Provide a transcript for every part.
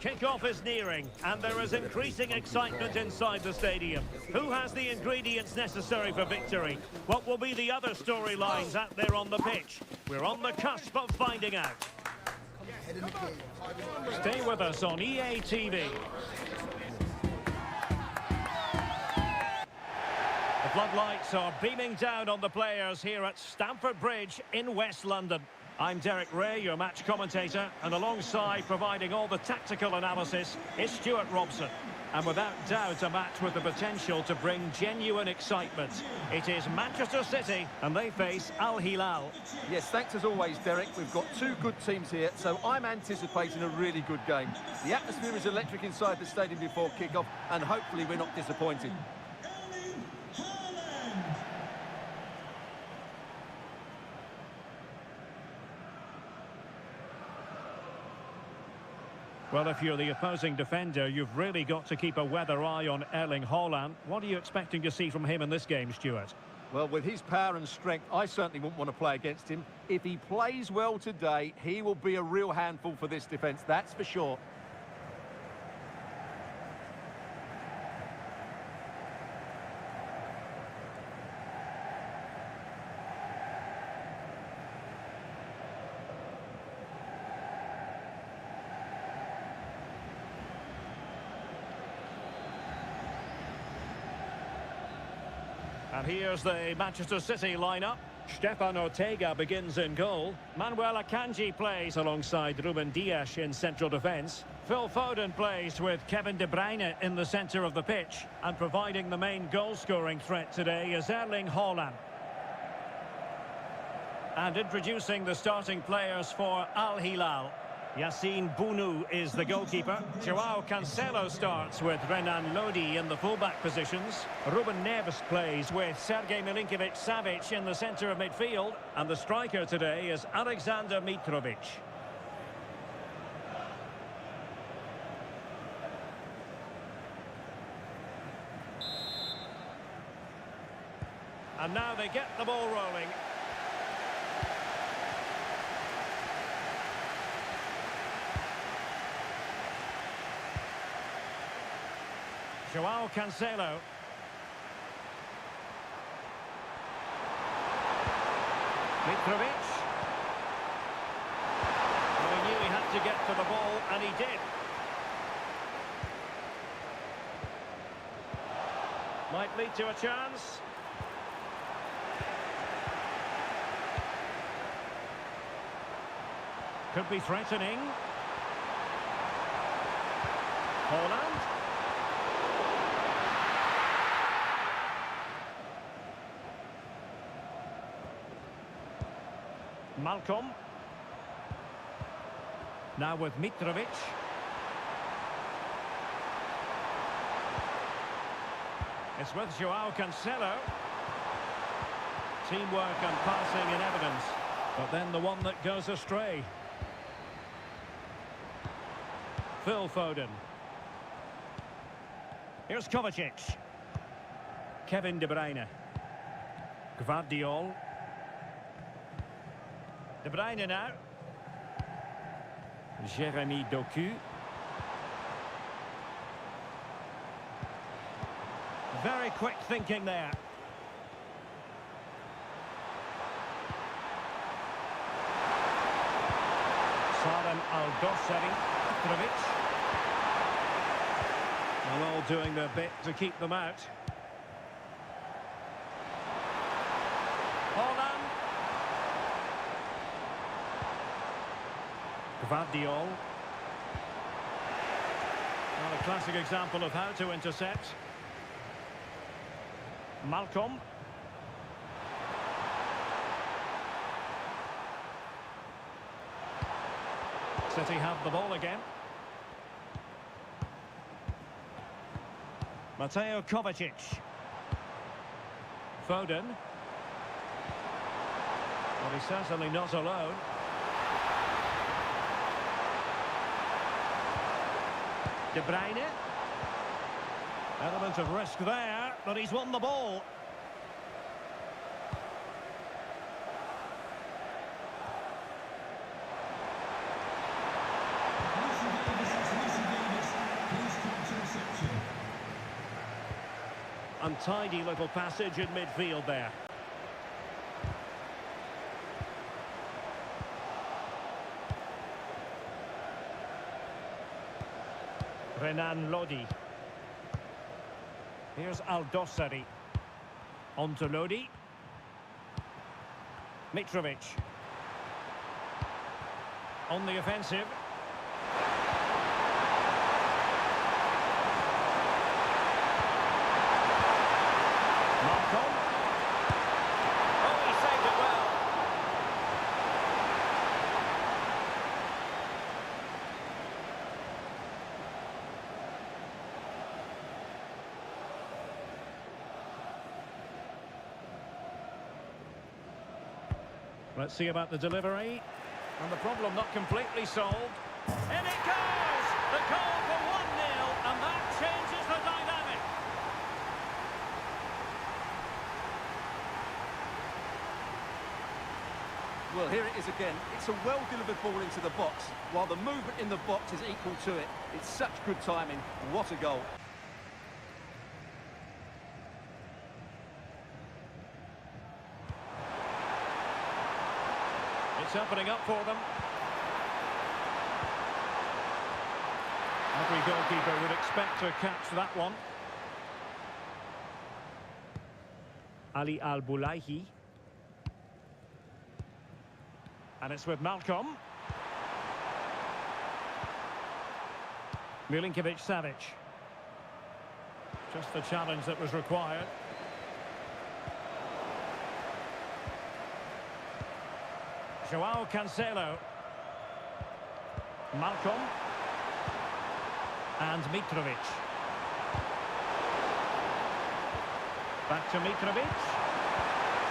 Kick-off is nearing, and there is increasing excitement inside the stadium. Who has the ingredients necessary for victory? What will be the other storylines out there on the pitch? We're on the cusp of finding out. Stay with us on EA TV. The floodlights are beaming down on the players here at Stamford Bridge in West London. I'm Derek Ray, your match commentator, and alongside providing all the tactical analysis is Stuart Robson. And without doubt, a match with the potential to bring genuine excitement. It is Manchester City, and they face Al Hilal. Yes, thanks as always, Derek. We've got two good teams here, so I'm anticipating a really good game. The atmosphere is electric inside the stadium before kick-off, and hopefully we're not disappointed. Well, if you're the opposing defender, you've really got to keep a weather eye on Erling Haaland. What are you expecting to see from him in this game, Stuart? Well, with his power and strength, I certainly wouldn't want to play against him. If he plays well today, he will be a real handful for this defence, that's for sure. And here's the Manchester City lineup. Stefan Ortega begins in goal. Manuel Akanji plays alongside Ruben Dias in central defence. Phil Foden plays with Kevin De Bruyne in the centre of the pitch. And providing the main goal-scoring threat today is Erling Haaland. And introducing the starting players for Al Hilal. Yassine Bounou is the goalkeeper. Joao Cancelo starts with Renan Lodi in the fullback positions. Ruben Neves plays with Sergej Milinkovic-Savic in the centre of midfield. And the striker today is Alexander Mitrovic. And now they get the ball rolling. Joao Cancelo. Mitrovic. Well, he knew he had to get to the ball, and he did. Might lead to a chance. Could be threatening. Haaland. Malcolm. Now with Mitrovic. It's with Joao Cancelo. Teamwork and passing in evidence. But then the one that goes astray. Phil Foden. Here's Kovacic. Kevin De Bruyne. Gvardiol. De Bruyne now. Jeremy Doku. Very quick thinking there. Salem Al-Dossari. Mitrovic. They're all doing their bit to keep them out. Haaland. Gvardiol. Well, a classic example of how to intercept. Malcolm. City have the ball again. Mateo Kovacic. Foden. Well, he's certainly not alone. De Bruyne. Element of risk there, but he's won the ball. Untidy little passage in midfield there. Renan Lodi. Here's Aldosari. On to Lodi. Mitrovic. On the offensive. Malcolm. Oh, he saved it well. Let's see about the delivery. And the problem not completely solved. In it goes! The goal for 1-0, and that changes the dynamic. Well, here it is again. It's a well-delivered ball into the box, while the movement in the box is equal to it. It's such good timing. What a goal. It's opening up for them. Every goalkeeper would expect to catch that one. Ali Al-Bulaihi. And it's with Malcolm. Milinkovic-Savic. Just the challenge that was required. Joao Cancelo. Malcolm. And Mitrovic. Back to Mitrovic.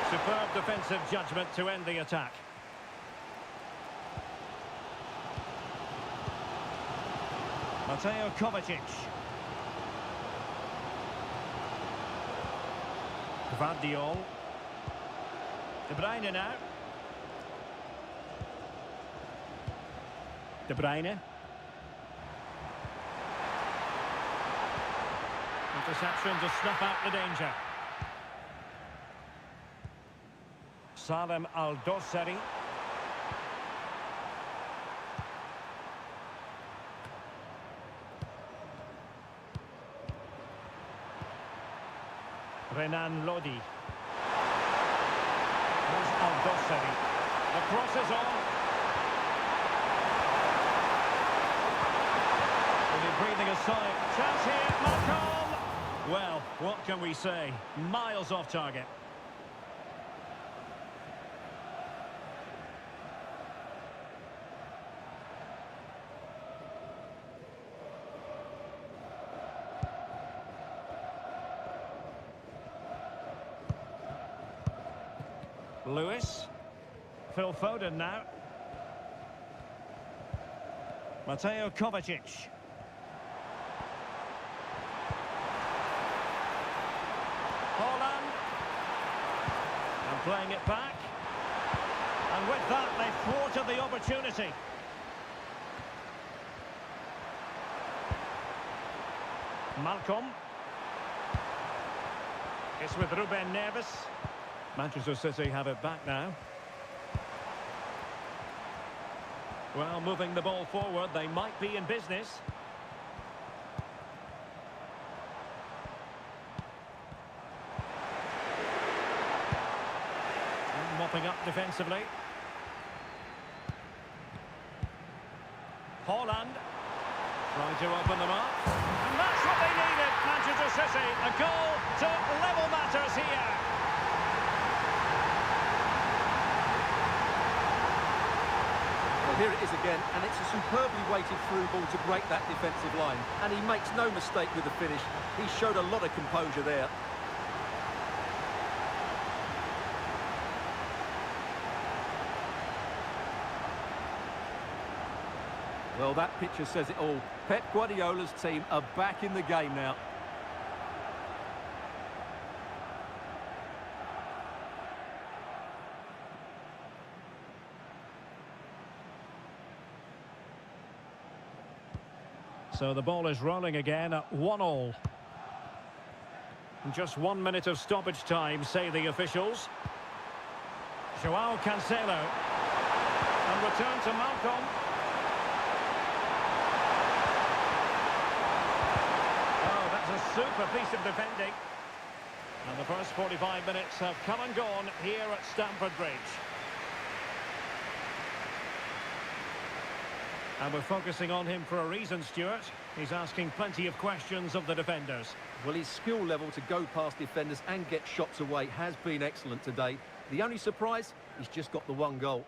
Superb defensive judgment to end the attack. Mateo Kovacic. Gvardiol. De Bruyne now. De Bruyne. Interception to snuff out the danger. Salem Aldosari. Renan Lodi. There's Aldosari. The cross is on. Breathing a sigh. Chance here, Malcolm! Well, what can we say? Miles off target. Lewis. Phil Foden now. Mateo Kovacic. And playing it back. And with that, they thwarted the opportunity. Malcolm. It's with Ruben Neves. Manchester City have it back now. Well, moving the ball forward, they might be in business. Mopping up defensively. Haaland trying to open them up. And that's what they needed, Manchester City. A goal to level matters here. Well, here it is again, and it's a superbly weighted through ball to break that defensive line. And he makes no mistake with the finish. He showed a lot of composure there. Well, that picture says it all. Pep Guardiola's team are back in the game now. So the ball is rolling again at 1-1. Just 1 minute of stoppage time, say the officials. Joao Cancelo. And return to Malcolm. Oh, that's a super piece of defending. And the first 45 minutes have come and gone here at Stamford Bridge. And we're focusing on him for a reason, Stuart. He's asking plenty of questions of the defenders. Well, his skill level to go past defenders and get shots away has been excellent today. The only surprise, he's just got the one goal.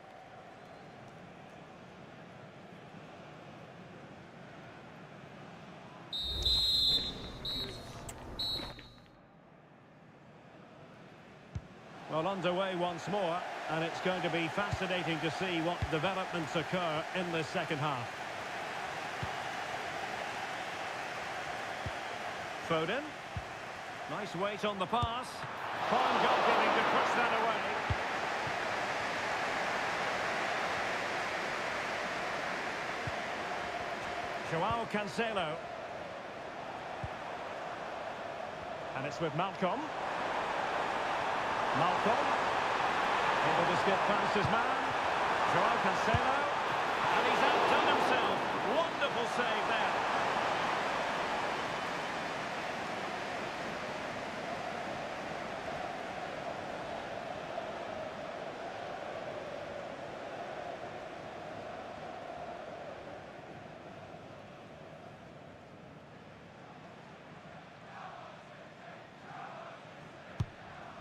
Well, underway once more, and it's going to be fascinating to see what developments occur in the second half. Foden. Nice weight on the pass. Fine goalkeeping to push that away. Joao Cancelo. And it's with Malcolm. Malcolm, able to skip past his man. Joao Cancelo, and he's outdone himself. Wonderful save there.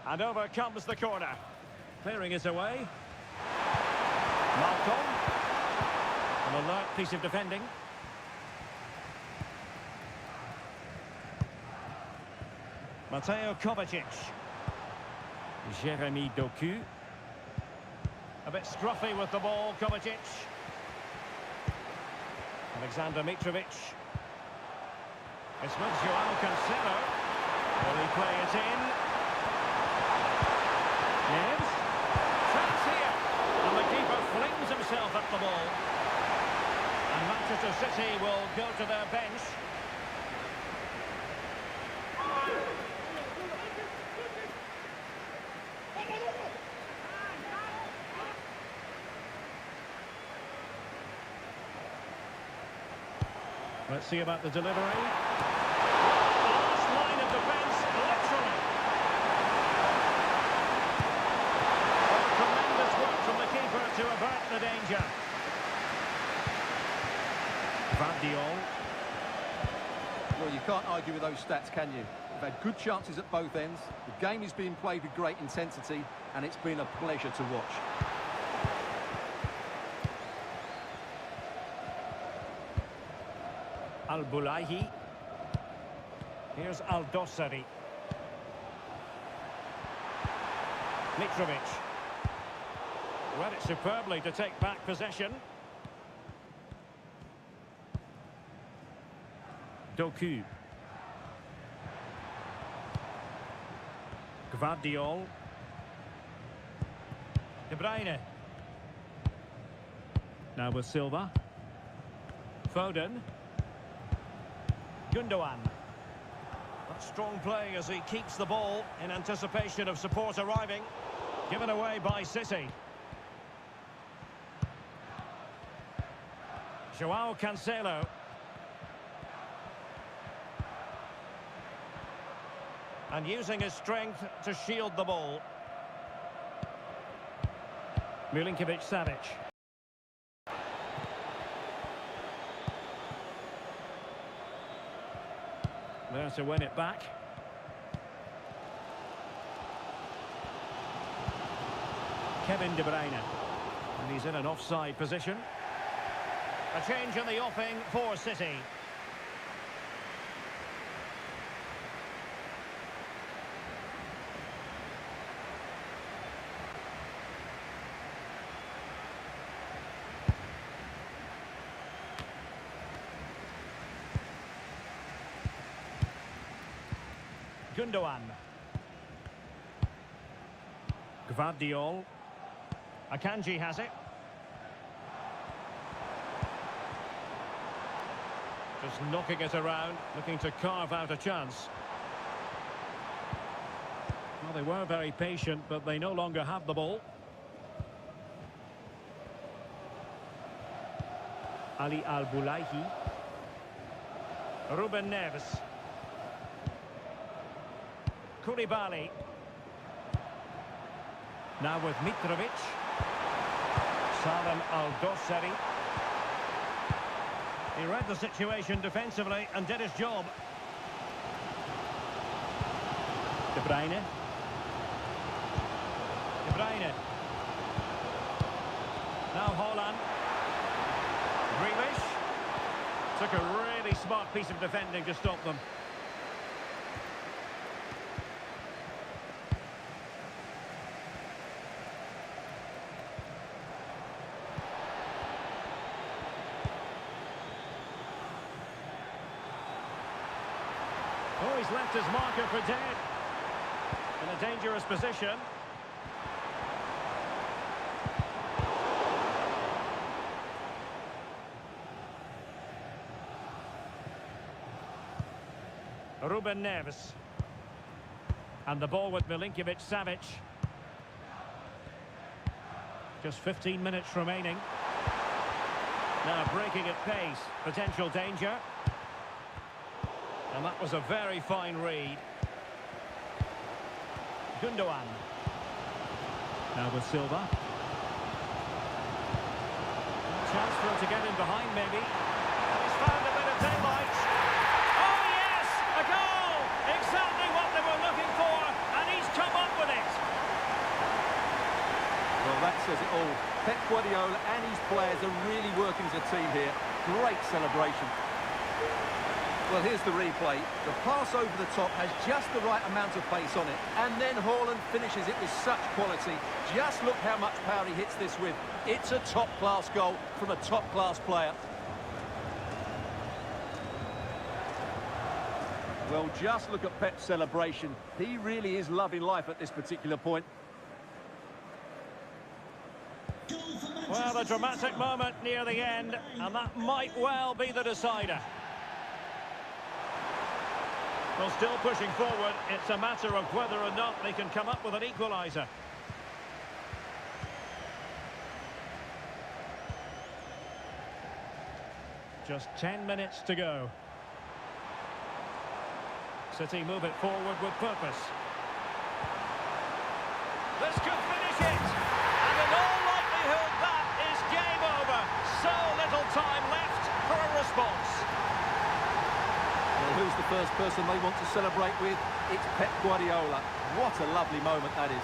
And over comes the corner. Clearing it away. Malcolm. An alert piece of defending. Mateo Kovacic. Jeremy Doku. A bit scruffy with the ball, Kovacic. Alexander Mitrovic. It's with Joao Cancelo. Will he play it in? Yes. Chance here. And the keeper flings himself at the ball. And Manchester City will go to their bench. Let's see about the delivery. Last line of defence, literally. Tremendous work from the keeper to avert the danger. Vardiol. Well, you can't argue with those stats, can you? They've had good chances at both ends. The game is being played with great intensity, and it's been a pleasure to watch. Al-Bulaihi. Here's Al-Dossari. Mitrovic. Read it superbly to take back possession. Doku. Gvardiol. De Bruyne. Now with Silva. Foden. Gundogan. That's strong play as he keeps the ball in anticipation of support arriving. Given away by City. Joao Cancelo. And using his strength to shield the ball. Milinkovic-Savic. There to win it back. Kevin De Bruyne. And he's in an offside position. A change in the offing for City. Gundogan. Gvardiol. Akanji has it. Just knocking it around, looking to carve out a chance. Well, they were very patient, but they no longer have the ball. Ali Al-Bulaihi. Ruben Neves. Koulibaly. Now with Mitrovic. Salem Al-Dossari. He read the situation defensively and did his job. De Bruyne. De Bruyne. Now Haaland. Grealish. Took a really smart piece of defending to stop them. Oh, he's left his marker for dead. In a dangerous position. Ruben Neves. And the ball with Milinkovic-Savic. Just 15 minutes remaining. Now breaking at pace. Potential danger. And that was a very fine read. Gundogan. Now with Silva. Chance for him to get in behind maybe. And he's found a bit of daylight. Oh yes! A goal! Exactly what they were looking for. And he's come up with it. Well, that says it all. Pep Guardiola and his players are really working as a team here. Great celebration. Well, here's the replay. The pass over the top has just the right amount of pace on it. And then Haaland finishes it with such quality. Just look how much power he hits this with. It's a top-class goal from a top-class player. Well, just look at Pep's celebration. He really is loving life at this particular point. Well, a dramatic moment near the end, and that might well be the decider. Well, still pushing forward, it's a matter of whether or not they can come up with an equaliser. Just 10 minutes to go. City move it forward with purpose. This could finish it! And in all likelihood, that is game over. So little time left for a response. Well, who's the first person they want to celebrate with? It's Pep Guardiola. What a lovely moment that is.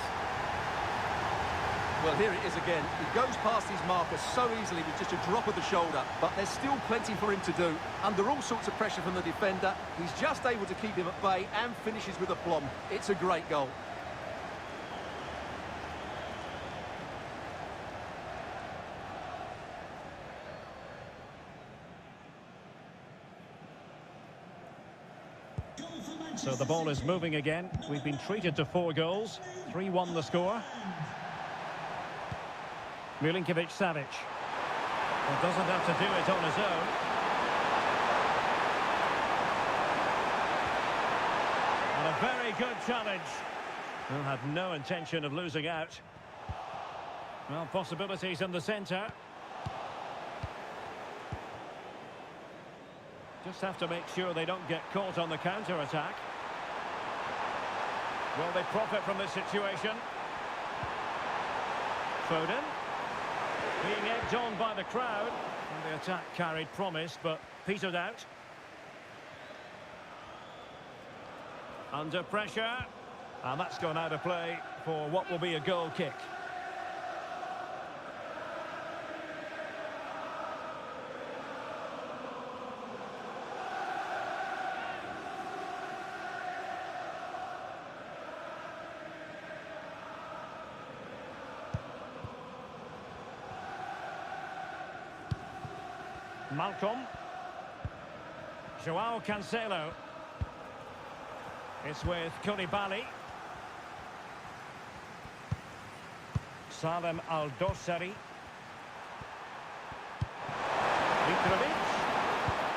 Well, here it is again. He goes past his marker so easily with just a drop of the shoulder, but there's still plenty for him to do. Under all sorts of pressure from the defender, he's just able to keep him at bay and finishes with aplomb. It's a great goal. So the ball is moving again. We've been treated to 4 goals. 3-1 the score. Milinkovic-Savic. Well, doesn't have to do it on his own. And a very good challenge. Well, had no intention of losing out. Well, possibilities in the centre. Just have to make sure they don't get caught on the counter-attack. Will they profit from this situation? Foden. Being egged on by the crowd. And the attack carried promise, but petered out. Under pressure. And that's gone out of play for what will be a goal kick. Malcolm. Joao Cancelo. It's with Koulibaly. Salem Al-Dossari. Mitrovic.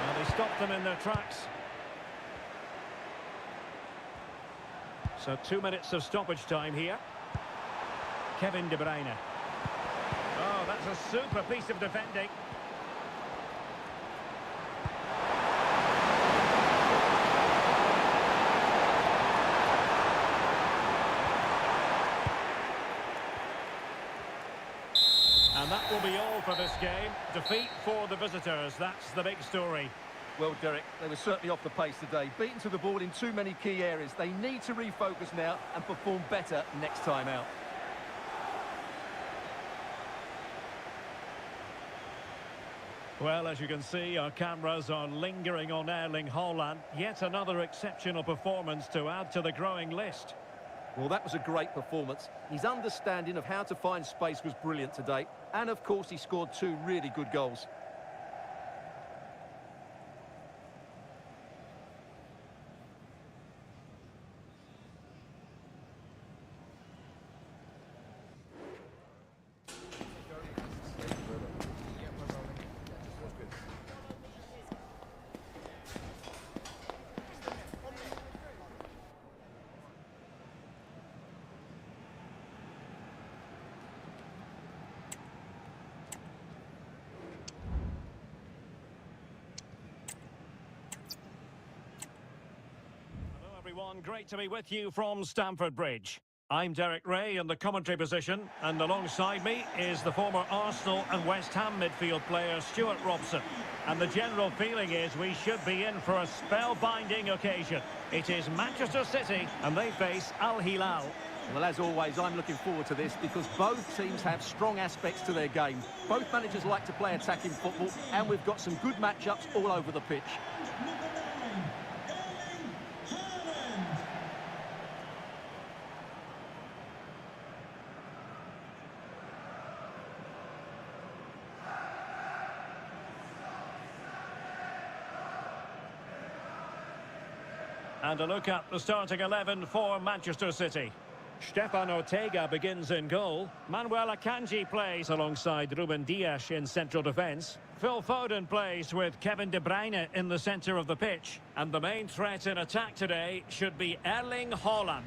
And they stopped them in their tracks. So 2 minutes of stoppage time here. Kevin De Bruyne. Oh, that's a super piece of defending. And that will be all for this game. Defeat for the visitors, that's the big story. Well, Derek, they were certainly off the pace today. Beaten to the ball in too many key areas. They need to refocus now and perform better next time out. Well, as you can see, our cameras are lingering on Erling Haaland. Yet another exceptional performance to add to the growing list. Well, that was a great performance. His understanding of how to find space was brilliant today. And, of course, he scored 2 really good goals. Everyone, great to be with you from Stamford Bridge. I'm Derek Ray in the commentary position, and alongside me is the former Arsenal and West Ham midfield player Stuart Robson. And the general feeling is we should be in for a spellbinding occasion. It is Manchester City, and they face Al Hilal. Well, as always, I'm looking forward to this because both teams have strong aspects to their game. Both managers like to play attacking football, and we've got some good matchups all over the pitch. And a look at the starting 11 for Manchester City. Stefan Ortega begins in goal. Manuel Akanji plays alongside Ruben Dias in central defence. Phil Foden plays with Kevin De Bruyne in the centre of the pitch. And the main threat in attack today should be Erling Haaland.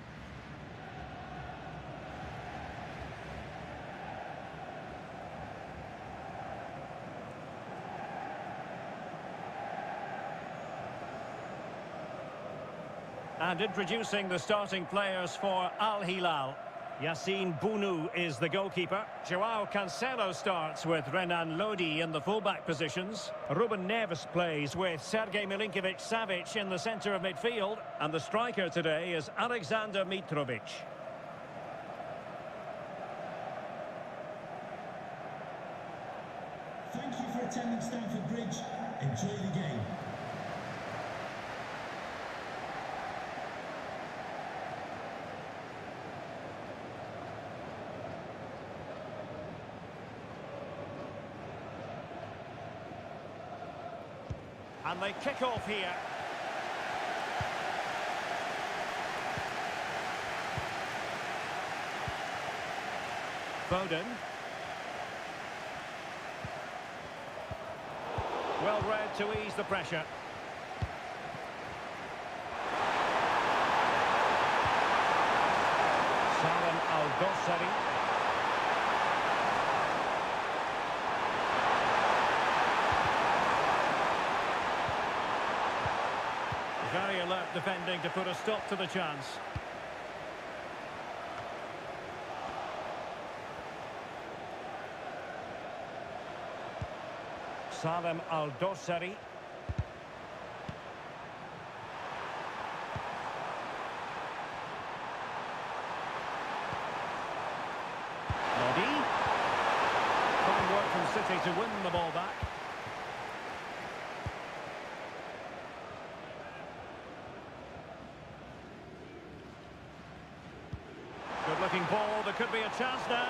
And introducing the starting players for Al Hilal. Yassine Bounou is the goalkeeper. Joao Cancelo starts with Renan Lodi in the fullback positions. Ruben Neves plays with Sergej Milinkovic-Savic in the centre of midfield. And the striker today is Alexander Mitrovic. Thank you for attending Stamford Bridge. Enjoy the game. And they kick off here. Foden. Well read to ease the pressure. Salem Al-Dossari. Very alert defending to put a stop to the chance. Salem Al-Dossari. Lodi. Fine work from City to win the ball back. Good-looking ball, there could be a chance now.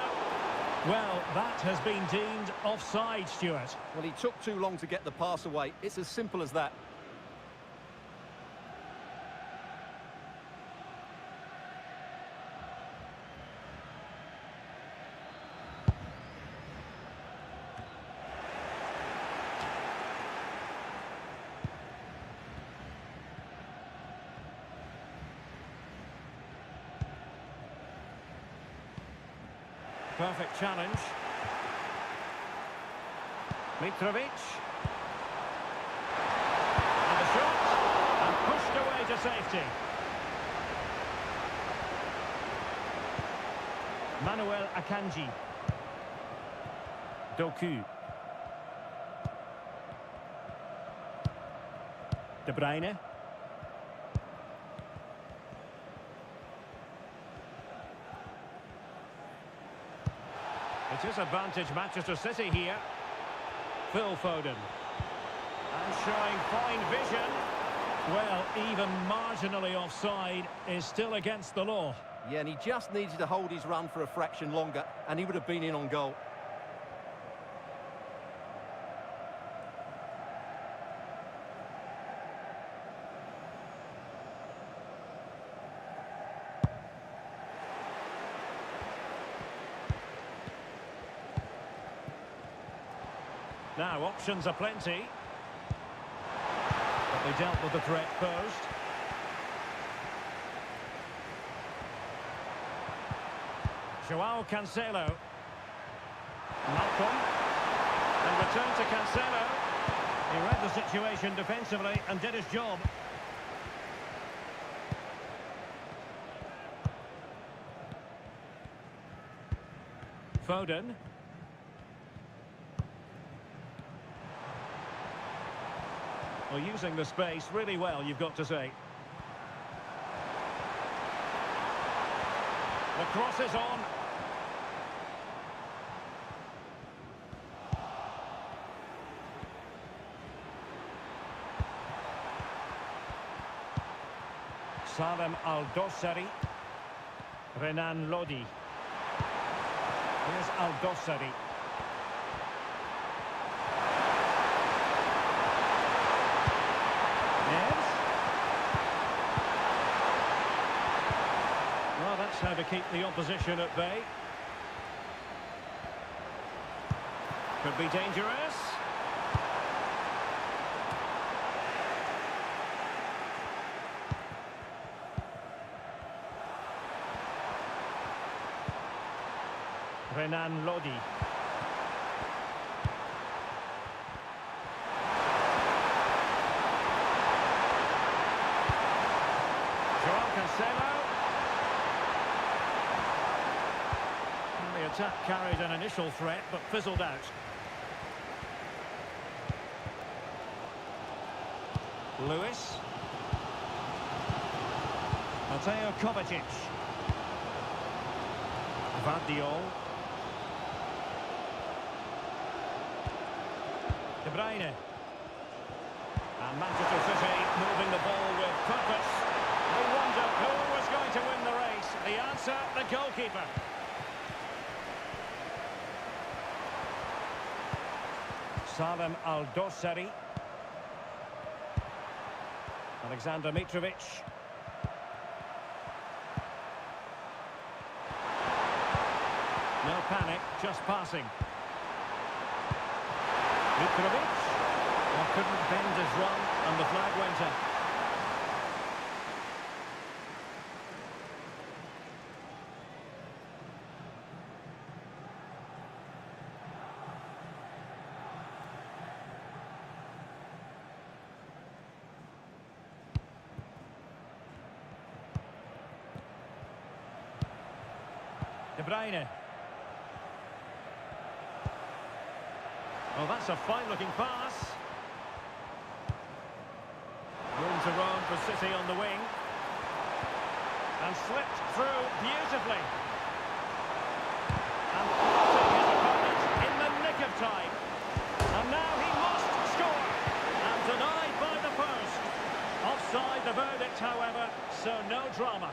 Well, that has been deemed offside, Stuart. Well, he took too long to get the pass away. It's as simple as that. Perfect challenge. Mitrovic. And the shot. And pushed away to safety. Manuel Akanji. Doku. De Bruyne. It is advantage Manchester City here. Phil Foden. And showing fine vision. Well, even marginally offside is still against the law. Yeah, and he just needed to hold his run for a fraction longer, and he would have been in on goal. Now, options are plenty. But they dealt with the threat posed. Joao Cancelo. Malcolm. And return to Cancelo. He read the situation defensively and did his job. Foden. Well, using the space really well, you've got to say. The cross is on. Salem Al-Dossari. Renan Lodi. Here's Al-Dossari. Well, that's how to keep the opposition at bay. Could be dangerous. Renan Lodi. Joao Cancelo. The attack carried an initial threat, but fizzled out. Lewis. Mateo Kovacic. Vardiol. De Bruyne. And Manchester City moving the ball with purpose. We wonder who was going to win the race. The answer, the goalkeeper. Salem Al-Dossari. Alexander Mitrovic. No panic, just passing. Mitrovic. Well, couldn't bend his run, and the flag went up. De Bruyne. Oh, that's a fine-looking pass. Room to roam for City on the wing. And slipped through beautifully. And passing his opponent in the nick of time. And now he must score. And denied by the post. Offside the verdict, however, so no drama.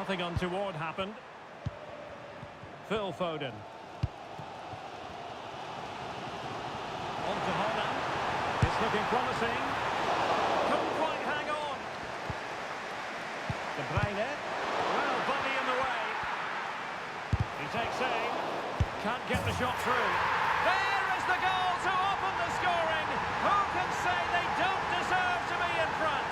Nothing untoward happened. Phil Foden. On to Holland. It's looking promising. Couldn't quite hang on. De Bruyne. Well, body in the way. He takes aim. Can't get the shot through. There is the goal to open the scoring. Who can say they don't deserve to be in front?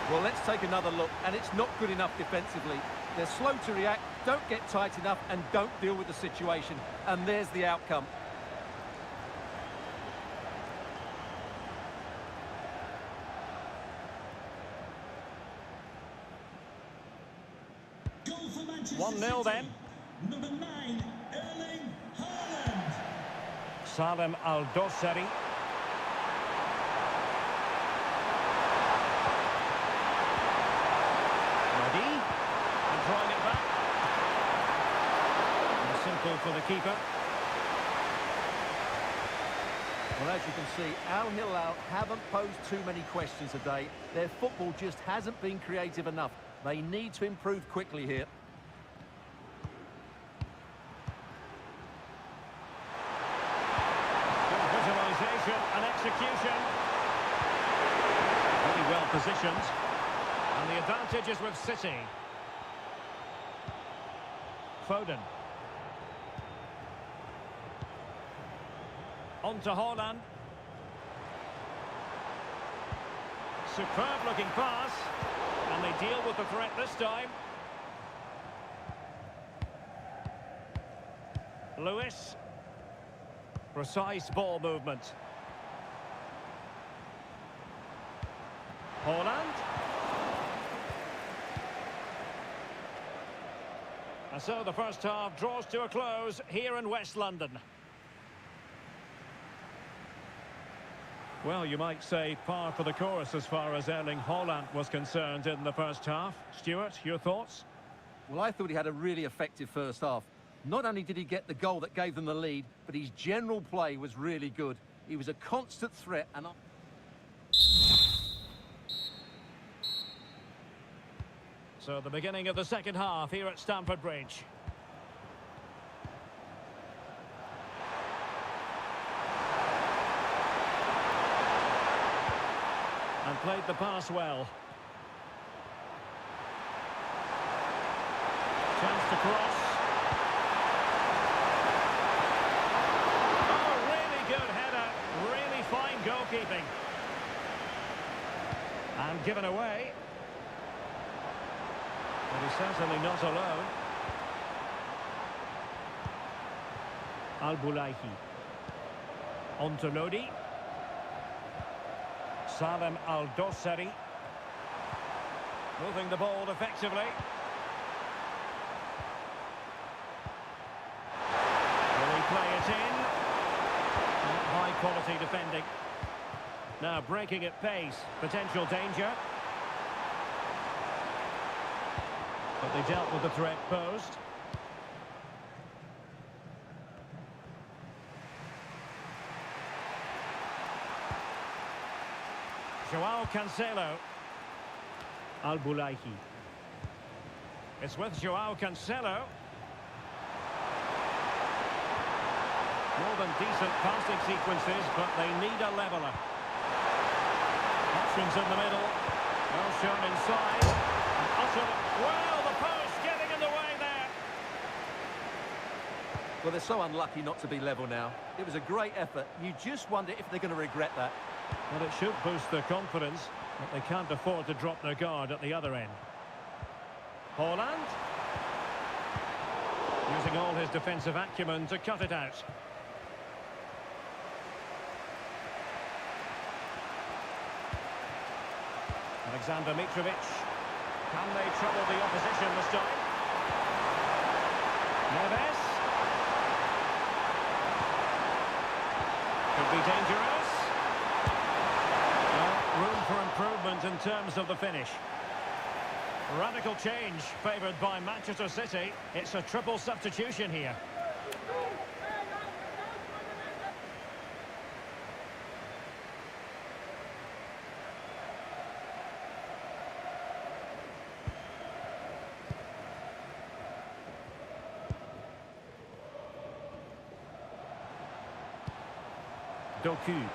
Well, let's take another look, and it's not good enough defensively. They're slow to react, don't get tight enough, and don't deal with the situation. And there's the outcome. Goal for Manchester 1-0 then. Number 9, Erling Haaland. Salem Al-Dossari. Ready. And drawing it back. And simple for the keeper. Well, as you can see, Al Hilal haven't posed too many questions today. Their football just hasn't been creative enough. They need to improve quickly here. Good visualisation and execution. Really well positioned. And the advantage is with City. Foden. On to Haaland. Superb looking pass. And they deal with the threat this time. Lewis. Precise ball movement. Haaland. And so the first half draws to a close here in West London. Well, you might say par for the course as far as Erling Haaland was concerned in the first half. Stuart, your thoughts? Well, I thought he had a really effective first half. Not only did he get the goal that gave them the lead, but his general play was really good. He was a constant threat and... So the beginning of the second half here at Stamford Bridge. And played the pass well. Chance to cross. Oh, really good header. Really fine goalkeeping. And given away. But he's certainly not alone. Al-Bulaihi. On to Lodi. Salem Al-Dossari. Moving the ball effectively. Will he play it in? High quality defending. Now breaking at pace. Potential danger. But they dealt with the threat posed. Joao Cancelo. Al-Bulaihi. It's with Joao Cancelo. More than decent passing sequences, but they need a leveller. Options in the middle. Well shown inside. And uttered. Well, the post getting in the way there. Well, they're so unlucky not to be level now. It was a great effort. You just wonder if they're going to regret that. Well, it should boost their confidence, but they can't afford to drop their guard at the other end. Haaland. Using all his defensive acumen to cut it out. Alexander Mitrovic. Can they trouble the opposition this time? Neves. Could be dangerous. Room for improvement in terms of the finish. Radical change favoured by Manchester City. It's a triple substitution here. Doku. And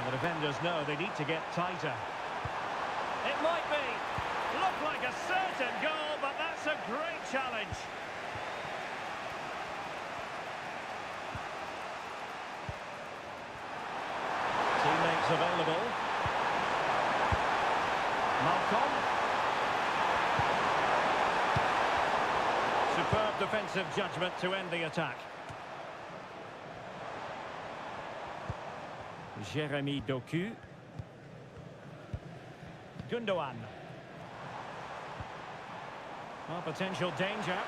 the defenders know they need to get tighter. It might be. Look like a certain goal, but that's a great challenge. Teammates available. Malcolm. Superb defensive judgment to end the attack. Jeremy Doku. Gundogan. Well, potential danger.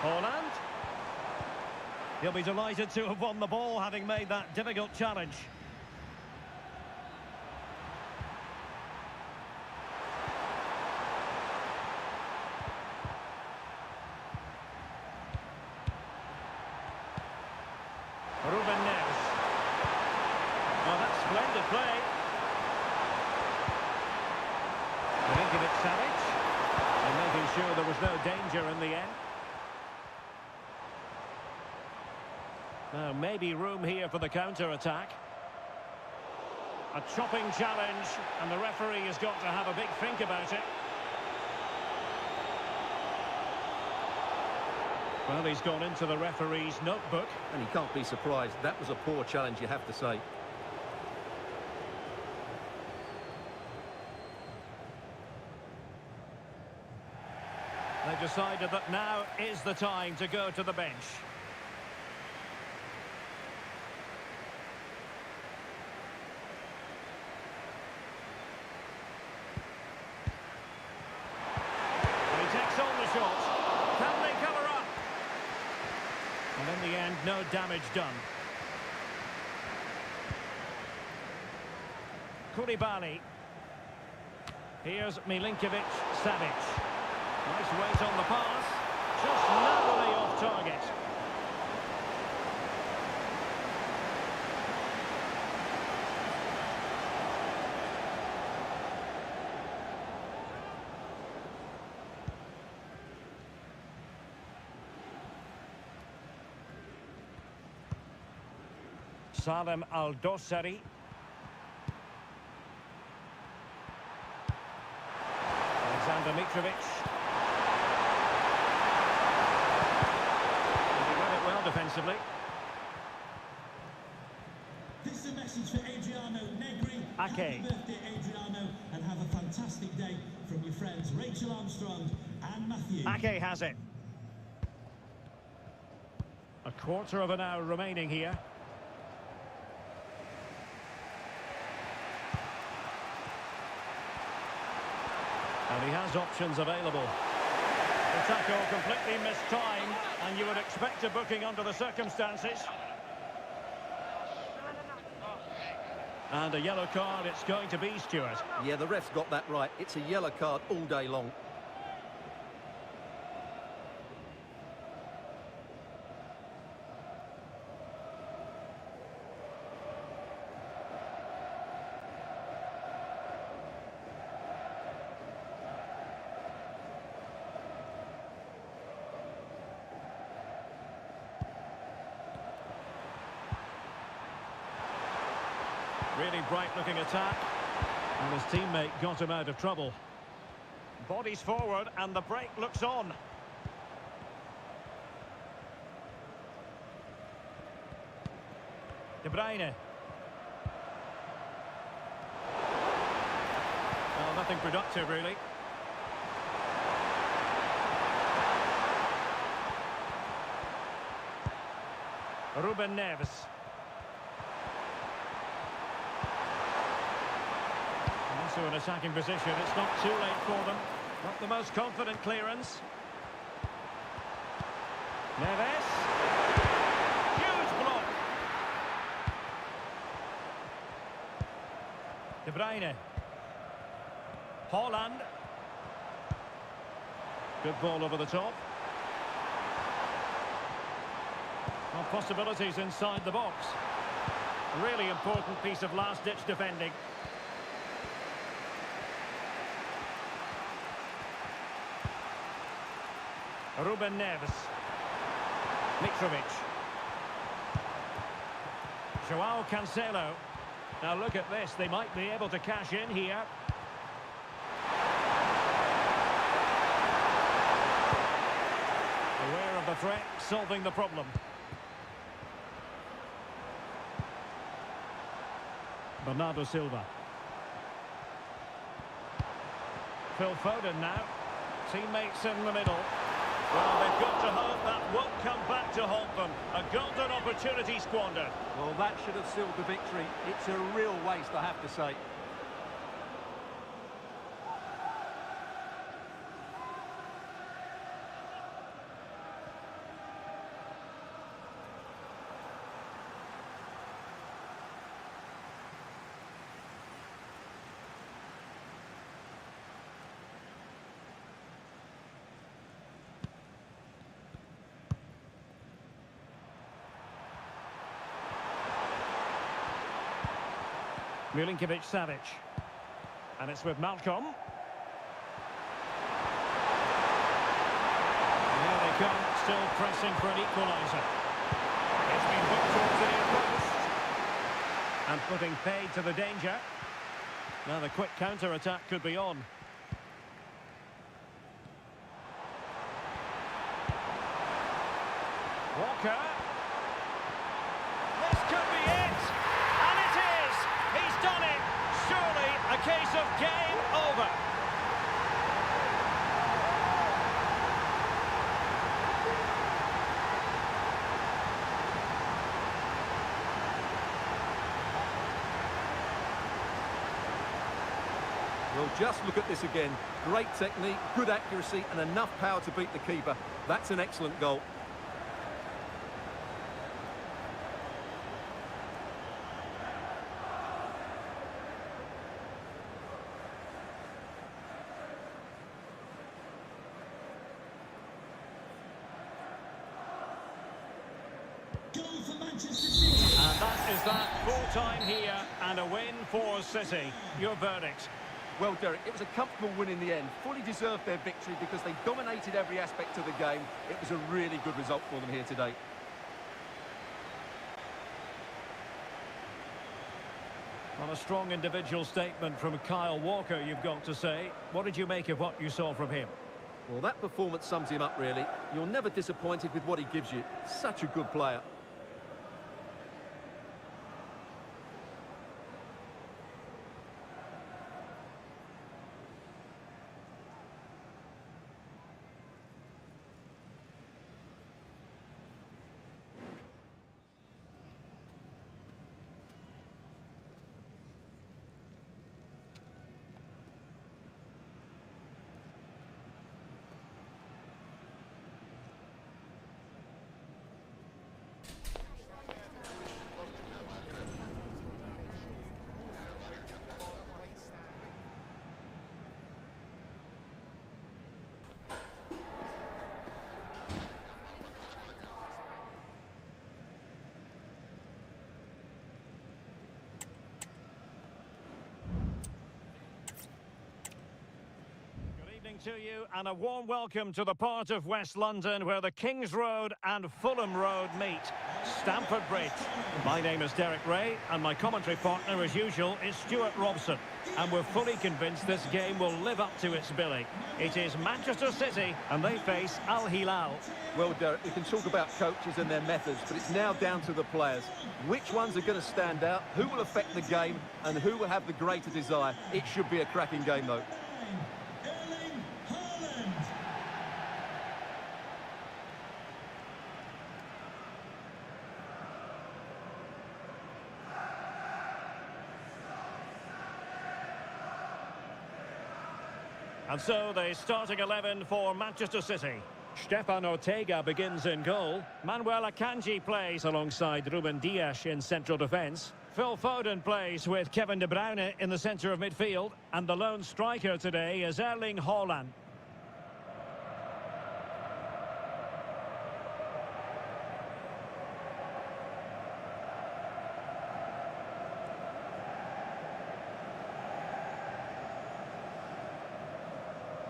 Holland. He'll be delighted to have won the ball, having made that difficult challenge. Ruben Neves. Well, that's splendid play. Savage, and making sure there was no danger in the end. Now, maybe room here for the counter-attack. A chopping challenge, and the referee has got to have a big think about it. Well, he's gone into the referee's notebook. And he can't be surprised. That was a poor challenge, you have to say. They've decided that now is the time to go to the bench. And he takes on the shot. Can they cover up? And in the end, no damage done. Koulibaly. Here's Milinkovic-Savic. Nice weight on the pass. Just narrowly off target. Salem Al-Dossari. Alexander Mitrovic. Defensively. This is a message for Adriano Negri. Ake. Happy birthday, Adriano, and have a fantastic day from your friends Rachel Armstrong and Matthew. Ake has it. A quarter of an hour remaining here. And he has options available. The tackle completely missed time, and you would expect a booking under the circumstances. And a yellow card it's going to be, Stuart. Yeah, the ref's got that right. It's a yellow card all day long. Really bright-looking attack. And his teammate got him out of trouble. Bodies forward, and the break looks on. De Bruyne. Well, nothing productive, really. Ruben Neves. Also an attacking position. It's not too late for them. Not the most confident clearance. Neves. Huge block. De Bruyne. Holland. Good ball over the top. Well, possibilities inside the box. A really important piece of last-ditch defending. Ruben Neves. Mitrovic. Joao Cancelo. Now look at this, they might be able to cash in here. Aware of the threat, solving the problem. Bernardo Silva. Phil Foden now. Teammates in the middle. Well, they've got to hope that won't come back to haunt them. A golden opportunity squandered. Well, that should have sealed the victory. It's a real waste, I have to say. Milinkovic-Savic. And it's with Malcolm. Here they come, still pressing for an equaliser. It's been hooked towards the near post. And putting paid to the danger. Now the quick counter-attack could be on. Walker. This could be it. And it is. He's done it. Surely a case of game over. Well, just look at this again. Great technique, good accuracy, and enough power to beat the keeper. That's an excellent goal. Goal for Manchester City. And that is that. Full time here and a win for City. Your verdict? Well, Derek, it was a comfortable win in the end. Fully deserved their victory because they dominated every aspect of the game. It was a really good result for them here today. Well, a strong individual statement from Kyle Walker, you've got to say. What did you make of what you saw from him? Well, that performance sums him up, really. You're never disappointed with what he gives you. Such a good player. To you and a warm welcome to the part of West London where the Kings Road and Fulham Road meet, Stamford Bridge. My name is Derek Ray and my commentary partner as usual is Stuart Robson, and we're fully convinced this game will live up to its billing. It is Manchester City and they face Al Hilal. Well, Derek, we can talk about coaches and their methods, but it's now down to the players. Which ones are going to stand out, who will affect the game, and who will have the greater desire? It should be a cracking game, though. And so the starting 11 for Manchester City. Stefan Ortega begins in goal. Manuel Akanji plays alongside Ruben Dias in central defence. Phil Foden plays with Kevin De Bruyne in the centre of midfield. And the lone striker today is Erling Haaland.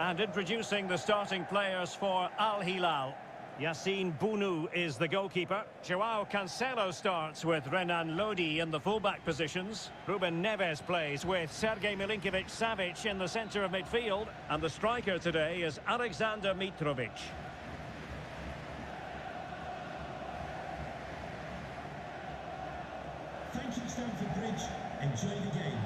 And introducing the starting players for Al Hilal. Yassine Bounou is the goalkeeper. Joao Cancelo starts with Renan Lodi in the fullback positions. Ruben Neves plays with Sergej Milinkovic-Savic in the centre of midfield. And the striker today is Alexander Mitrovic. Thank you, Stamford Bridge. Enjoy the game.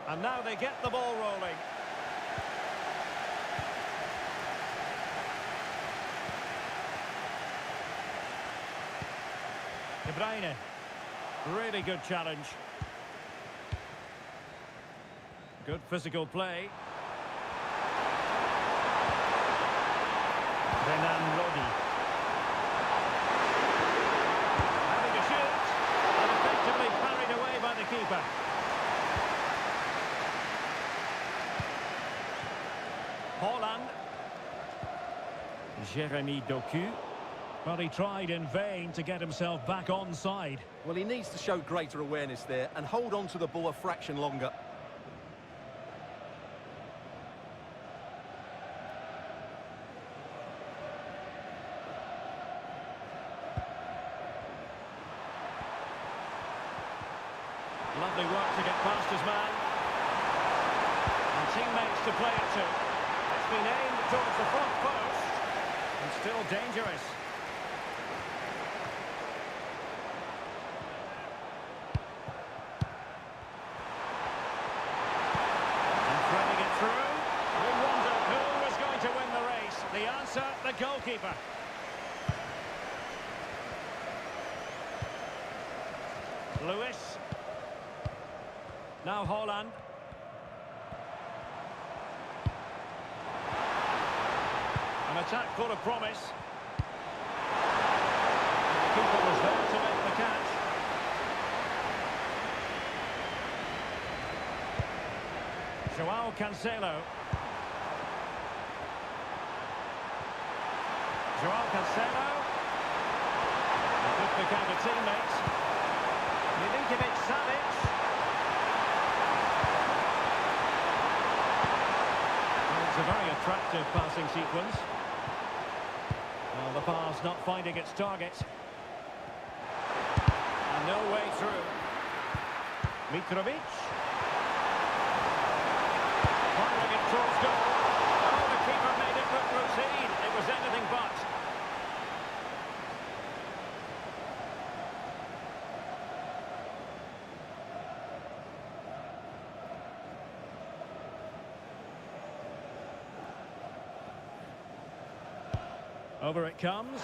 And now they get the ball rolling. De Bruyne. Really good challenge. Good physical play. Renan Lodi. Having a shoot. And effectively carried away by the keeper. Holland. Jeremy Doku. Well, he tried in vain to get himself back onside. Well, he needs to show greater awareness there and hold on to the ball a fraction longer. Lovely work to get past his man. And teammates to play it to. It's been aimed towards the front post. And still dangerous. And threading it through. We wonder who was going to win the race. The answer, the goalkeeper. Lewis. Now Holland. An attack full of promise. The keeper was there to make the catch. Joao Cancelo. Joao Cancelo. A good pick out of teammates. Milinkovic-Savic. It's a very attractive passing sequence. Well, the pass not finding its target. And no way through. Mitrovic. Firing it towards goal. Oh, the keeper made it look routine. It was anything but. Over it comes.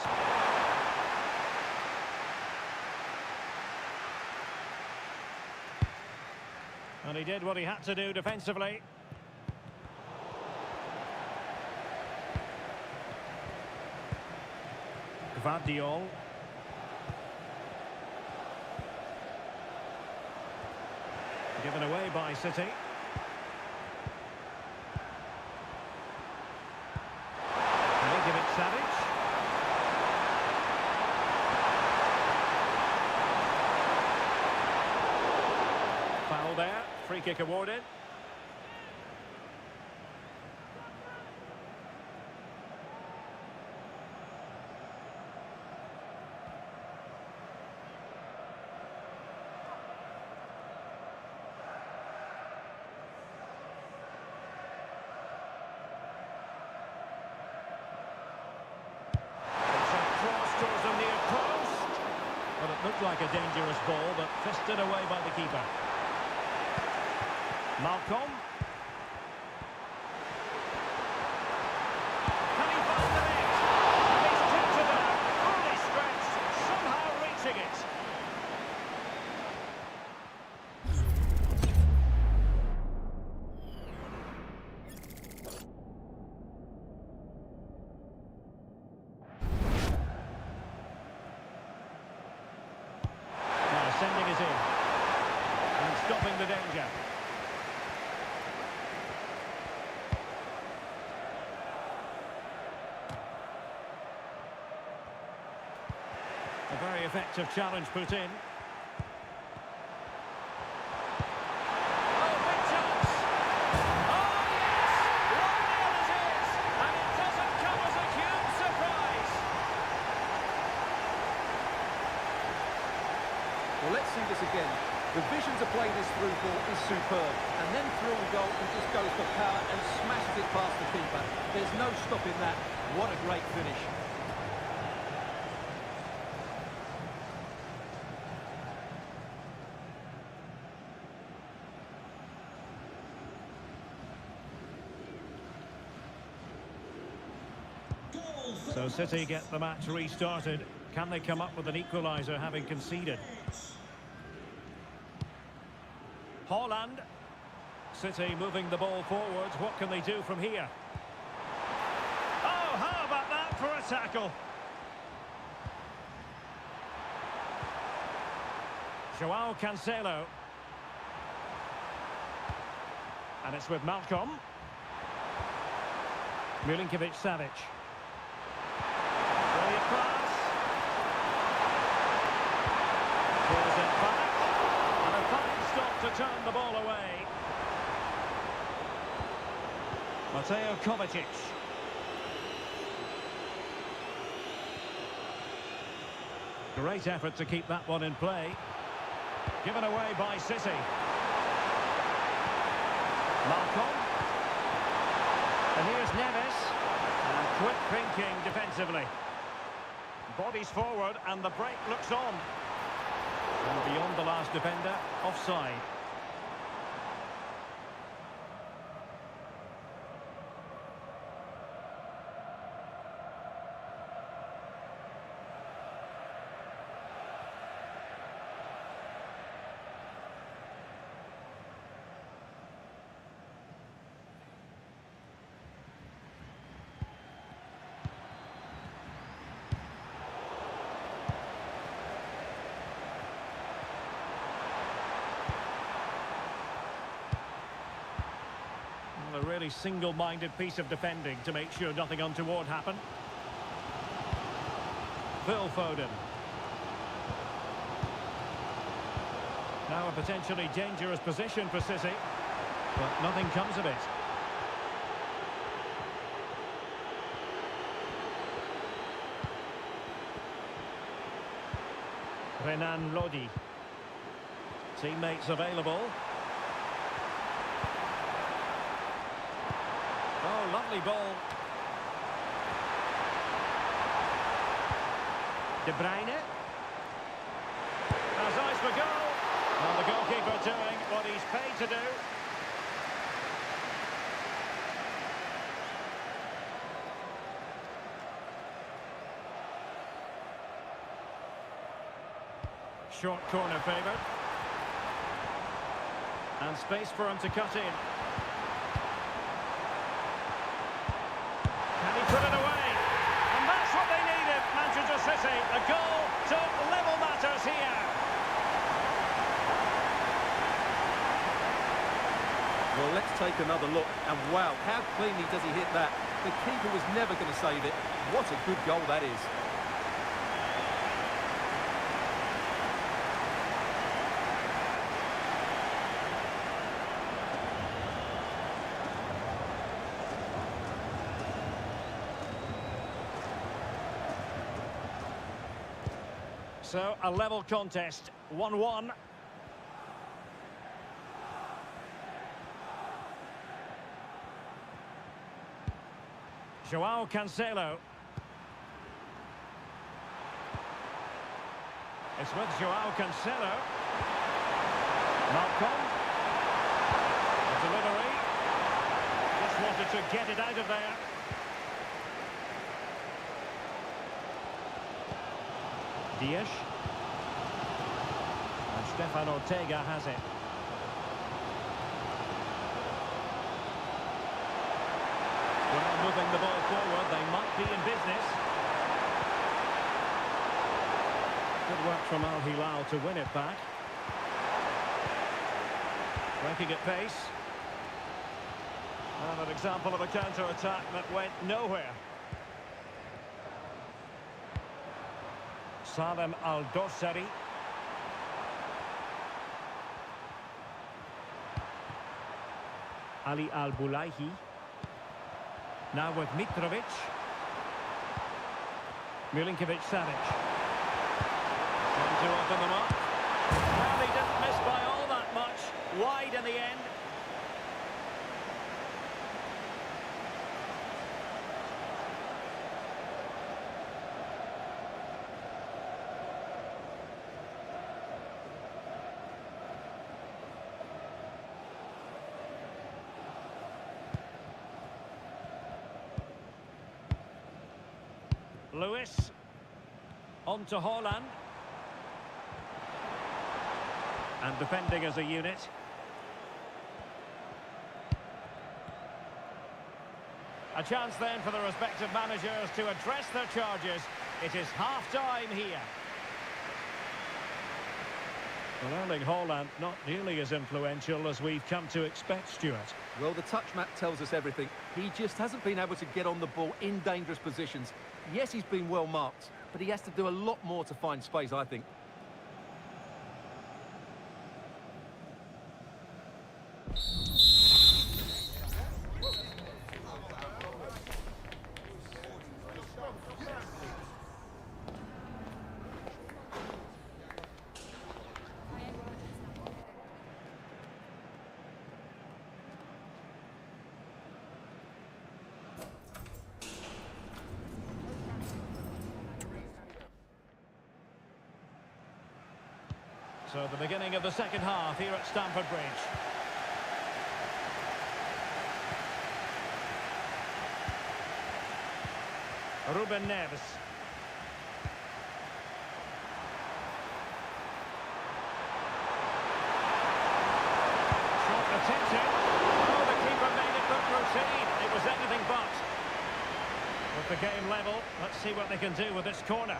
And he did what he had to do defensively. Gvardiol. Given away by City. Milinkovic-Savic. Foul there. Free kick awarded. Well, it looked like a dangerous ball, but fisted away by the keeper. Malcolm. Can he find the net? And he's tipped it out, fully stretched, somehow reaching it. Now sending it in. And stopping the danger. very effective challenge put in. Oh, big chance! Oh, yes! 1-0 it is! And it doesn't come as a huge surprise. Well, let's see this again. The vision to play this through ball is superb. And then through on goal, he just goes for power and smashes it past the keeper. There's no stopping that. What a great finish. So City get the match restarted. Can they come up with an equaliser having conceded? Haaland. City moving the ball forwards. What can they do from here? Oh, how about that for a tackle? Joao Cancelo. And it's with Malcolm. Milinkovic-Savic. Brilliant pass. Pulls it back. And a fine stop to turn the ball away. Mateo Kovacic. Great effort to keep that one in play. Given away by City. Malcolm. And here's Neves. And quick thinking defensively. Bodies forward and the break looks on. And beyond the last defender, offside. A really single-minded piece of defending to make sure nothing untoward happened. Phil Foden. Now a potentially dangerous position for City, but nothing comes of it. Renan Lodi. Teammates available. Oh, lovely ball. De Bruyne. Has eyes for goal. Well, the goalkeeper doing what he's paid to do. Short corner favoured. And space for him to cut in. Can he put it away? And that's what they needed, Manchester City. A goal to level matters here. Well, let's take another look. And wow, how cleanly does he hit that? The keeper was never going to save it. What a good goal that is. So, a level contest, 1-1. Joao Cancelo. It's with Joao Cancelo. Malcolm. The delivery. Just wanted to get it out of there. Dias. And Stefan Ortega has it. Well, moving the ball forward, they might be in business. Good work from Al Hilal to win it back. Breaking at pace. And an example of a counter-attack that went nowhere. Salem Al-Dossari. Ali Al-Bulaihi. Now with Mitrovic. Milinkovic-Savic. Trying to open them up. Well, he didn't miss by all that much. Wide in the end. Lewis. On to Haaland. And defending as a unit. A chance then for the respective managers to address their charges. It is half-time here. Well, Erling Haaland not nearly as influential as we've come to expect, Stuart. Well, the touch map tells us everything. He just hasn't been able to get on the ball in dangerous positions. Yes, he's been well marked, but he has to do a lot more to find space, I think. So the beginning of the second half here at Stamford Bridge. Ruben Neves. Shot attempted. Oh, the keeper made it look routine. It was anything but. With the game level, let's see what they can do with this corner.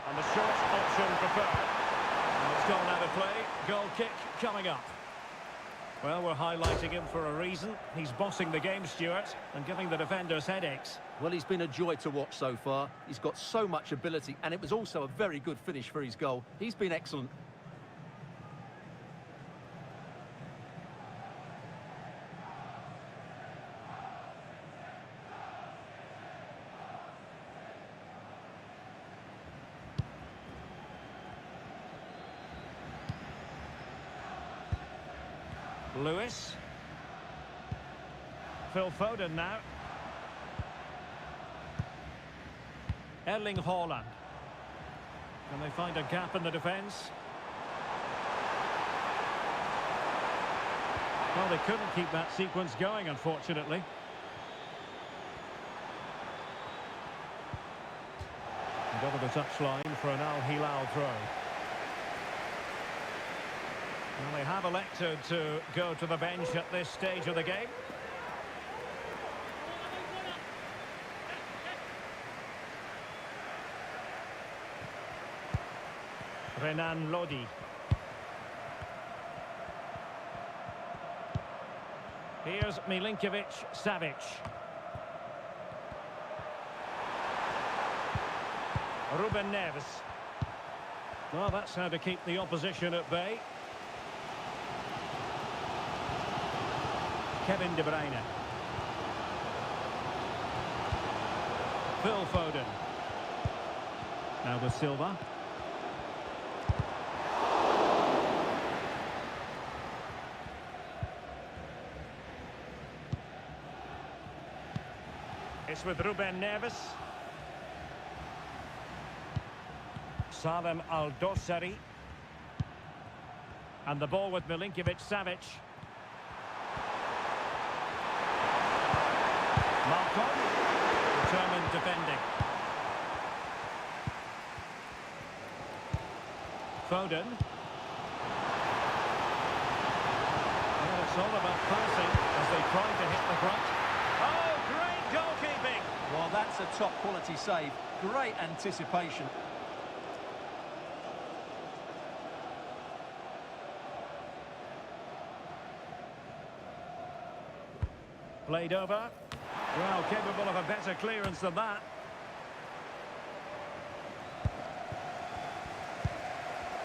And the short option preferred. And it's gone out of play. Goal kick coming up. Well, we're highlighting him for a reason. He's bossing the game, Stuart, and giving the defenders headaches. Well, he's been a joy to watch so far. He's got so much ability, and it was also a very good finish for his goal. He's been excellent. Lewis. Phil Foden now. Erling Haaland. Can they find a gap in the defence? Well, they couldn't keep that sequence going, unfortunately. And over the touchline for an Al Hilal throw. Well, they have elected to go to the bench at this stage of the game. Renan Lodi. Here's Milinkovic-Savic. Ruben Neves. Well, that's how to keep the opposition at bay. Kevin De Bruyne. Phil Foden. Now with Silva. It's with Ruben Neves. Salem Al-Dossari. And the ball with Milinkovic-Savic. Malcolm, determined defending. Foden. Well, it's all about passing as they try to hit the front. Oh, great goalkeeping! Well, that's a top-quality save. Great anticipation. Played over. Well, capable of a better clearance than that.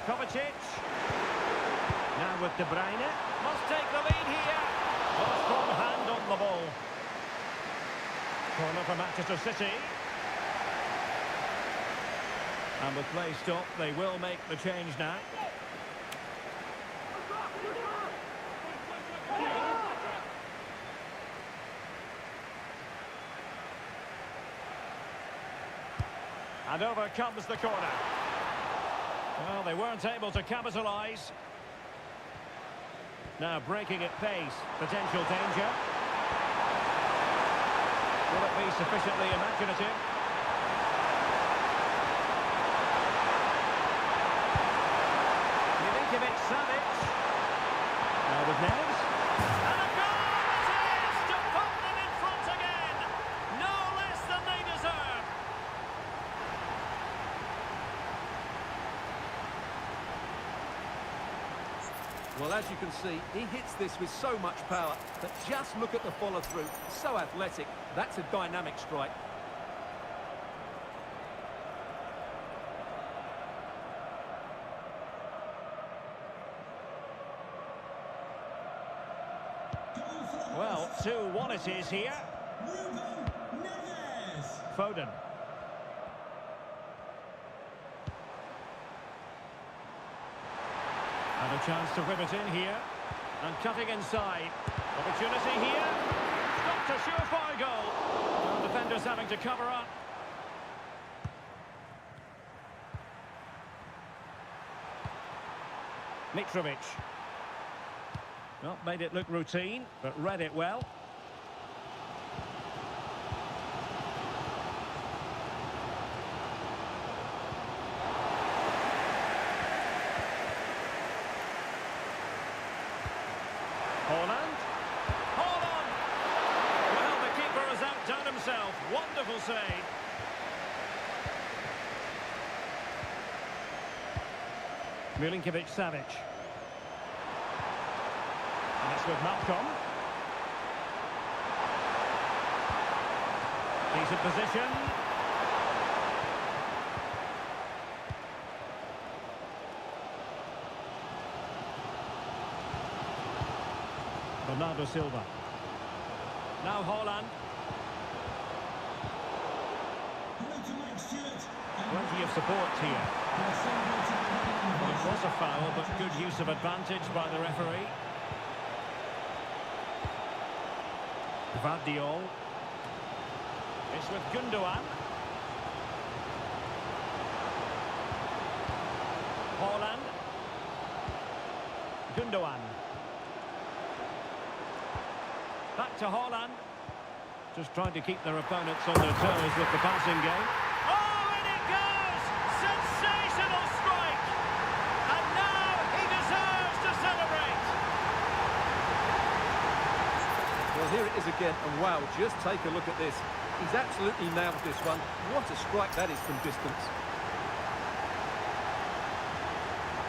Kovacic. Now with De Bruyne. Must take the lead here. Oh, strong hand on the ball. Corner for Manchester City. And with play stopped, they will make the change now. And over comes the corner. Well, they weren't able to capitalise. Now breaking at pace. Potential danger. Will it be sufficiently imaginative? Savic. Now with Neves. And a goal it is to put them in front again. No less than they deserve. Well, as you can see, he hits this with so much power, but just look at the follow-through. So athletic. That's a dynamic strike. Well, 2-1 it is here. Foden. And a chance to whip it in here. And cutting inside. Opportunity here. Stopped a surefire goal. And defenders having to cover up. Mitrovic. Not made it look routine, but read it well. Haaland. Well, the keeper has outdone himself. Wonderful save. Milinkovic-Savic. And it's with Malcolm. Decent position. Bernardo Silva. Now Haaland. Plenty of support here. It was a foul, but good use of advantage by the referee. Vardiol. It's with Gundogan. Haaland. Gundogan. Back to Haaland. Just trying to keep their opponents on their toes with the passing game. Oh, and it goes! Sensational strike! And now he deserves to celebrate! Well, here it is again, and wow, just take a look at this. He's absolutely nailed this one. What a strike that is from distance.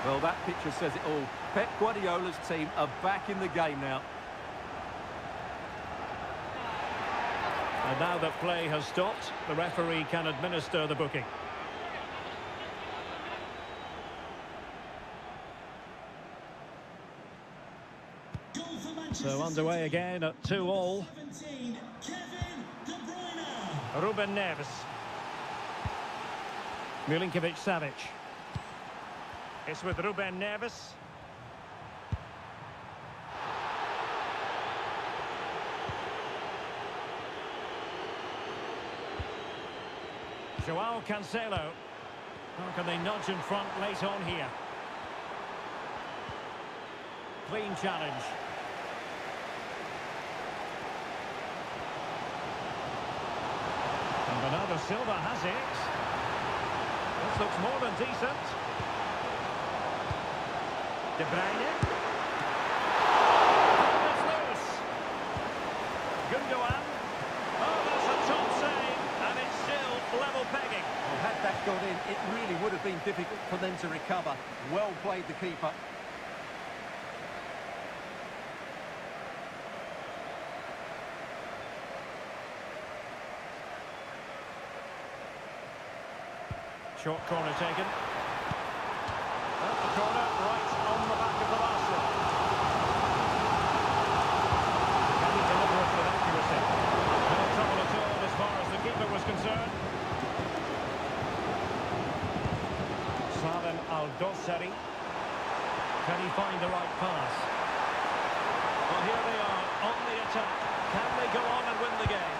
Well, that picture says it all. Pep Guardiola's team are back in the game now. And now that play has stopped, the referee can administer the booking. So underway again at 2-2. Ruben Neves. Milinkovic-Savic. It's with Ruben Neves. Joao Cancelo. How can they nudge in front late on here? Clean challenge. And Bernardo Silva has it. This looks more than decent. De Bruyne. It's loose. Gundogan. Oh, that's a top save. And it's still level pegging. Well, had that gone in, it really would have been difficult for them to recover. Well played, the keeper. Short corner taken. The corner right on the back of the basket. Can he deliver it with accuracy? No trouble at all as far as the keeper was concerned. Salim Al-Dossari. Can he find the right pass? Well, here they are on the attack. Can they go on and win the game?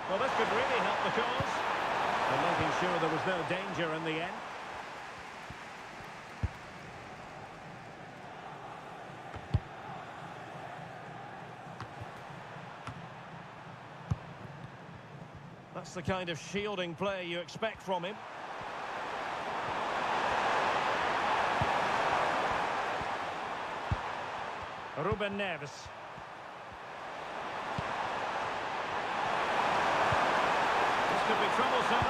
Well, this could really help the cause. And making sure there was no danger in the end. That's the kind of shielding play you expect from him. Ruben Neves. This could be troublesome.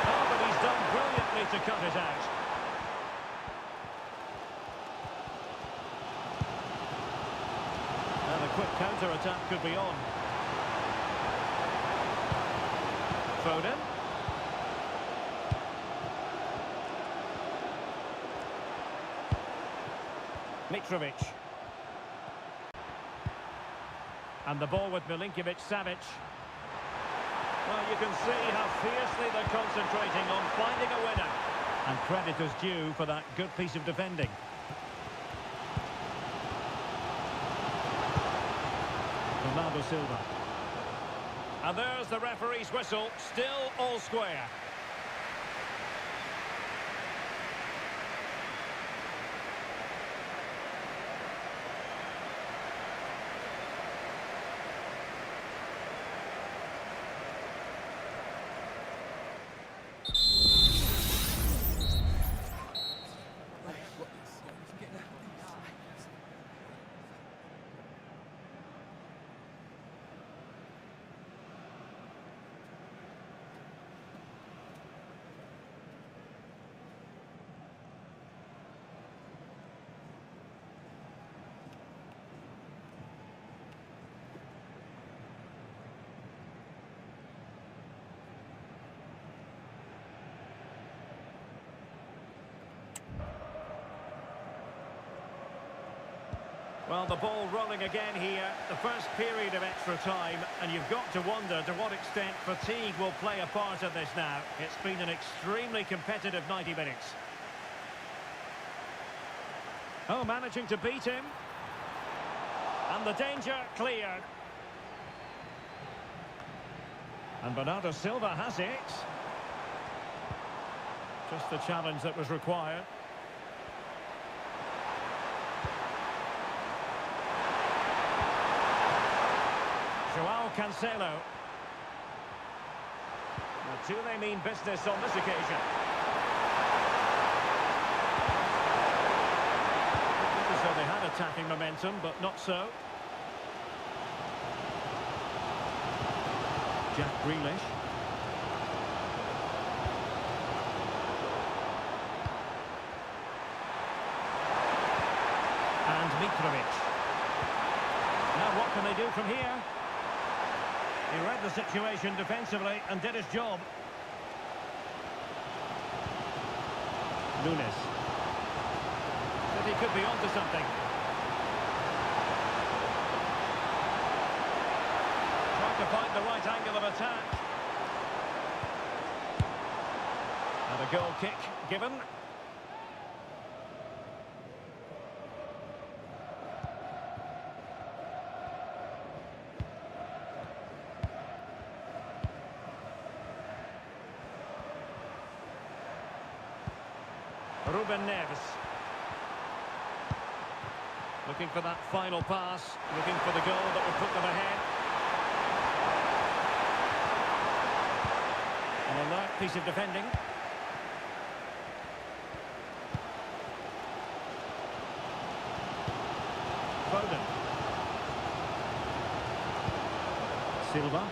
Oh, but he's done brilliantly to cut it out. And a quick counter-attack could be on. Foden. Mitrovic. And the ball with Milinkovic-Savic. Well, you can see how fiercely they're concentrating on finding a winner. And credit is due for that good piece of defending. Bernardo Silva. And there's the referee's whistle, still all square. Well, the ball rolling again here, the first period of extra time, and you've got to wonder to what extent fatigue will play a part in this now. It's been an extremely competitive 90 minutes. Oh, managing to beat him. And the danger cleared. And Bernardo Silva has it. Just the challenge that was required. Joao Cancelo. Well, do they mean business on this occasion? So they had attacking momentum, but not so. Jack Grealish. And Mitrovic. Now what can they do from here? He read the situation defensively and did his job. Nunes. But he could be onto something. Trying to find the right angle of attack. And a goal kick given. Ruben Neves. Looking for that final pass, looking for the goal that will put them ahead. An alert piece of defending. Foden. Silva.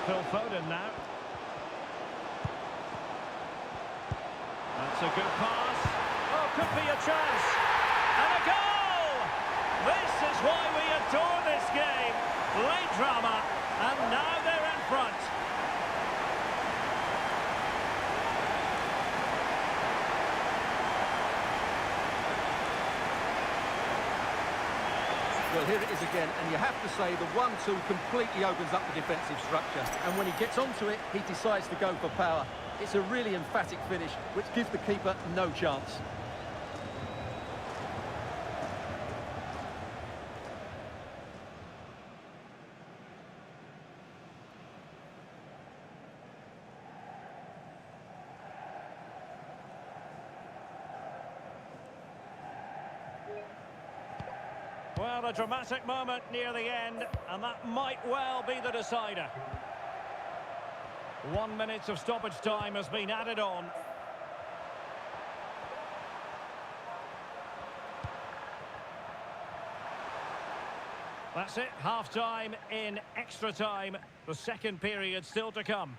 Phil Foden now. That's a good pass. Oh, could be a chance. And a goal! This is why we adore this game. Late drama, and now they're in front. Well, here it is again, and you have to say the 1-2 completely opens up the defensive structure. And when he gets onto it, he decides to go for power. It's a really emphatic finish, which gives the keeper no chance. Well, a dramatic moment near the end, and that might well be the decider. 1 minute of stoppage time has been added on. That's it, half-time in extra time. The second period still to come.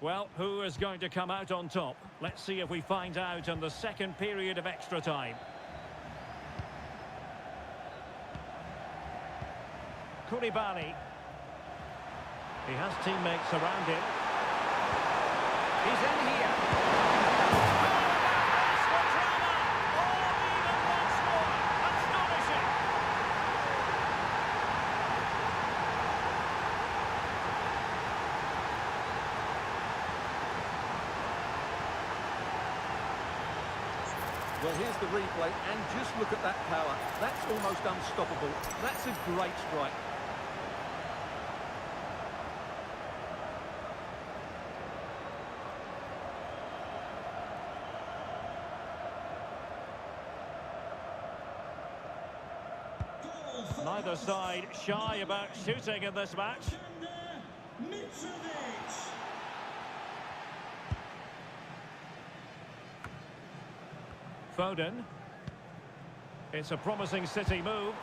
Well, who is going to come out on top? Let's see if we find out in the second period of extra time. Koulibaly. He has teammates around him. He's in here. Astonishing. Well, here's the replay, and just look at that power. That's almost unstoppable. That's a great strike. Neither side shy about shooting in this match. Foden. It's a promising City move.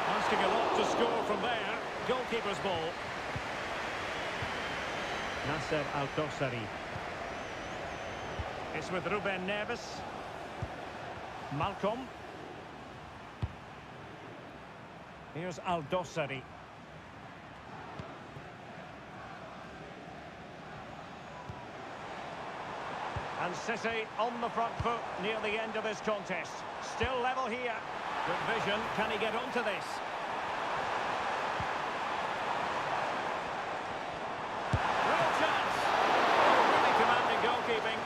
Asking a lot to score from there. Goalkeeper's ball. Nasser Al-Dossari. It's with Ruben Neves. Malcolm. Here's Al-Dossari. And City on the front foot near the end of this contest. Still level here. Good vision. Can he get onto this? Real chance. Really commanding goalkeeping.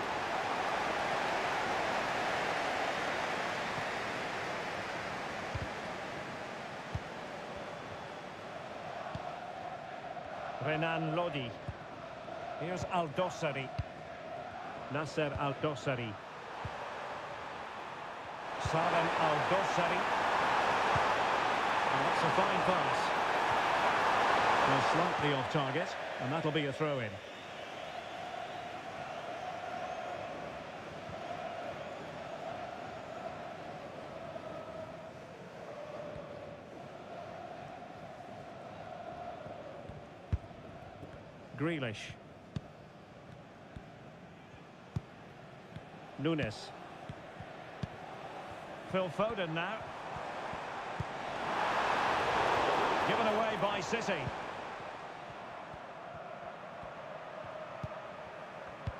Renan Lodi. Here's Al-Dossari. Nasser Al-Dossari. Salem Al-Dossari. That's a fine pass. Well, slightly off target, and that'll be a throw-in. Grealish. Nunes. Phil Foden now. Given away by City.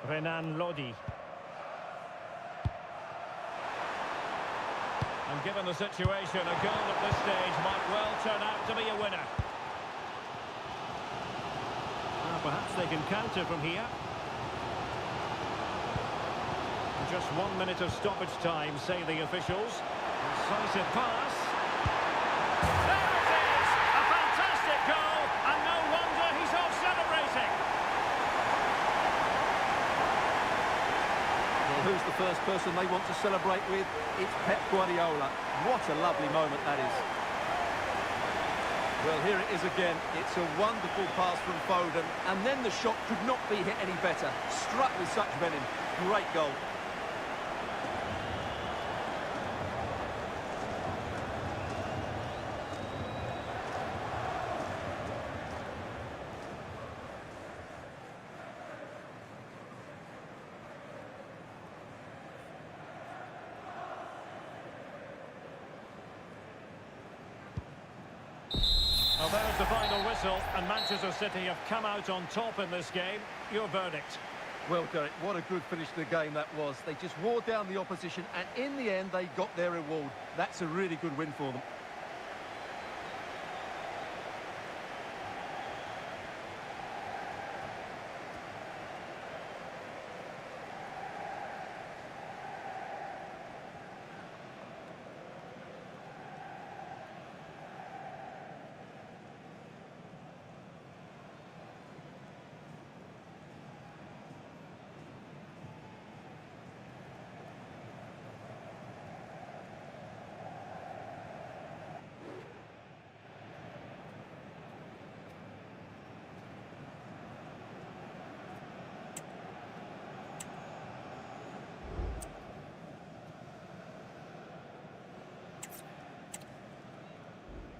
Renan Lodi. And given the situation, a goal at this stage might well turn out to be a winner. Perhaps they can counter from here. Just 1 minute of stoppage time, say the officials. Decisive pass. There it is! A fantastic goal, and no first person they want to celebrate with, it's Pep Guardiola. What a lovely moment that is. Well, here it is again. It's a wonderful pass from Foden, and then the shot could not be hit any better. Struck with such venom. Great goal. Well, there's the final whistle, and Manchester City have come out on top in this game. Your verdict? Well, Derek, what a good finish to the game that was. They just wore down the opposition, and in the end, they got their reward. That's a really good win for them.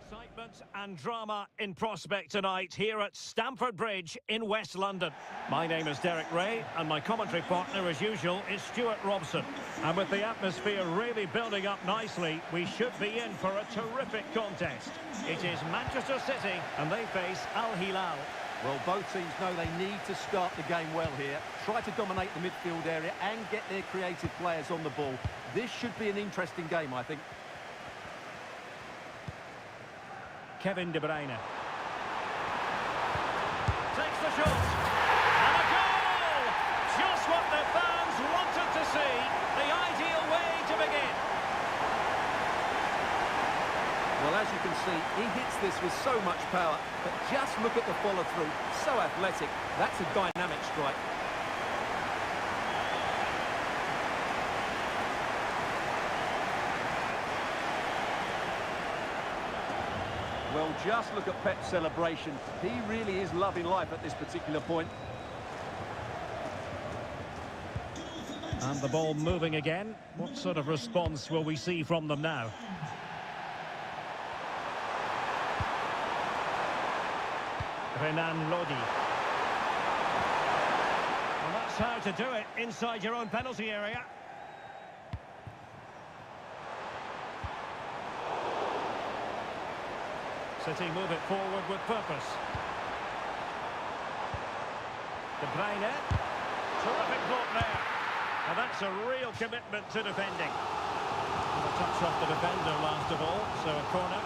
Excitement and drama in prospect tonight here at Stamford Bridge in West London. My name is Derek Ray, and my commentary partner, as usual, is Stuart Robson. And with the atmosphere really building up nicely, we should be in for a terrific contest. It is Manchester City, and they face Al Hilal. Well, both teams know they need to start the game well here. Try to dominate the midfield area and get their creative players on the ball. This should be an interesting game, I think. Kevin De Bruyne. Takes the shot. And a goal! Just what the fans wanted to see. The ideal way to begin. Well, as you can see, he hits this with so much power, but just look at the follow-through. So athletic. That's a dynamic strike. Well, just look at Pep's celebration. He really is loving life at this particular point. And the ball moving again. What sort of response will we see from them now? Renan Lodi. And that's how to do it inside your own penalty area. City move it forward with purpose. De Bruyne. Terrific block there. And that's a real commitment to defending. And a touch off the defender last of all, so a corner.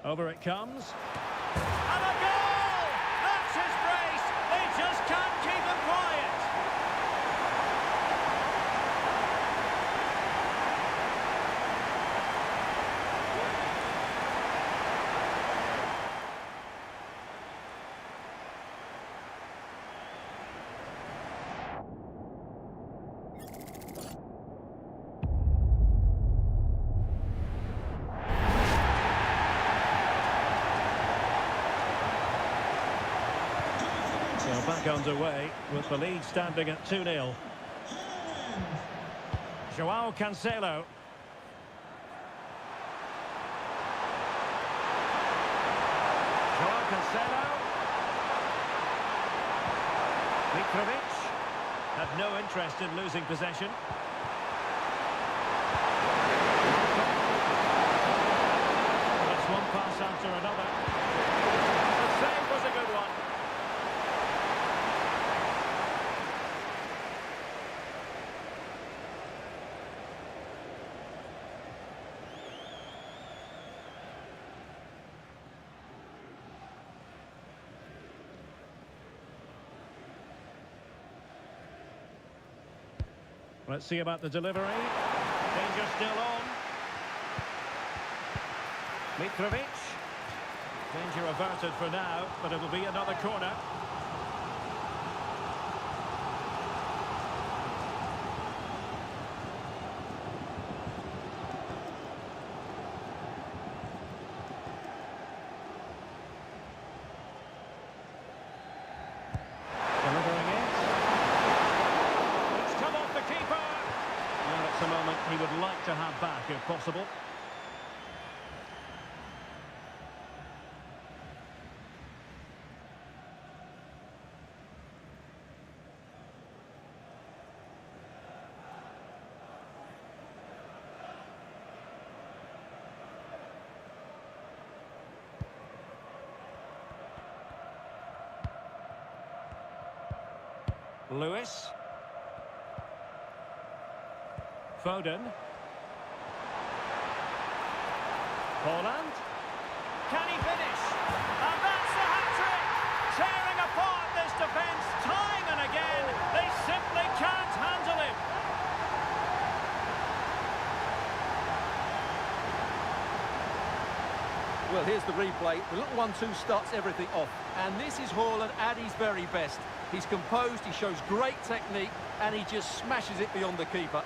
Over it comes. And a goal! That's his brace! They just can't keep him quiet! So back underway with the lead standing at 2-0. João Cancelo. João Cancelo. Mitrovic had no interest in losing possession. It's one pass after another. The save was a good one. Let's see about the delivery. Danger still on. Mitrovic. Danger averted for now, but it'll be another corner. Delivering it. It's come off the keeper. And it's a moment he would like to have back if possible. Lewis. Foden. Holland. Can he finish? And that's the hat-trick! Tearing apart this defence time and again. They simply can't handle him. Well, here's the replay. The little 1-2 starts everything off. And this is Haaland at his very best. He's composed, he shows great technique, and he just smashes it beyond the keeper.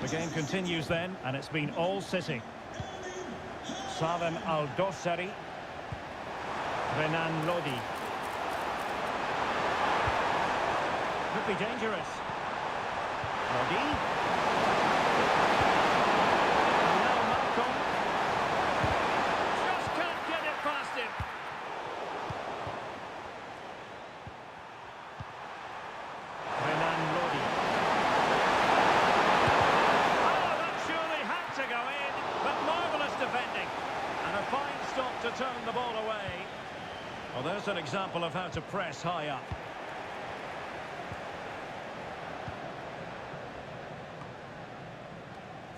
The game continues then, and it's been all City. Salem Al-Dossari. Renan Lodi. Could be dangerous. Lodi. Now Malcolm. Just can't get it past him. Renan Lodi. Oh, that surely had to go in, but marvellous defending. And a fine stop to turn the ball away. Well, there's an example of how to press high up.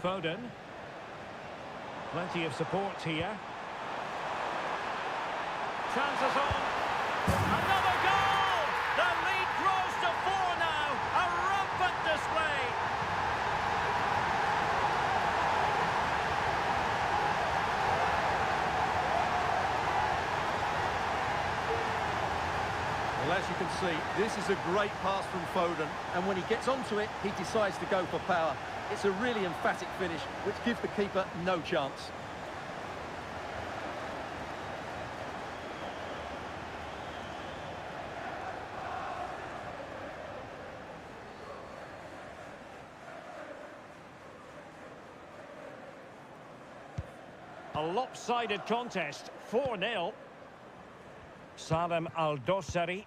Foden. Plenty of support here. Chances on. Another goal! The lead grows to 4 now. A rampant display. Well, as you can see, this is a great pass from Foden. And when he gets onto it, he decides to go for power. It's a really emphatic finish, which gives the keeper no chance. A lopsided contest, 4-0. Salem Al-Dossari.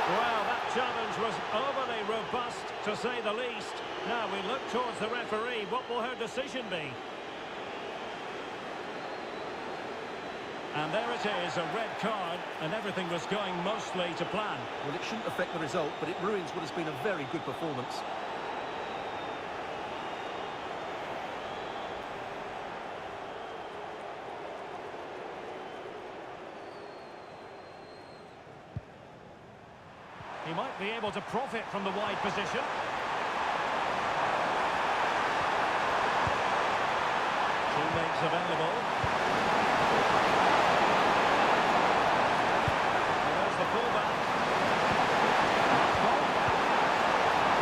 Well, that challenge was overly robust, to say the least. Now we look towards the referee. What will her decision be? And there it is, a red card, and everything was going mostly to plan. Well, it shouldn't affect the result, but it ruins what has been a very good performance. He might be able to profit from the wide position. Teammates available. And there's the fullback.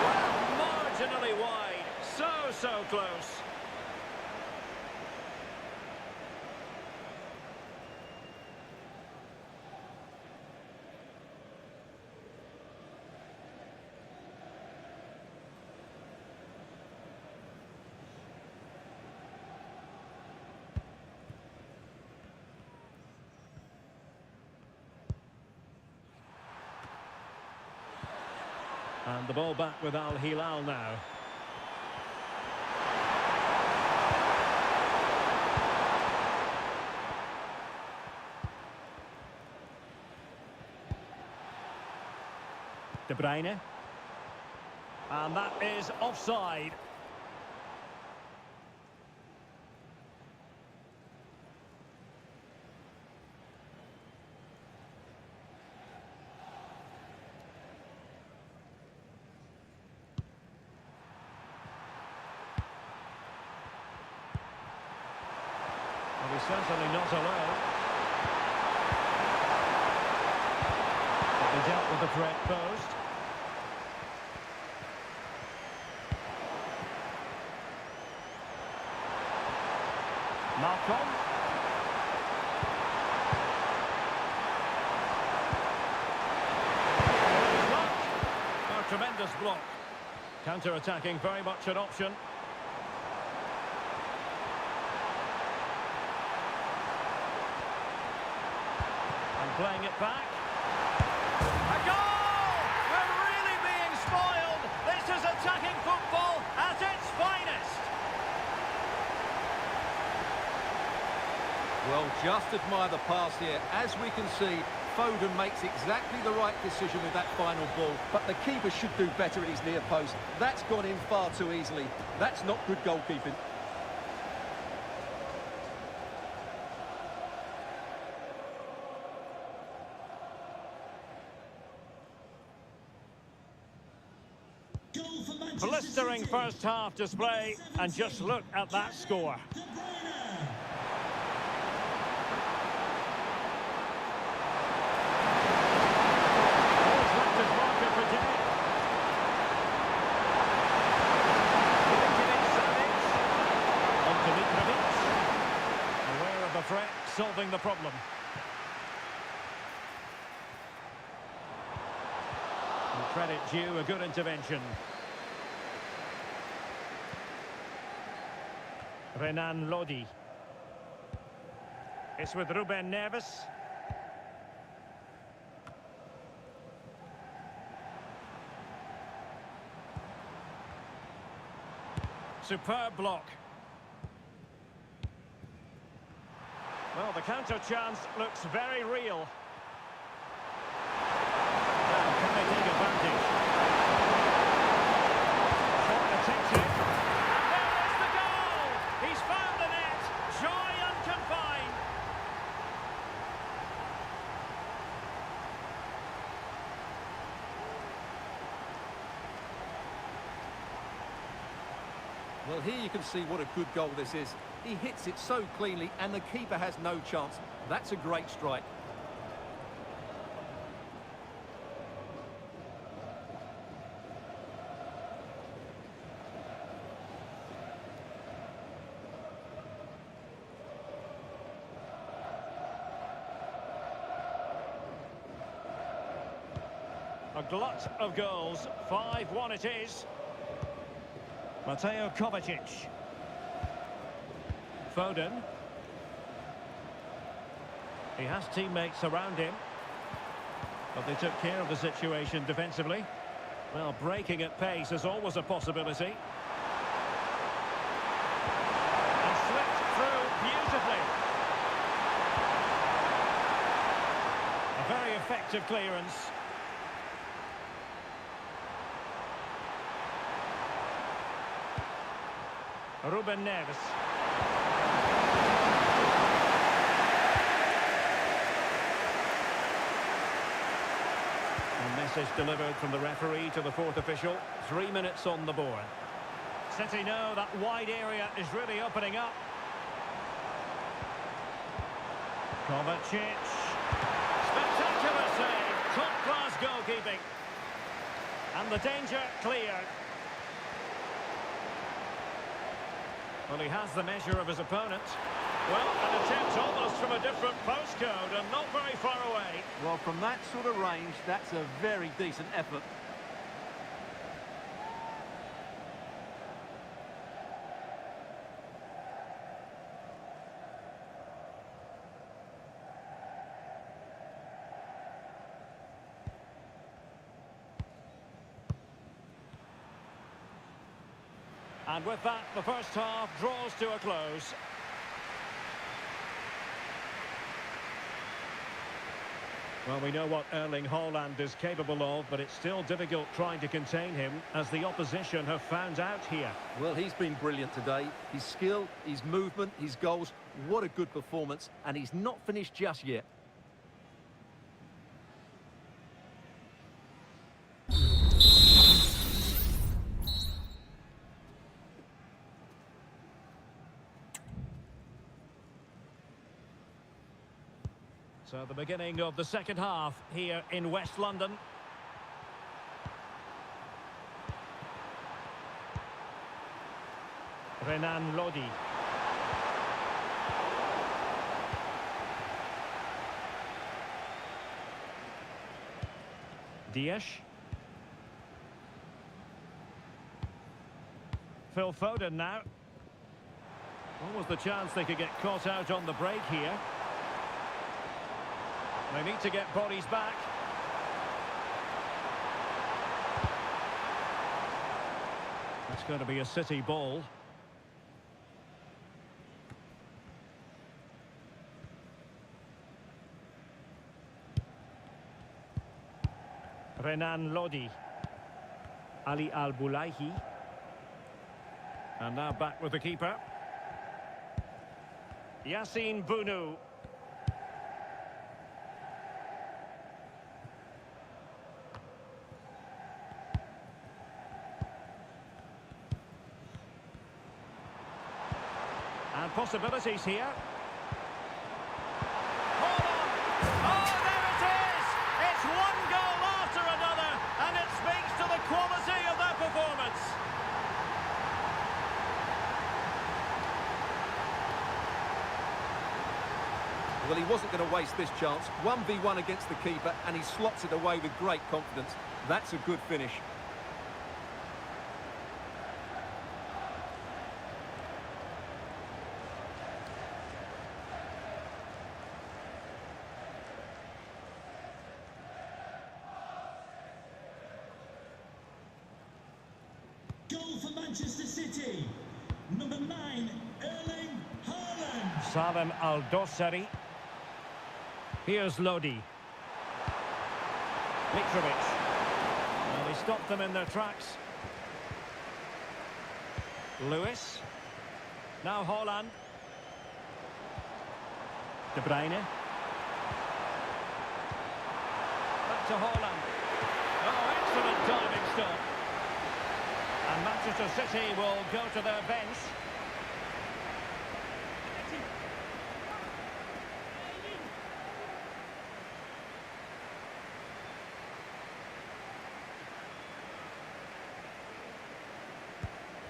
Well, marginally wide. So close. And the ball back with Al Hilal now. De Bruyne. And that is offside. Well, he's certainly not alone. He dealt with the threat posed. Malcolm. A tremendous block. Counter-attacking, very much an option. And playing it back. A goal! We're really being spoiled. This is attacking football at its finest. Well, just admire the pass here. As we can see, Foden makes exactly the right decision with that final ball. But the keeper should do better at his near post. That's gone in far too easily. That's not good goalkeeping. Goal for Manchester Blistering City. first half display, and just look at that score. De Bruyne. He's left his marker for dead. On to Mitrovic. Aware of the threat, solving the problem. And credit due, a good intervention. Renan Lodi. It's with Ruben Neves. Superb block. Well, the counter chance looks very real. Now, can they take advantage? Short attention. And there is the goal! He's found the net. Joy unconfined. Well, here you can see what a good goal this is. He hits it so cleanly, and the keeper has no chance. That's a great strike. A glut of goals. 5-1 it is. Mateo Kovacic. Foden. He has teammates around him, but they took care of the situation defensively. Well, breaking at pace is always a possibility. And slipped through beautifully. A very effective clearance. Ruben Neves. A message delivered from the referee to the fourth official. 3 minutes on the board. City know that wide area is really opening up. Kovacic. Spectacular save. Top-class goalkeeping. And the danger cleared. Well, he has the measure of his opponent. Well, an attempt almost from a different postcode and not very far away. Well, from that sort of range, that's a very decent effort. And with that, the first half draws to a close. Well, we know what Erling Haaland is capable of, but it's still difficult trying to contain him, as the opposition have found out here. Well, he's been brilliant today. His skill, his movement, his goals, what a good performance, and he's not finished just yet. So the beginning of the second half here in West London. Renan Lodi. Dias. Phil Foden now. What was the chance they could get caught out on the break here? They need to get bodies back. It's going to be a City ball. Renan Lodi. Ali Al-Bulaihi. And now back with the keeper. Yassine Bounou. And possibilities here. Hold on! Oh, there it is! It's one goal after another, and it speaks to the quality of their performance. Well, he wasn't going to waste this chance. 1v1 against the keeper, and he slots it away with great confidence. That's a good finish. Goal for Manchester City. Number 9, Erling Haaland. Salem Al-Dossari. Here's Lodi. Mitrovic. Well, he stopped them in their tracks. Lewis. Now Haaland. De Bruyne. Back to Haaland. Oh, excellent diving stop. And Manchester City will go to their bench.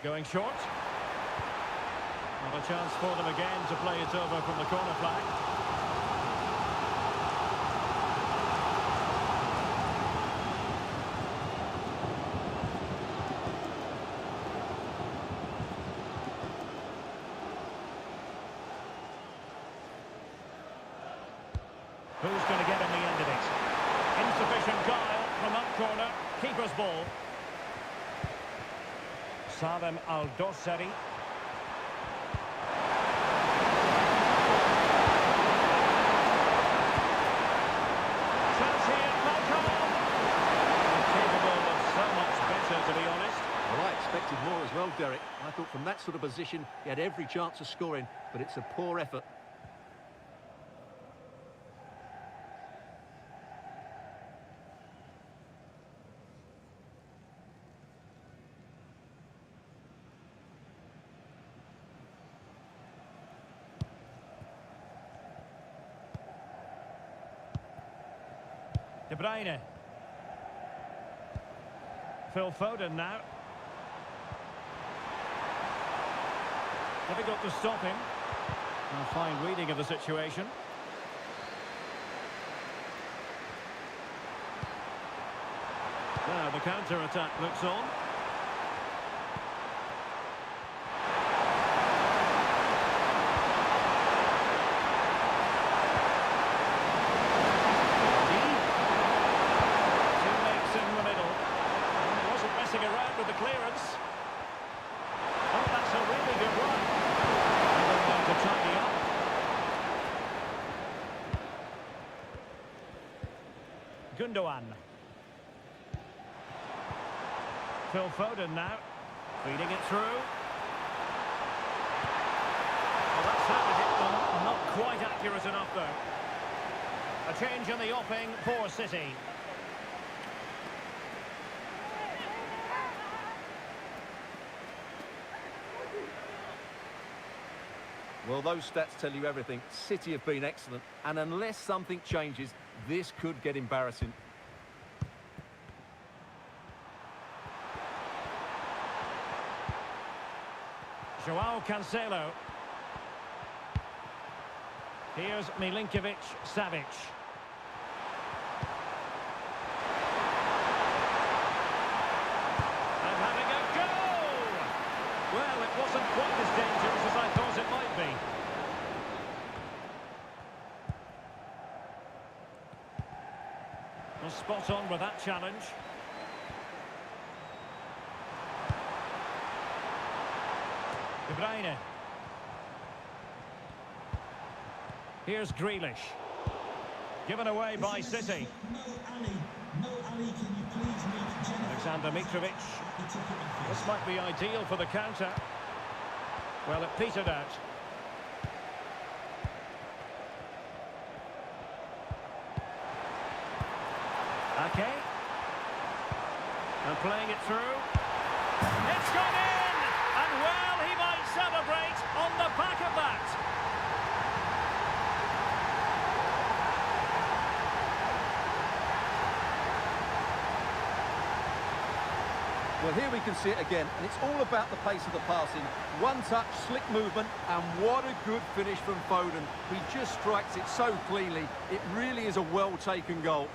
Going short. Not a chance for them again to play it over from the corner flag. Who's going to get in the end of it? Insufficient guile from that corner. Keeper's ball. Salem Al-Dossari. Chance here, Malcolm. Capable of so much better, to be honest. Well, I expected more as well, Derek. I thought from that sort of position, he had every chance of scoring, but it's a poor effort. De Bruyne. Phil Foden now. Difficult to stop him. A fine reading of the situation. Now the counter-attack looks on. Around with the clearance. Oh, that's a really good run. And they're to tidy up. Gundogan. Phil Foden now, feeding it through. Well, that's how to hit them. Not quite accurate enough, though. A change in the offing for City. Well, those stats tell you everything. City have been excellent, and unless something changes, this could get embarrassing. Joao Cancelo. Here's Milinkovic-Savic. And having a goal! Well, it wasn't quite as dangerous as I thought it might be. Well, spot on with that challenge. De Bruyne. Here's Grealish. Given away by City. No Ali, can you please meet Jennifer? Alexander Mitrovic. This might be ideal for the counter. Well, it petered out. Okay. And playing it through. It's gone in! And well, he might celebrate on the back of that. Well, here we can see it again, and it's all about the pace of the passing. One touch, slick movement, and what a good finish from Foden. He just strikes it so cleanly. It really is a well-taken goal.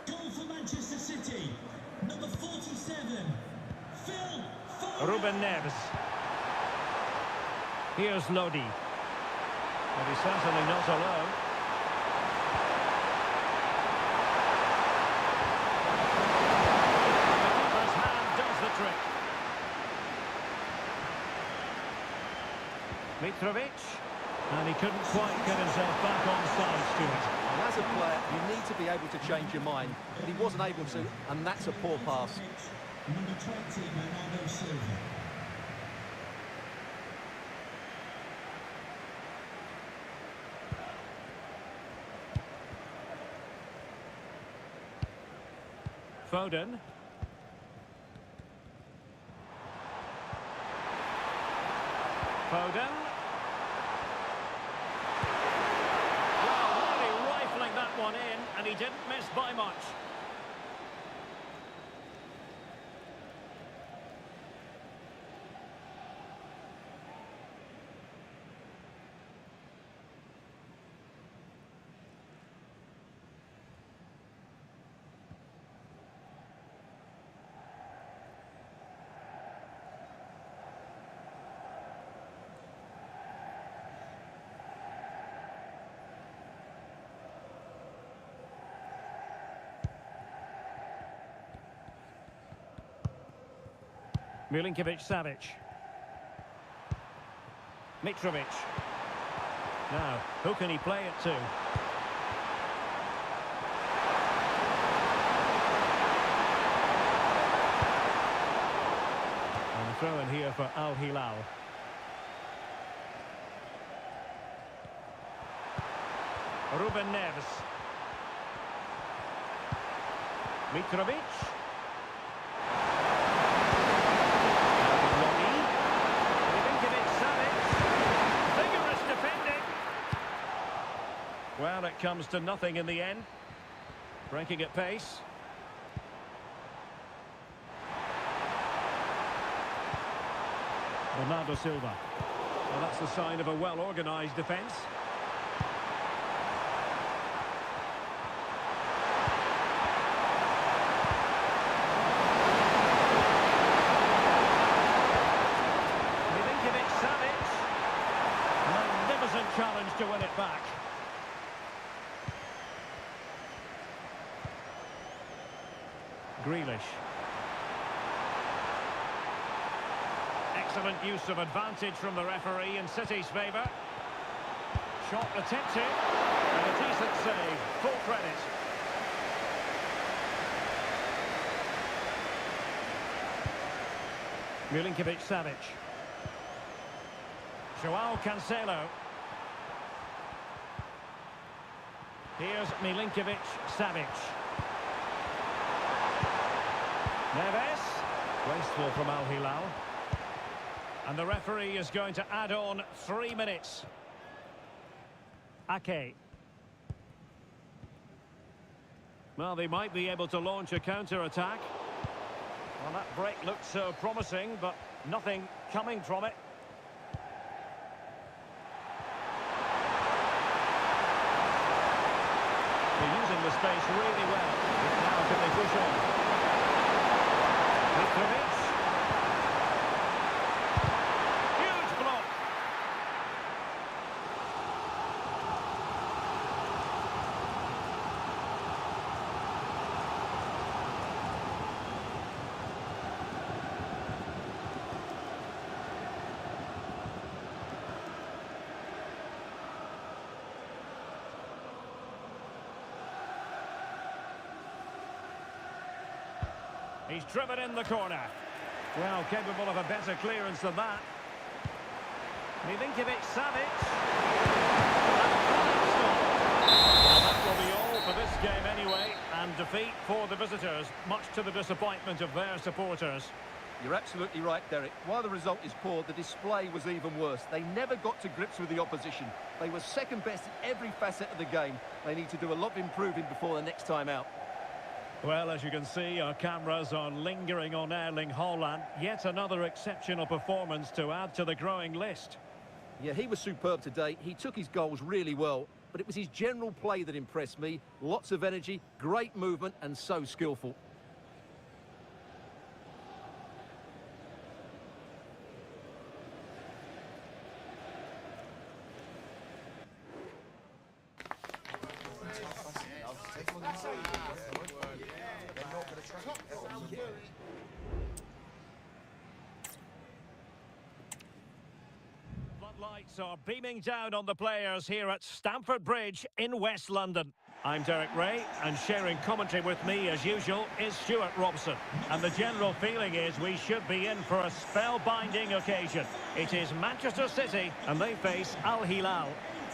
Goal for Manchester City. Number 47, Phil Foden. Ruben Neves. Here's Lodi. But he's certainly not alone. The keeper's hand does the trick. Mitrovic. And he couldn't quite get himself back on side, Stuart. And as a player, you need to be able to change your mind, but he wasn't able to, and that's a poor pass. Number 20, Bernardo Silva. Foden. Foden. Well, really rifling that one in, and he didn't miss by much. Milinkovic-Savic. Mitrovic. Now, who can he play it to? And a throw in here for Al Hilal. Ruben Neves. Mitrovic. Well, it comes to nothing in the end. Breaking at pace. Bernardo Silva. Well, that's the sign of a well-organised defence. Milinkovic-Savic. Magnificent challenge to win it back. Grealish. Excellent use of advantage from the referee in City's favour. Shot attempted, and a decent save, full credit. Milinkovic-Savic. Joao Cancelo. Here's Milinkovic-Savic. Neves. Wasteful from Al Hilal. And the referee is going to add on 3 minutes. Ake. Well, they might be able to launch a counter-attack. Well, that break looked so promising, but nothing coming from it. They're using the space really well. Now can they push on? Mitrovic. Huge block. He's driven in the corner. Well, capable of a better clearance than that. Milinkovic-Savic. Well, that will be all for this game anyway. And defeat for the visitors, much to the disappointment of their supporters. You're absolutely right, Derek. While the result is poor, the display was even worse. They never got to grips with the opposition. They were second best in every facet of the game. They need to do a lot of improving before the next time out. Well, as you can see, our cameras are lingering on Erling Haaland. Yet another exceptional performance to add to the growing list. Yeah, he was superb today. He took his goals really well, but it was his general play that impressed me. Lots of energy, great movement, and so skillful. Floodlights are beaming down on the players here at Stamford Bridge in West London. I'm Derek Ray, and sharing commentary with me as usual is Stuart Robson. And the general feeling is we should be in for a spellbinding occasion. It is Manchester City and they face Al Hilal.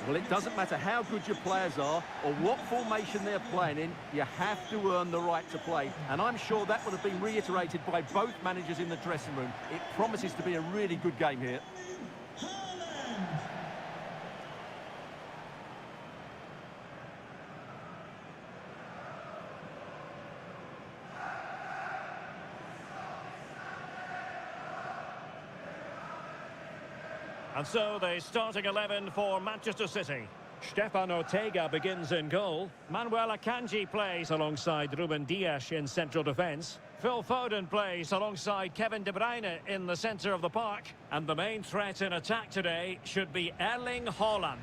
Well, it doesn't matter how good your players are or what formation they're playing in, you have to earn the right to play. And I'm sure that would have been reiterated by both managers in the dressing room. It promises to be a really good game here. And so the starting 11 for Manchester City. Stefan Ortega begins in goal. Manuel Akanji plays alongside Ruben Dias in central defence. Phil Foden plays alongside Kevin De Bruyne in the centre of the park. And the main threat in attack today should be Erling Haaland.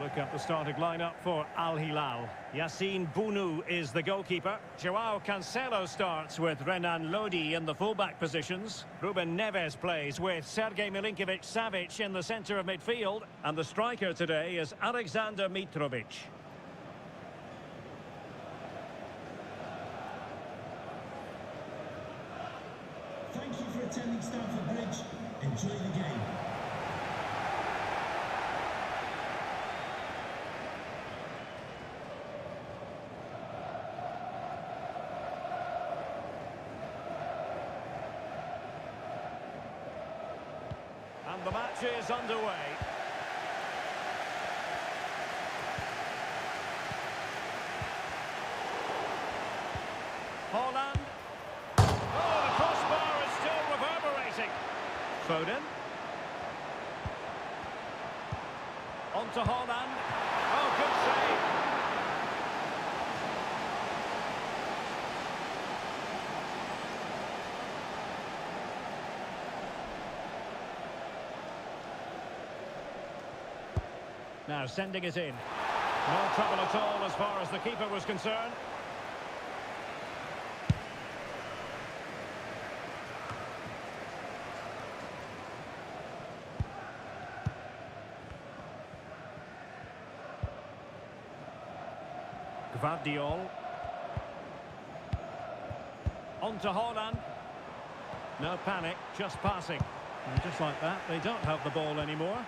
Look at the starting lineup for Al Hilal. Yassine Bounou is the goalkeeper. Joao Cancelo starts with Renan Lodi in the fullback positions. Ruben Neves plays with Sergej Milinkovic-Savic in the centre of midfield. And the striker today is Alexander Mitrovic. Thank you for attending Stamford Bridge. Enjoy the game. And the match is underway. Haaland. Oh, the crossbar is still reverberating. Foden. On to Haaland. Oh, good save. Now sending it in. No trouble at all as far as the keeper was concerned. Gvardiol. On to Haaland. No panic, just passing. And just like that, they don't have the ball anymore.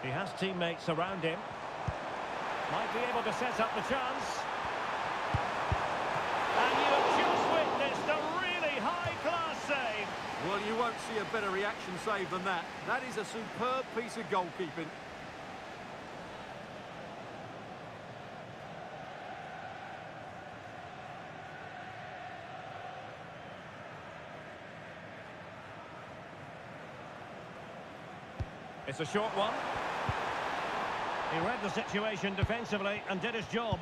He has teammates around him. Might be able to set up the chance. And you have just witnessed a really high-class save. Well, you won't see a better reaction save than that. That is a superb piece of goalkeeping. It's a short one. He read the situation defensively and did his job.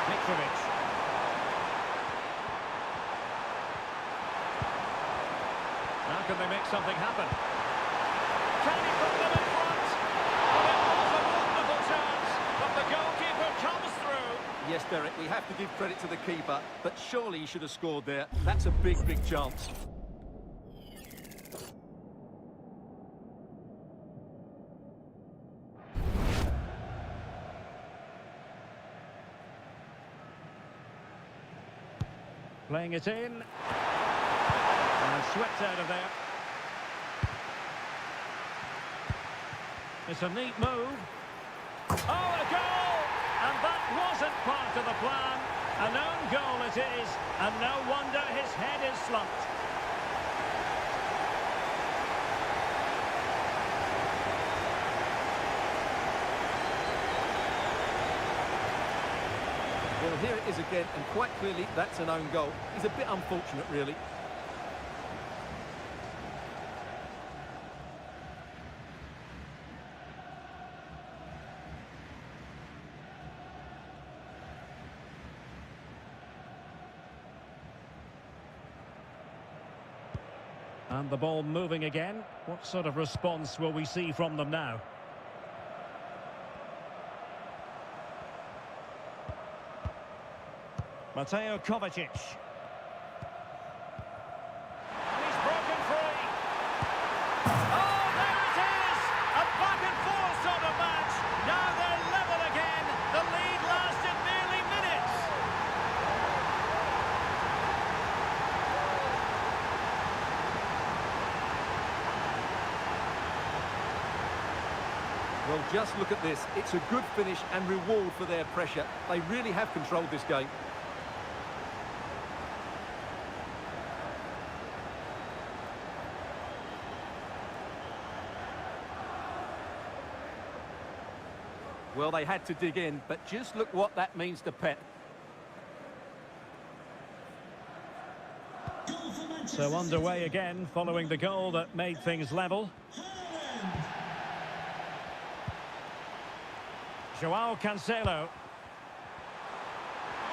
Mitrovic. Now can they make something happen? Can he put them in front? Well, it was a wonderful chance, but the goalkeeper comes through. Yes, Derek, we have to give credit to the keeper, but surely he should have scored there. That's a big, big chance. Playing it in. And swept out of there. It's a neat move. Oh, a goal! And that wasn't part of the plan. An own goal it is, and no wonder his head is slumped. Well, here it is again, and quite clearly that's an own goal. He's a bit unfortunate, really. And the ball moving again. What sort of response will we see from them now? Mateo Kovacic. And he's broken free. Oh, there it is! A back-and-forth sort of match. Now they're level again. The lead lasted nearly minutes. Well, just look at this. It's a good finish and reward for their pressure. They really have controlled this game. Well, they had to dig in, but just look what that means to Pep. So underway again, following the goal that made things level. João Cancelo.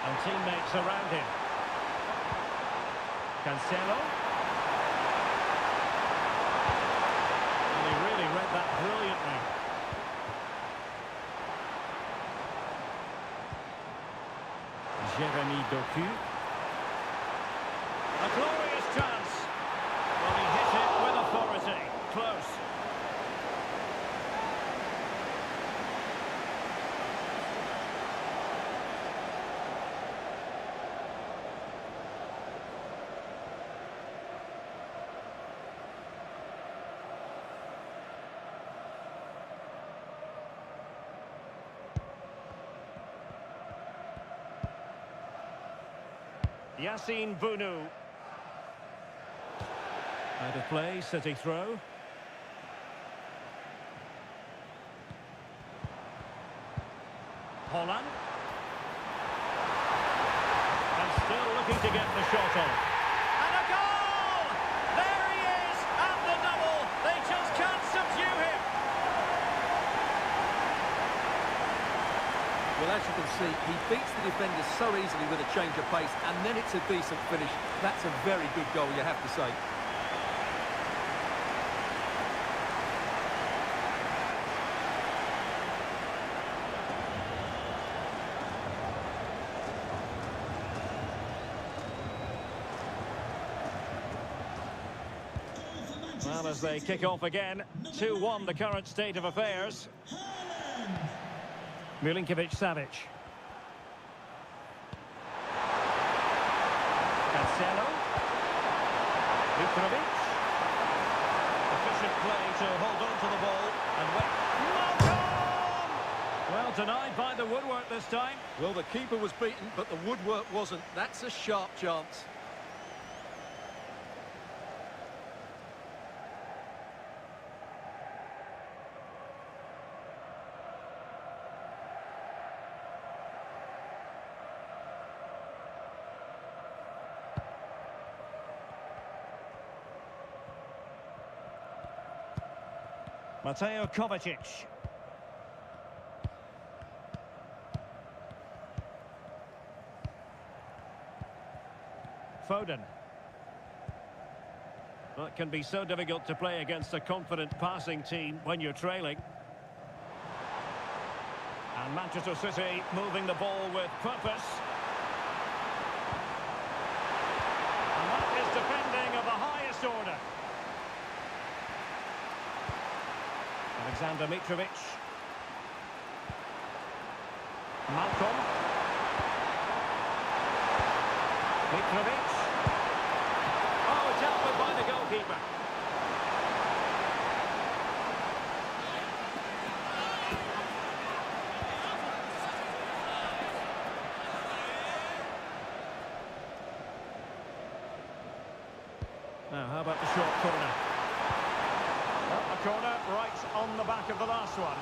And teammates around him. Cancelo. And he really read that brilliantly. Jeremy Doku. A glorious chance. Well, he hit it with authority. Close. Yassine Bounou. Out of play, City throw. Haaland. And still looking to get the shot on. And a goal! There he is, at the double. They just can't subdue him. Well, as you can see, he beats the defenders so easily with a change of pace, and then it's a decent finish. That's a very good goal, you have to say. Well, as they kick off again, 2-1 the current state of affairs. Milinkovic-Savic. Cancelo. Mitrovic. Efficient play to hold on to the ball and wait. Malcolm! Well, denied by the woodwork this time. Well, the keeper was beaten, but the woodwork wasn't. That's a sharp chance. Mateo Kovacic. Foden. Well, it can be so difficult to play against a confident passing team when you're trailing. And Manchester City moving the ball with purpose. And that is defending of the highest order. Alexander Mitrovic. Malcolm. Mitrovic. Oh, dealt with by the goalkeeper. Now, how about the short corner? A corner right on the back of the last one.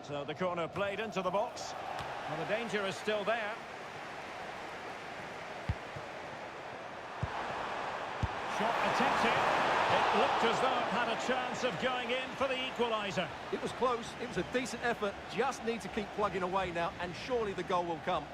So the corner played into the box. Well, the danger is still there. Shot attempted. It looked as though it had a chance of going in for the equaliser. It was close, it was a decent effort, just need to keep plugging away now, and surely the goal will come.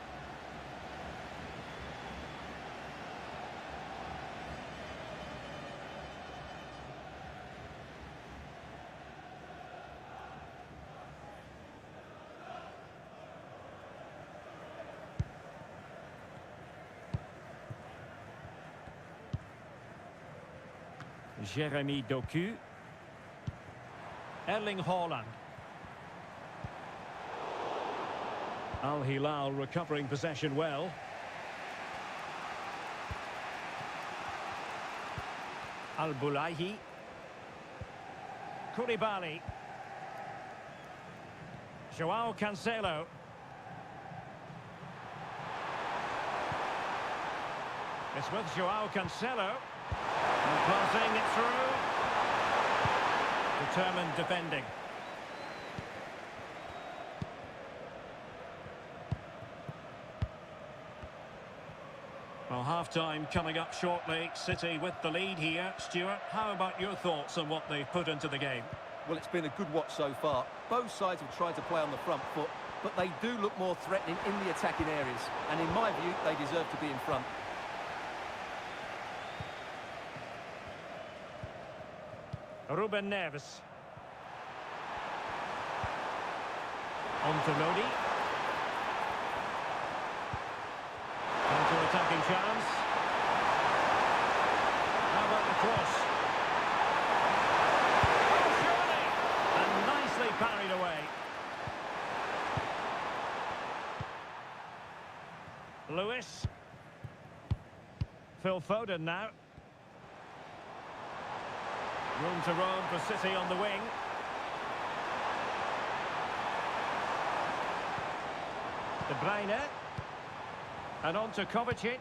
Jeremy Doku. Erling Haaland. Al Hilal recovering possession well. Al Bulaihi. Koulibaly. Joao Cancelo. It's with Joao Cancelo. And passing it through. Determined defending. Well, half-time coming up shortly. City with the lead here. Stuart, how about your thoughts on what they've put into the game? Well, it's been a good watch so far. Both sides have tried to play on the front foot, but they do look more threatening in the attacking areas. And in my view, they deserve to be in front. Ruben Neves. On to Lodi. Counter-attacking chance. How about the cross? Oh, surely! And nicely parried away. Lewis. Phil Foden now. Room to roam for City on the wing. De Bruyne. And on to Kovacic.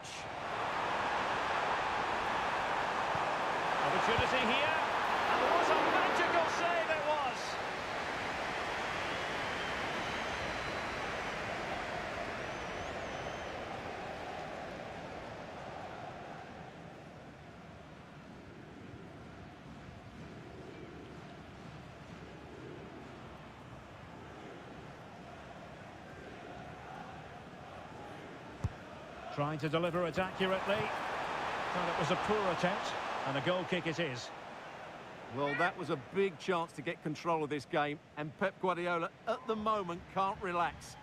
Opportunity here. And there was a magical save, it was. Trying to deliver it accurately. But it was a poor attempt, and a goal kick it is. Well, that was a big chance to get control of this game, and Pep Guardiola, at the moment, can't relax.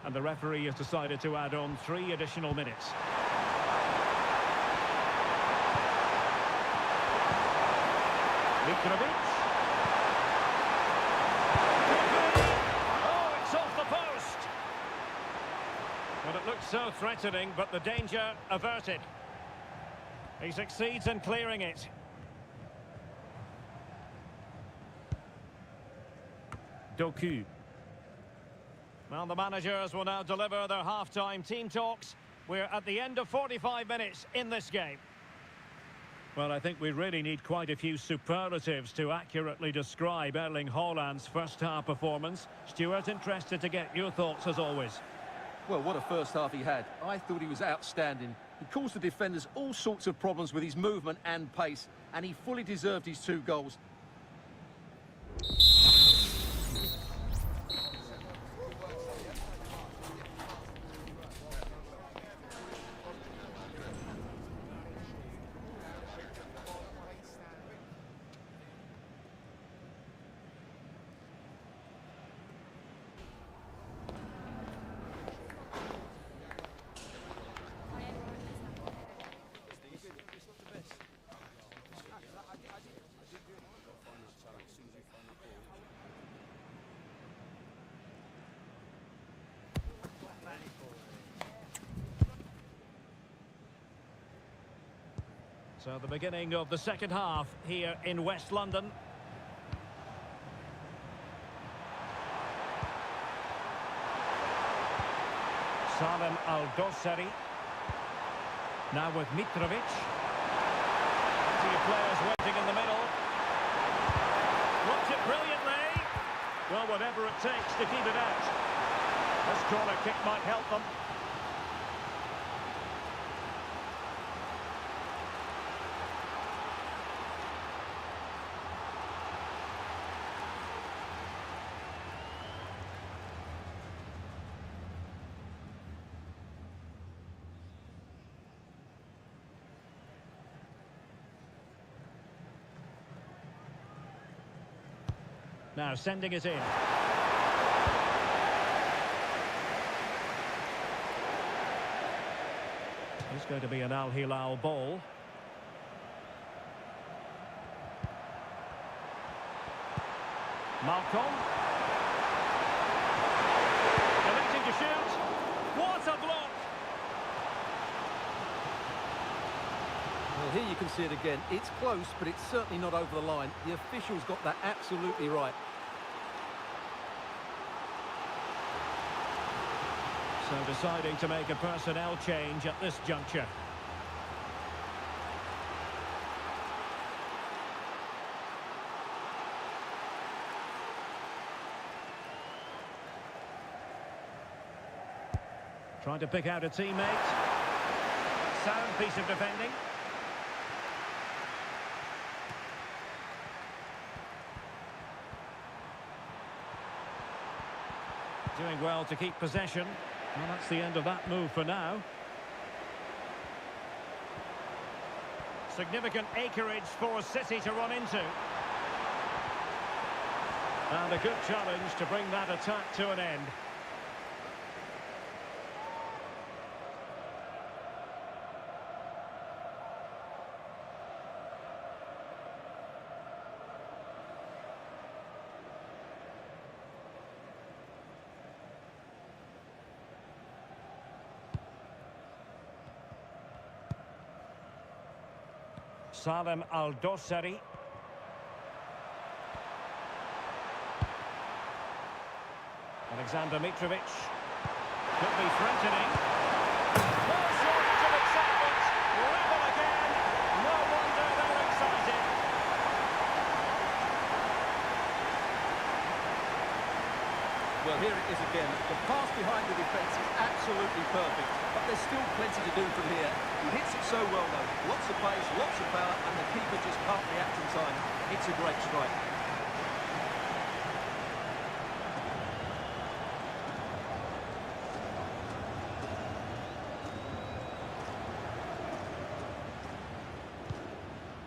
And the referee has decided to add on 3 additional minutes. Mitrovic. Oh, it's off the post! Well, it looked so threatening, but the danger averted. He succeeds in clearing it. Doku. Well, the managers will now deliver their half-time team talks. We're at the end of 45 minutes in this game. Well, I think we really need quite a few superlatives to accurately describe Erling Haaland's first-half performance. Stuart, interested to get your thoughts as always. Well, what a first half he had. I thought he was outstanding. He caused the defenders all sorts of problems with his movement and pace, and he fully deserved his 2 goals. So the beginning of the second half here in West London. Salem Al-Dosseri. Now with Mitrovic. Plenty of players waiting in the middle. Blocked it brilliantly. Well, whatever it takes to keep it out. This corner kick might help them. Now sending it in. It's going to be an Al Hilal ball. Malcolm. Electing to shoot. What a block! Well, here you can see it again. It's close, but it's certainly not over the line. The officials got that absolutely right. So deciding to make a personnel change at this juncture. Trying to pick out a teammate. Sound piece of defending. Doing well to keep possession. Well, that's the end of that move for now. Significant acreage for City to run into. And a good challenge to bring that attack to an end. Salem Al-Dosseri. Alexander Mitrovic. Could be threatening. More shortage of excitement. Level again. No wonder they're excited. Well, here it is again. The pass behind the defence is absolutely perfect, but there's still plenty to do from here. He hits it so well, though. Lots of pace, lots of power, and the keeper just can't react in time. It's a great strike.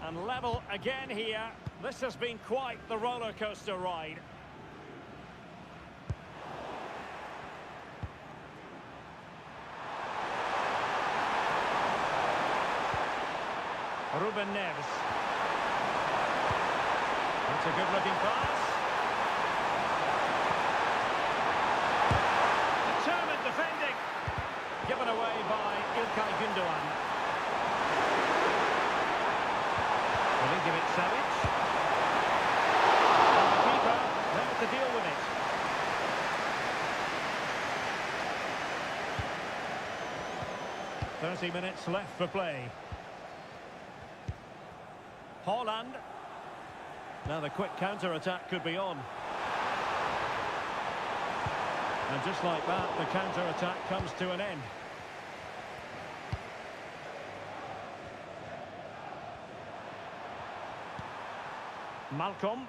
And level again here. This has been quite the roller coaster ride. Ruben Neves. That's a good-looking pass. Determined defending. Given away by İlkay Gündoğan. Milinkovic-Savic. And the keeper there to deal with it. "30 minutes left for play. Holland. Now the quick counter-attack could be on. And just like that, the counter-attack comes to an end. Malcolm.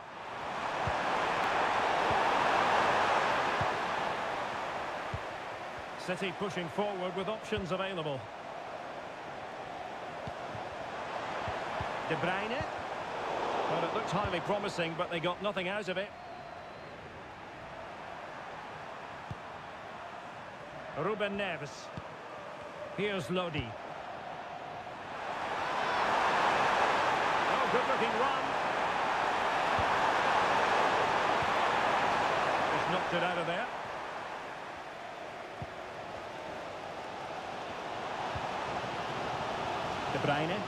City pushing forward with options available. De Bruyne. Well, it looked highly promising, but they got nothing out of it. Ruben Neves. Here's Lodi. Oh, good-looking run. Just knocked it out of there. De Bruyne.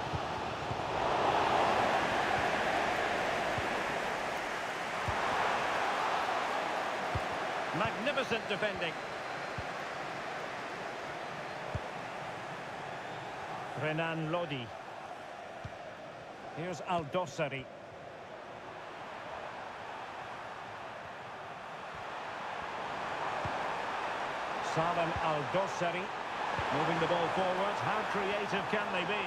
Magnificent defending. Renan Lodi. Here's Al-Dossari. Salem Al-Dossari. Moving the ball forward. How creative can they be?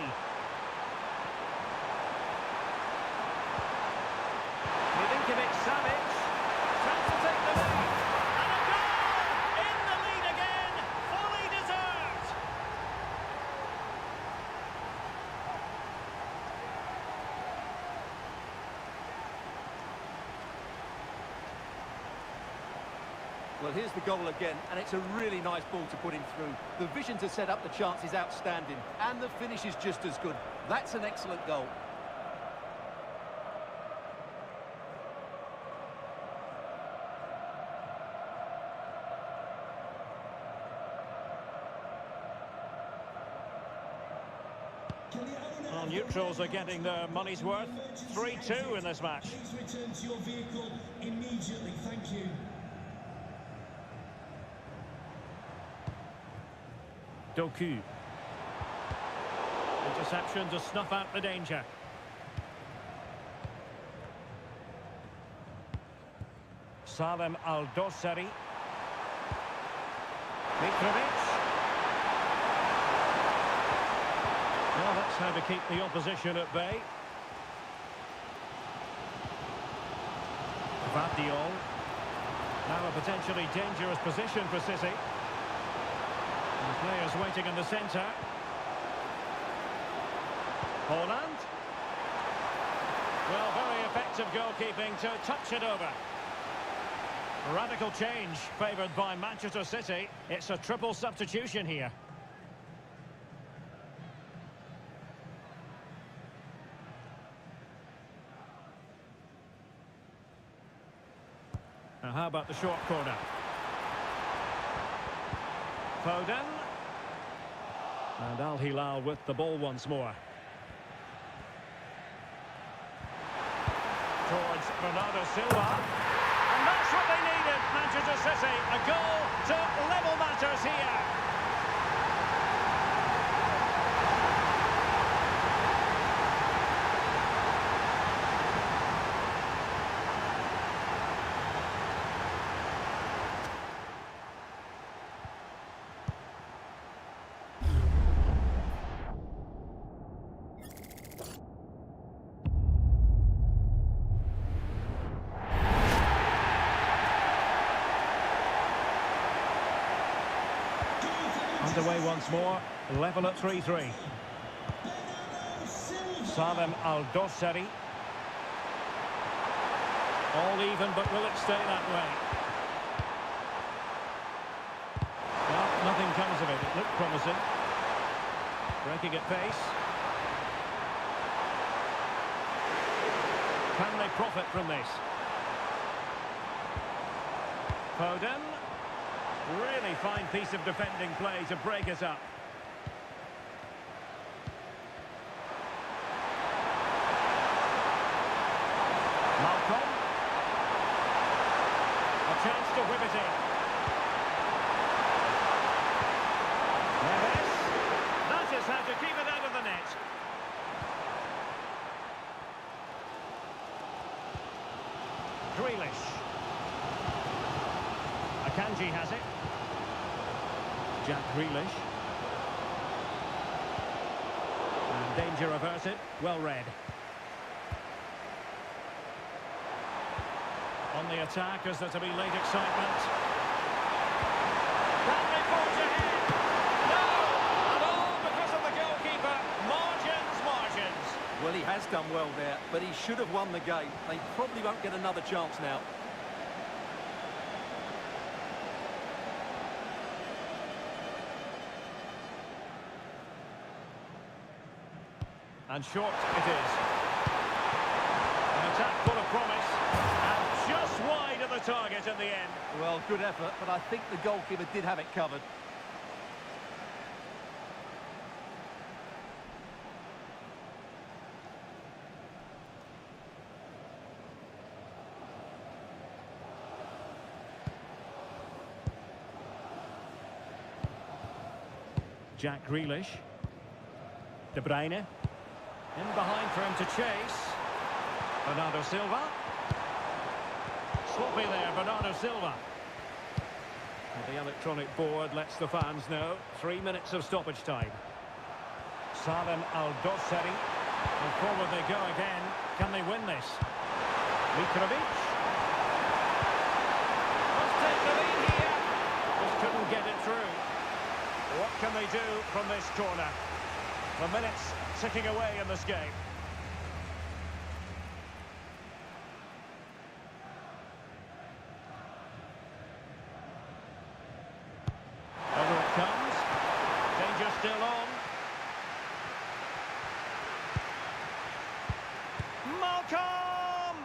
Milinkovic-Savic. Trying to take the lead. And a goal! In the lead again. Fully deserved. Well, here's the goal again, and it's a really nice ball to put him through. The vision to set up the chance is outstanding, and the finish is just as good. That's an excellent goal. Well, neutrals are getting their money's worth. 3-2 in this match. Please return to your vehicle immediately. Thank you. Doku. Interception to snuff out the danger. Salem Al-Dossari. Mitrovic. Well, that's how to keep the opposition at bay. Vardiol. Now a potentially dangerous position for City. And players waiting in the centre. Holland. Well, very effective goalkeeping to touch it over. Radical change favoured by Manchester City. It's a triple substitution here. Now how about the short corner? Foden. And Al Hilal with the ball once more. Towards Bernardo Silva. And that's what they needed, Manchester City. A goal to level matters here. Underway once more, level at 3-3. Salem Al-Dossari. All even, but will it stay that way? Well, nothing comes of it. It looked promising. Breaking at pace. Can they profit from this? Foden. Really fine piece of defending play to break us up. Malcolm. A chance to whip it in. Neves. That is how to keep it out of the net. Grealish. Akanji has it. Jack Grealish. And danger averted. Well read. On the attack as there to be late excitement. Can they forge ahead? No! And all because of the goalkeeper. Margins. Well, he has done well there, but he should have won the game. They probably won't get another chance now. And short it is. An attack full of promise. And just wide of the target in the end. Well, good effort, but I think the goalkeeper did have it covered. Jack Grealish. De Bruyne. In behind for him to chase. Bernardo Silva. Sloppy there, Bernardo Silva. And the electronic board lets the fans know. 3 minutes of stoppage time. Salem Al-Dossari. And forward they go again. Can they win this? Mitrovic. Must take the lead here. Just couldn't get it through. What can they do from this corner? The minutes ticking away in this game. Over it comes. Danger still on. Malcolm!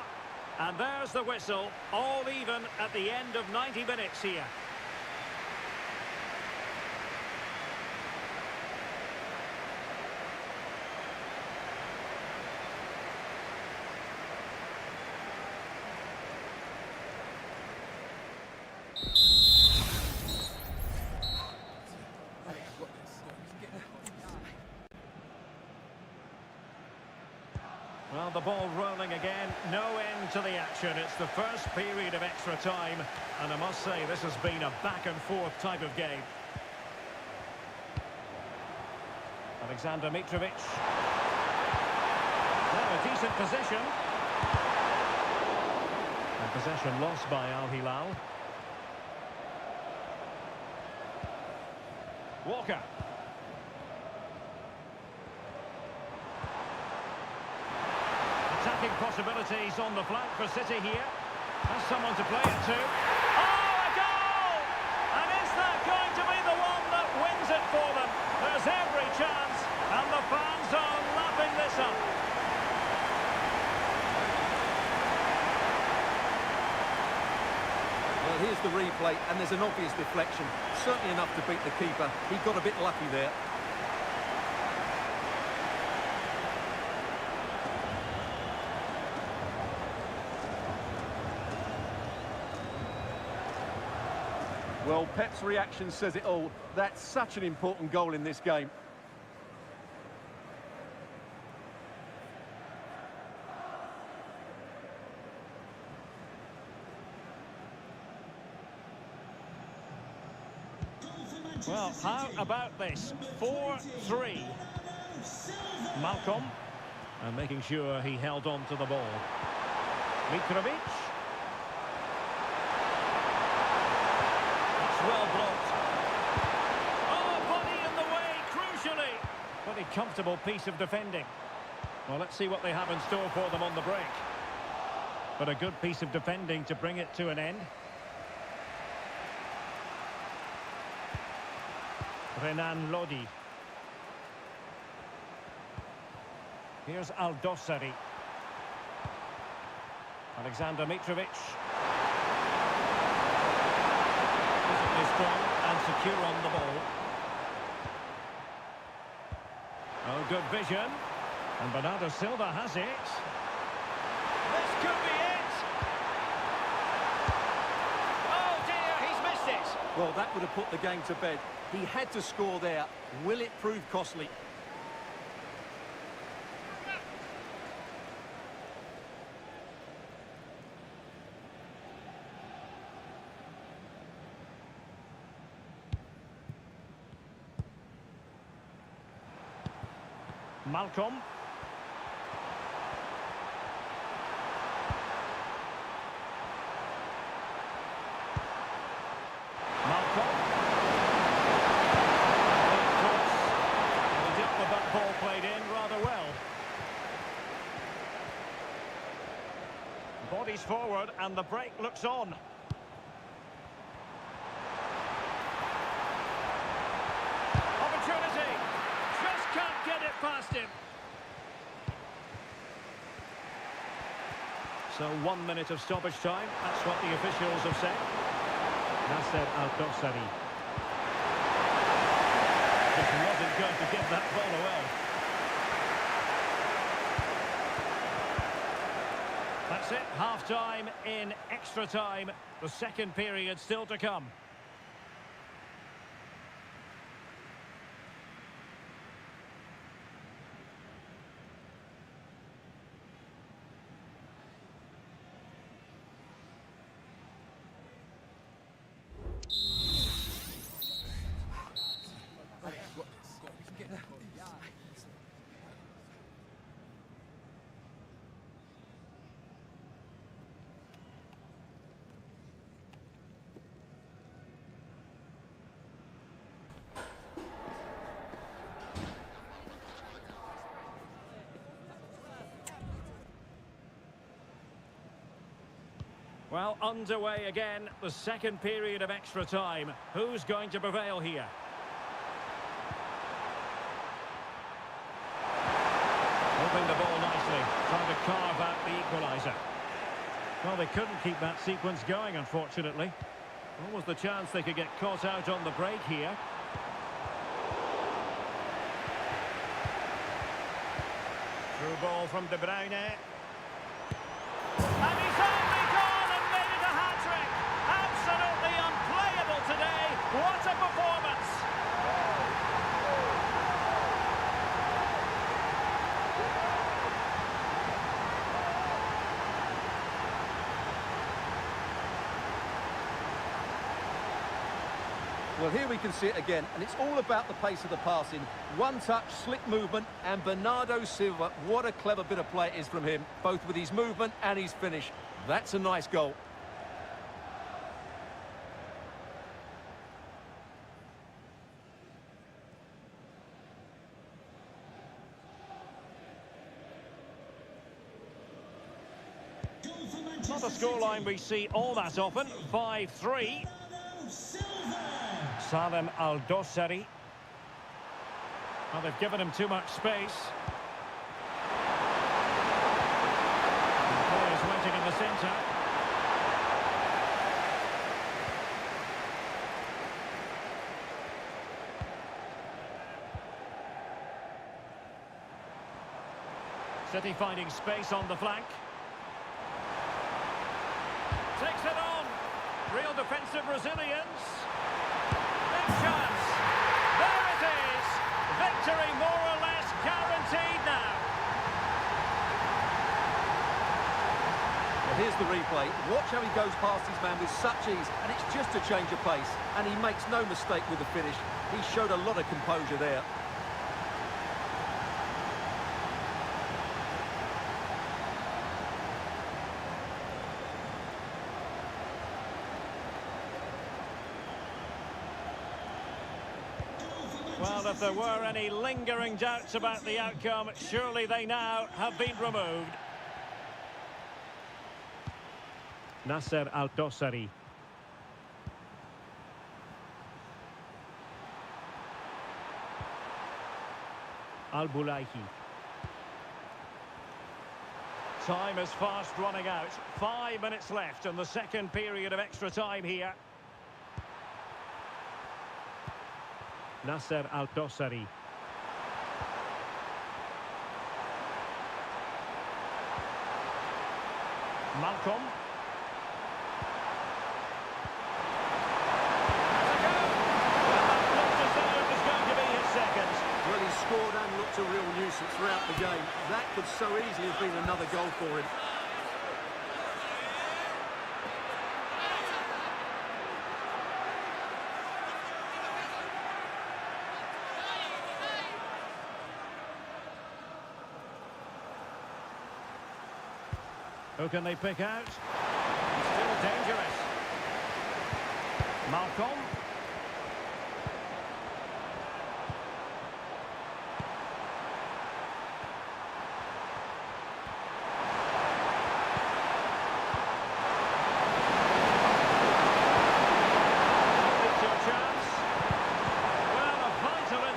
And there's the whistle. All even at the end of 90 minutes here. Well, the ball rolling again, no end to the action. It's the first period of extra time, and I must say this has been a back-and-forth type of game. Alexander Mitrovic. Now a decent position. And possession lost by Al Hilal. Walker. Attacking possibilities on the flank for City here. Has someone to play it to. Oh, a goal! And is that going to be the one that wins it for them? There's every chance, and the fans are lapping this up. Well, here's the replay, and there's an obvious deflection. Certainly enough to beat the keeper. He got a bit lucky there. Well, Pep's reaction says it all. That's such an important goal in this game. Well, how about this? 4-3. Malcolm. And making sure he held on to the ball. Mitrovic. Well blocked. Oh, but Pretty comfortable piece of defending. Well, let's see what they have in store for them on the break. But a good piece of defending to bring it to an end. Renan Lodi. Here's Aldosari. Alexander Mitrovic. Physically strong and secure on the ball. Oh, good vision. And Bernardo Silva has it. This could be it. Oh dear, he's missed it. Well, that would have put the game to bed. He had to score there. Will it prove costly? Malcolm. He dealt with that ball played in rather well. Bodies forward and the break looks on. Opportunity. Just can't get it past him. So 1 minute of stoppage time. That's what the officials have said. Nasser Al-Dosari. Just wasn't going to give that ball away. That's it. Half-time in extra time. The second period still to come. Well, underway again, the second period of extra time. Who's going to prevail here? Moving the ball nicely, trying to carve out the equaliser. Well, they couldn't keep that sequence going, unfortunately. What was the chance they could get caught out on the break here? Through ball from De Bruyne. And he's only gone and made it a hat-trick. Absolutely unplayable today. What a performance. Well, here we can see it again, and it's all about the pace of the passing. One touch, slick movement, and Bernardo Silva, what a clever bit of play it is from him, both with his movement and his finish. That's a nice goal. Not a scoreline we see all that often. 5-3. Salem Al-Dosari. Well, they've given him too much space. The players waiting in the centre. City finding space on the flank. Takes it on. Real defensive resilience. Big chance. There it is. Victory more or less guaranteed now. Well, here's the replay. Watch how he goes past his man with such ease, and it's just a change of pace. And he makes no mistake with the finish. He showed a lot of composure there. Well, Well, if there were any lingering doubts about the outcome, surely they now have been removed. Nasser Al-Dossari. Al-Bulaihi. Time is fast running out. 5 minutes left in the second period of extra time here. Nasser Al-Dossari. Malcolm. Well, he scored and looked a real nuisance throughout the game. That could so easily have been another goal for him. Who can they pick out? Still dangerous. Malcolm.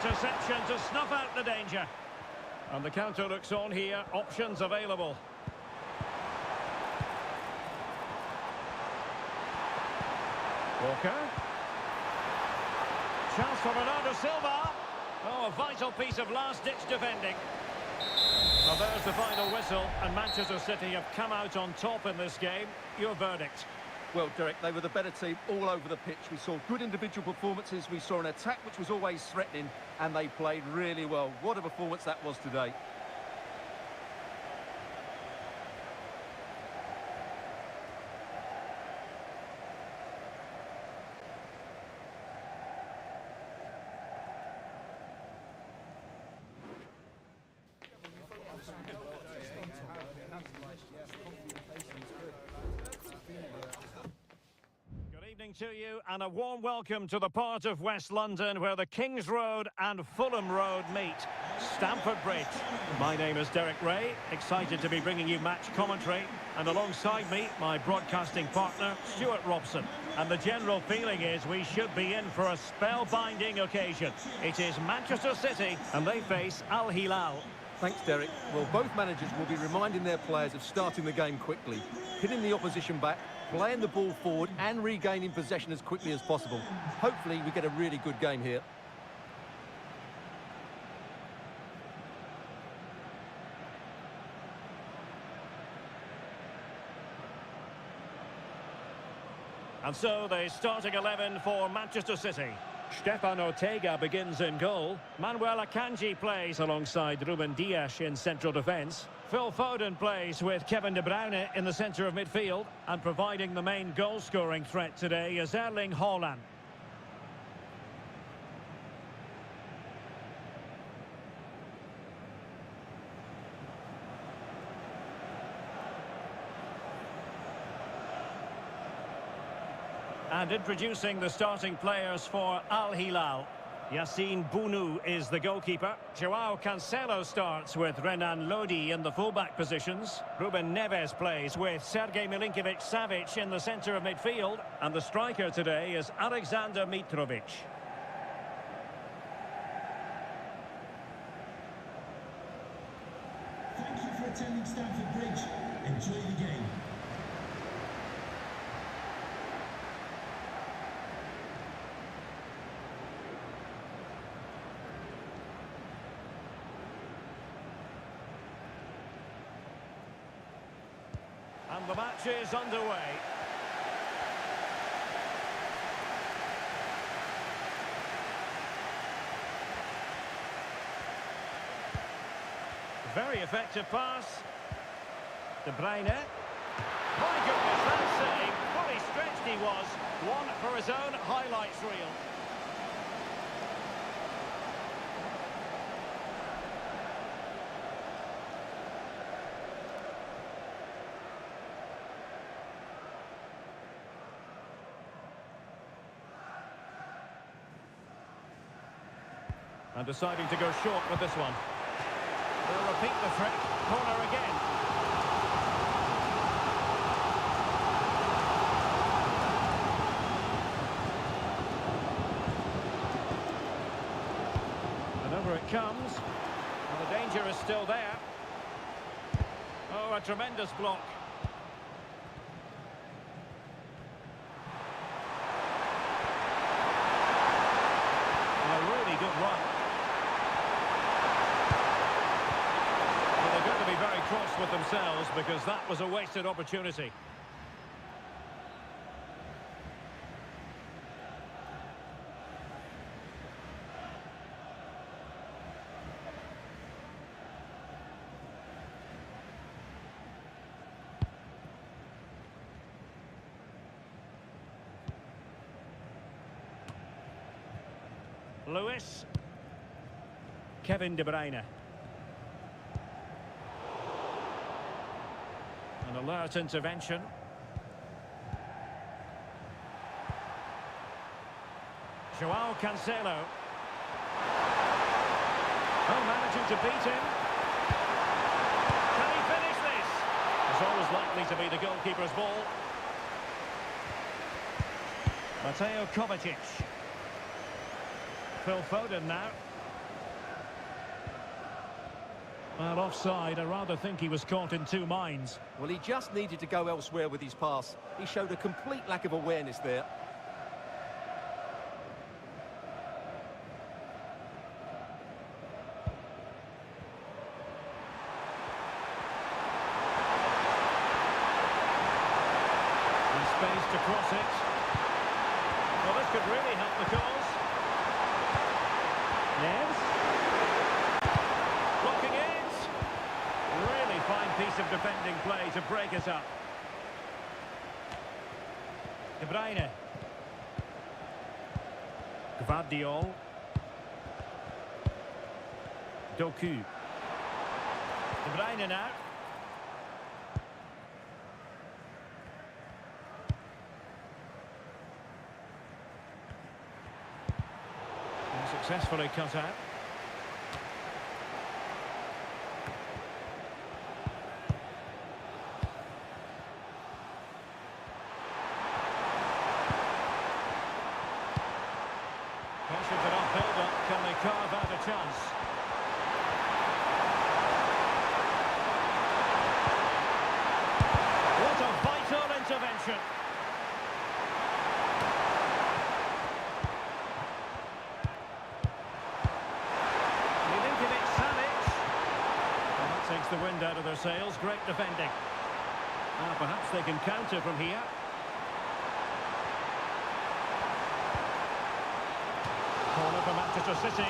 Interception to snuff out the danger. And the counter looks on here. Options available. Walker. Chance for Bernardo Silva. Oh, a vital piece of last-ditch defending. Well, there's the final whistle, and Manchester City have come out on top in this game. Your verdict? Well, Derek, they were the better team all over the pitch. We saw good individual performances. We saw an attack which was always threatening, and they played really well. What a performance that was today. To you and a warm welcome to the part of West London where the Kings Road and Fulham Road meet, Stamford Bridge. My name is Derek Ray, excited to be bringing you match commentary, and alongside me my broadcasting partner Stuart Robson. And the general feeling is we should be in for a spellbinding occasion. It is Manchester City and they face Al Hilal. Thanks, Derek. Well, both managers will be reminding their players of starting the game quickly, hitting the opposition back, playing the ball forward and regaining possession as quickly as possible. Hopefully we get a really good game here. And so the starting 11 for Manchester City. Stefan Ortega begins in goal. Manuel Akanji plays alongside Ruben Dias in central defence. Phil Foden plays with Kevin De Bruyne in the centre of midfield. And providing the main goal-scoring threat today is Erling Haaland. And introducing the starting players for Al Hilal. Yassine Bounou is the goalkeeper. Joao Cancelo starts with Renan Lodi in the fullback positions. Ruben Neves plays with Sergej Milinkovic-Savic in the centre of midfield. And the striker today is Alexander Mitrovic. Thank you for attending Stamford Bridge. Enjoy the game. And the match is underway. Very effective pass. De Bruyne. My goodness, that save. Fully stretched he was. One for his own highlights reel. And deciding to go short with this one. They'll repeat the trick. Corner again. And over it comes. And the danger is still there. Oh, a tremendous block. A really good run. Well, they're going to be very cross with themselves because that was a wasted opportunity. Lewis. Kevin De Bruyne. An alert intervention. Joao Cancelo. Oh, managing to beat him. Can he finish this? It's always likely to be the goalkeeper's ball. Mateo Kovacic. Phil Foden now. Well, offside. I rather think he was caught in two minds. Well, he just needed to go elsewhere with his pass. He showed a complete lack of awareness there. And space to cross it. Well, this could really help the cause. Neves. Blocking it. Really fine piece of defending play to break it up. De Bruyne. Gvardiol. Doku. De Bruyne now. Successfully cut out. Pressured enough build-up. Can they carve out a chance? What a vital intervention. Takes the wind out of their sails. Great defending. Perhaps they can counter from here. Corner for Manchester City.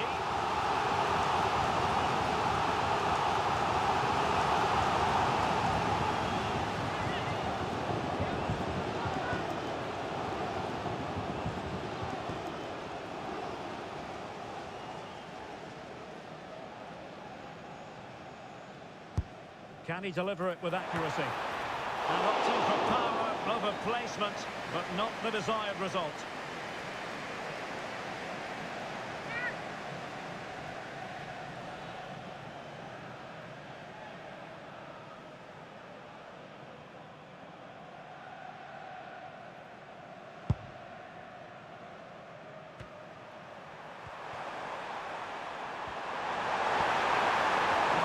Can he deliver it with accuracy? And opting for power over placement, but not the desired result.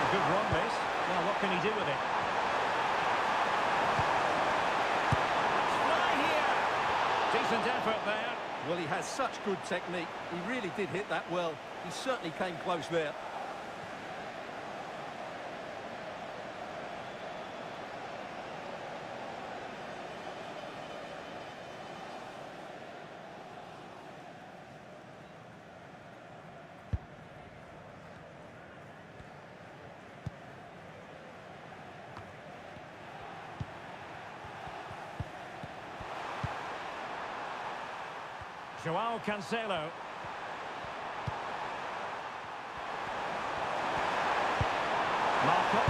Good run, this. Well, what can he do with it? Fly here! Decent effort there. Well, he has such good technique. He really did hit that well. He certainly came close there. Joao Cancelo. Marco.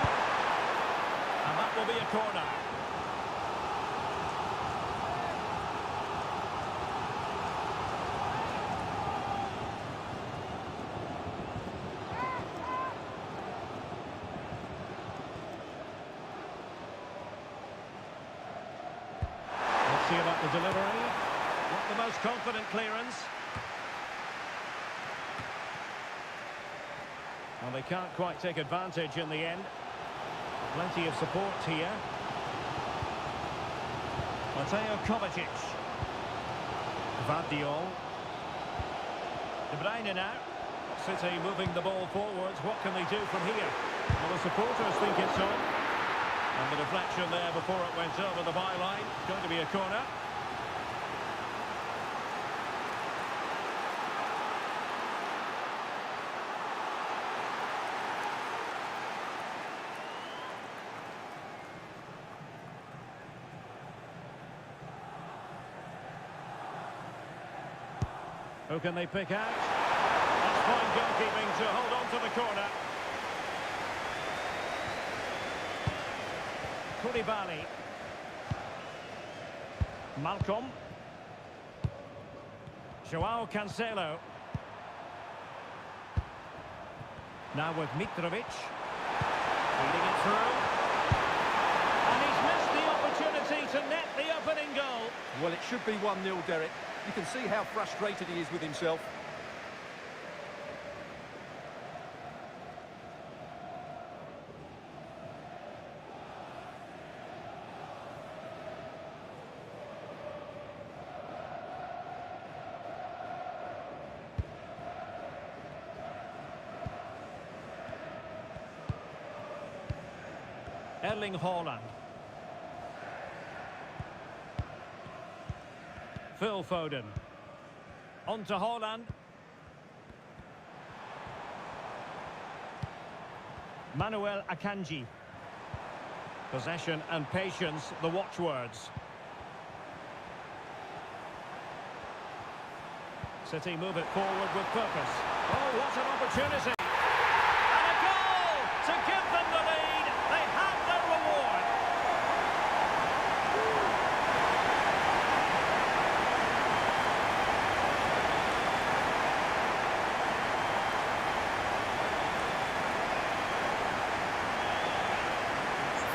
And that will be a corner. about the delivery? Not the most confident clearance. Well, they can't quite take advantage in the end. Plenty of support here. Mateo Kovacic. Vardiol. De Bruyne now. City moving the ball forwards. What can they do from here? Well, the supporters think it's on. And the deflection there before it went over the byline. Going to be a corner. Who can they pick out? That's fine goalkeeping to hold on to the corner. Koulibaly. Malcolm. Joao Cancelo. Now with Mitrovic. Feeding it through. And he's missed the opportunity to net the opening goal. Well, it should be 1-0, Derek. You can see how frustrated he is with himself. Erling Haaland. Phil Foden. On to Haaland. Manuel Akanji. Possession and patience, the watchwords. City move it forward with purpose. Oh, what an opportunity! And a goal to give them the lead. They have their reward.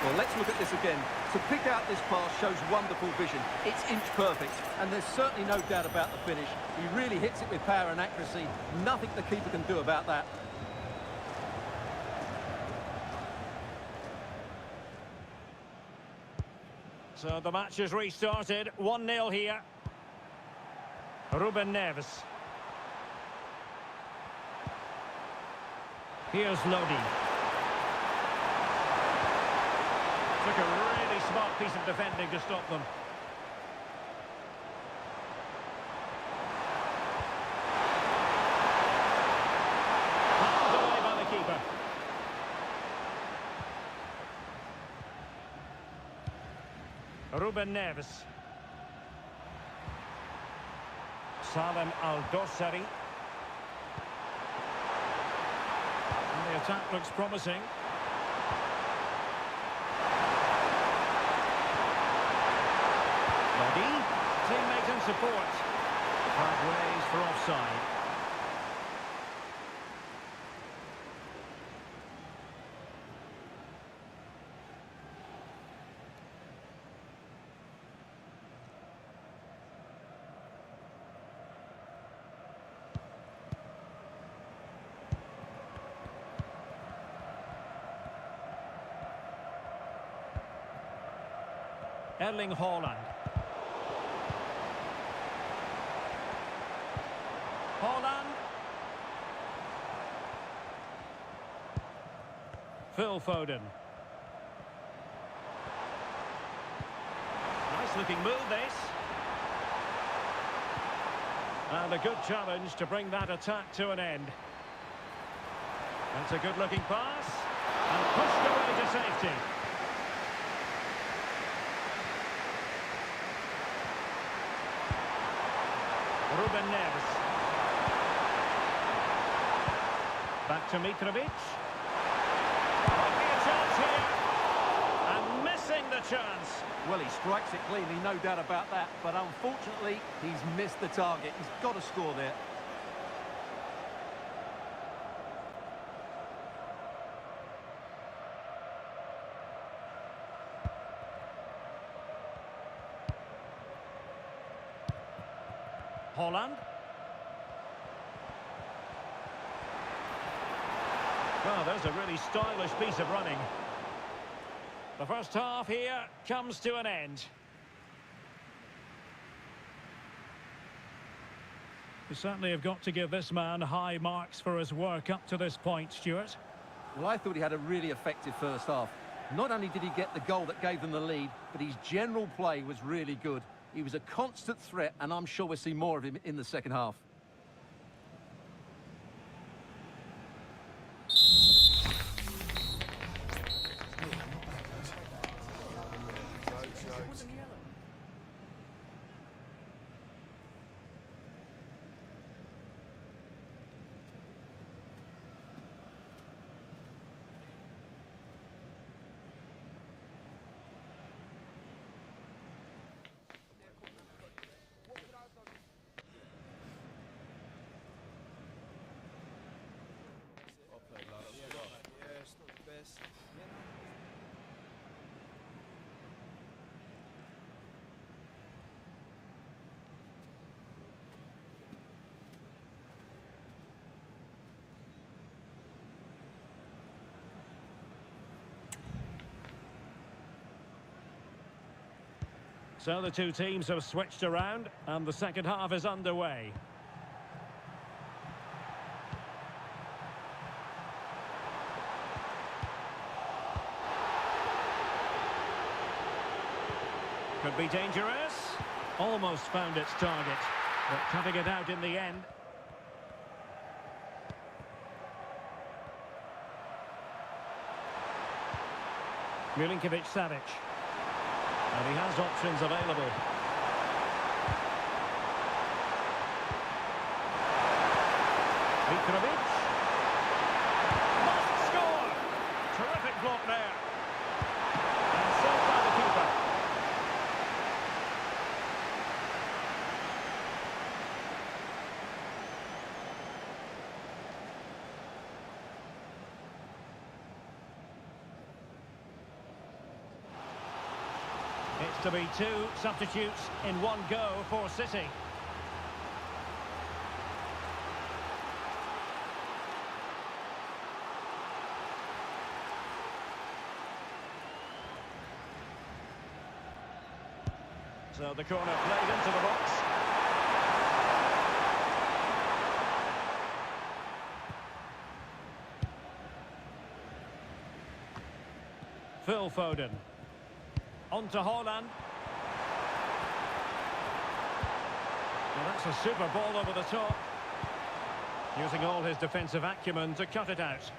Well, let's look at this again. To pick out this pass shows wonderful vision. It's inch perfect, and there's certainly no doubt about the finish. He really hits it with power and accuracy. Nothing the keeper can do about that. So the match has restarted. 1-0 here. Ruben Neves. Here's Lodi. Took a really smart piece of defending to stop them. Palmed away by the keeper. Ruben Neves. Salem Al-Dossari. And the attack looks promising. Teammate and support. Flag raised for offside. Erling Haaland. Haaland. Phil Foden. Nice looking move this. And a good challenge to bring that attack to an end. That's a good looking pass. And pushed away to safety. Ruben Neves. Back to Mitrovic. Might be a chance here. And missing the chance. Well, he strikes it cleanly, no doubt about that. But unfortunately, he's missed the target. He's got to score there. Holland. Well, there's a really stylish piece of running. The first half here comes to an end. You certainly have got to give this man high marks for his work up to this point, Stuart. Well, I thought he had a really effective first half. Not only did he get the goal that gave them the lead, but his general play was really good. He was a constant threat, and I'm sure we'll see more of him in the second half. So the two teams have switched around, and the second half is underway. Could be dangerous. Almost found its target, but cutting it out in the end. Milinkovic-Savic. And he has options available. Mitrovic. Must score! Terrific block there. And saved by the keeper. It's to be two substitutes in one go for City. So the corner played into the box. Phil Foden. On to Holland. Well, that's a super ball over the top. Using all his defensive acumen to cut it out.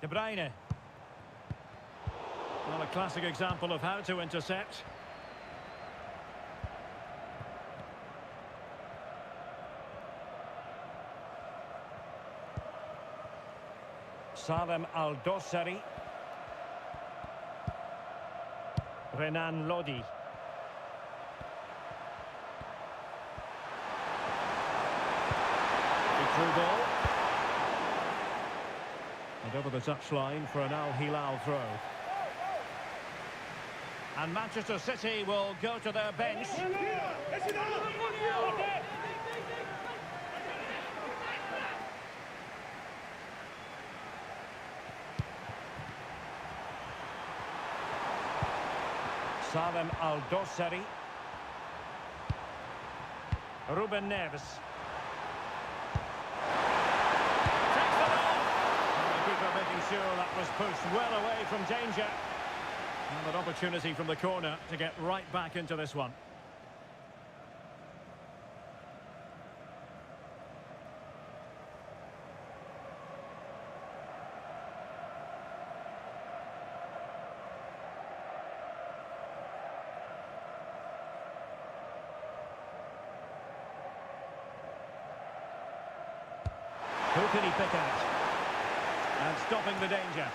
De Bruyne. Well, a classic example of how to intercept. Salem Al-Dossari. Renan Lodi. Big through ball. And over the touchline for an Al Hilal throw. And Manchester City will go to their bench. Salem Al-Dossari. Ruben Neves. Takes the ball. And the keeper making sure that was pushed well away from danger. And an opportunity from the corner to get right back into this one. Who can he pick out? And stopping the danger.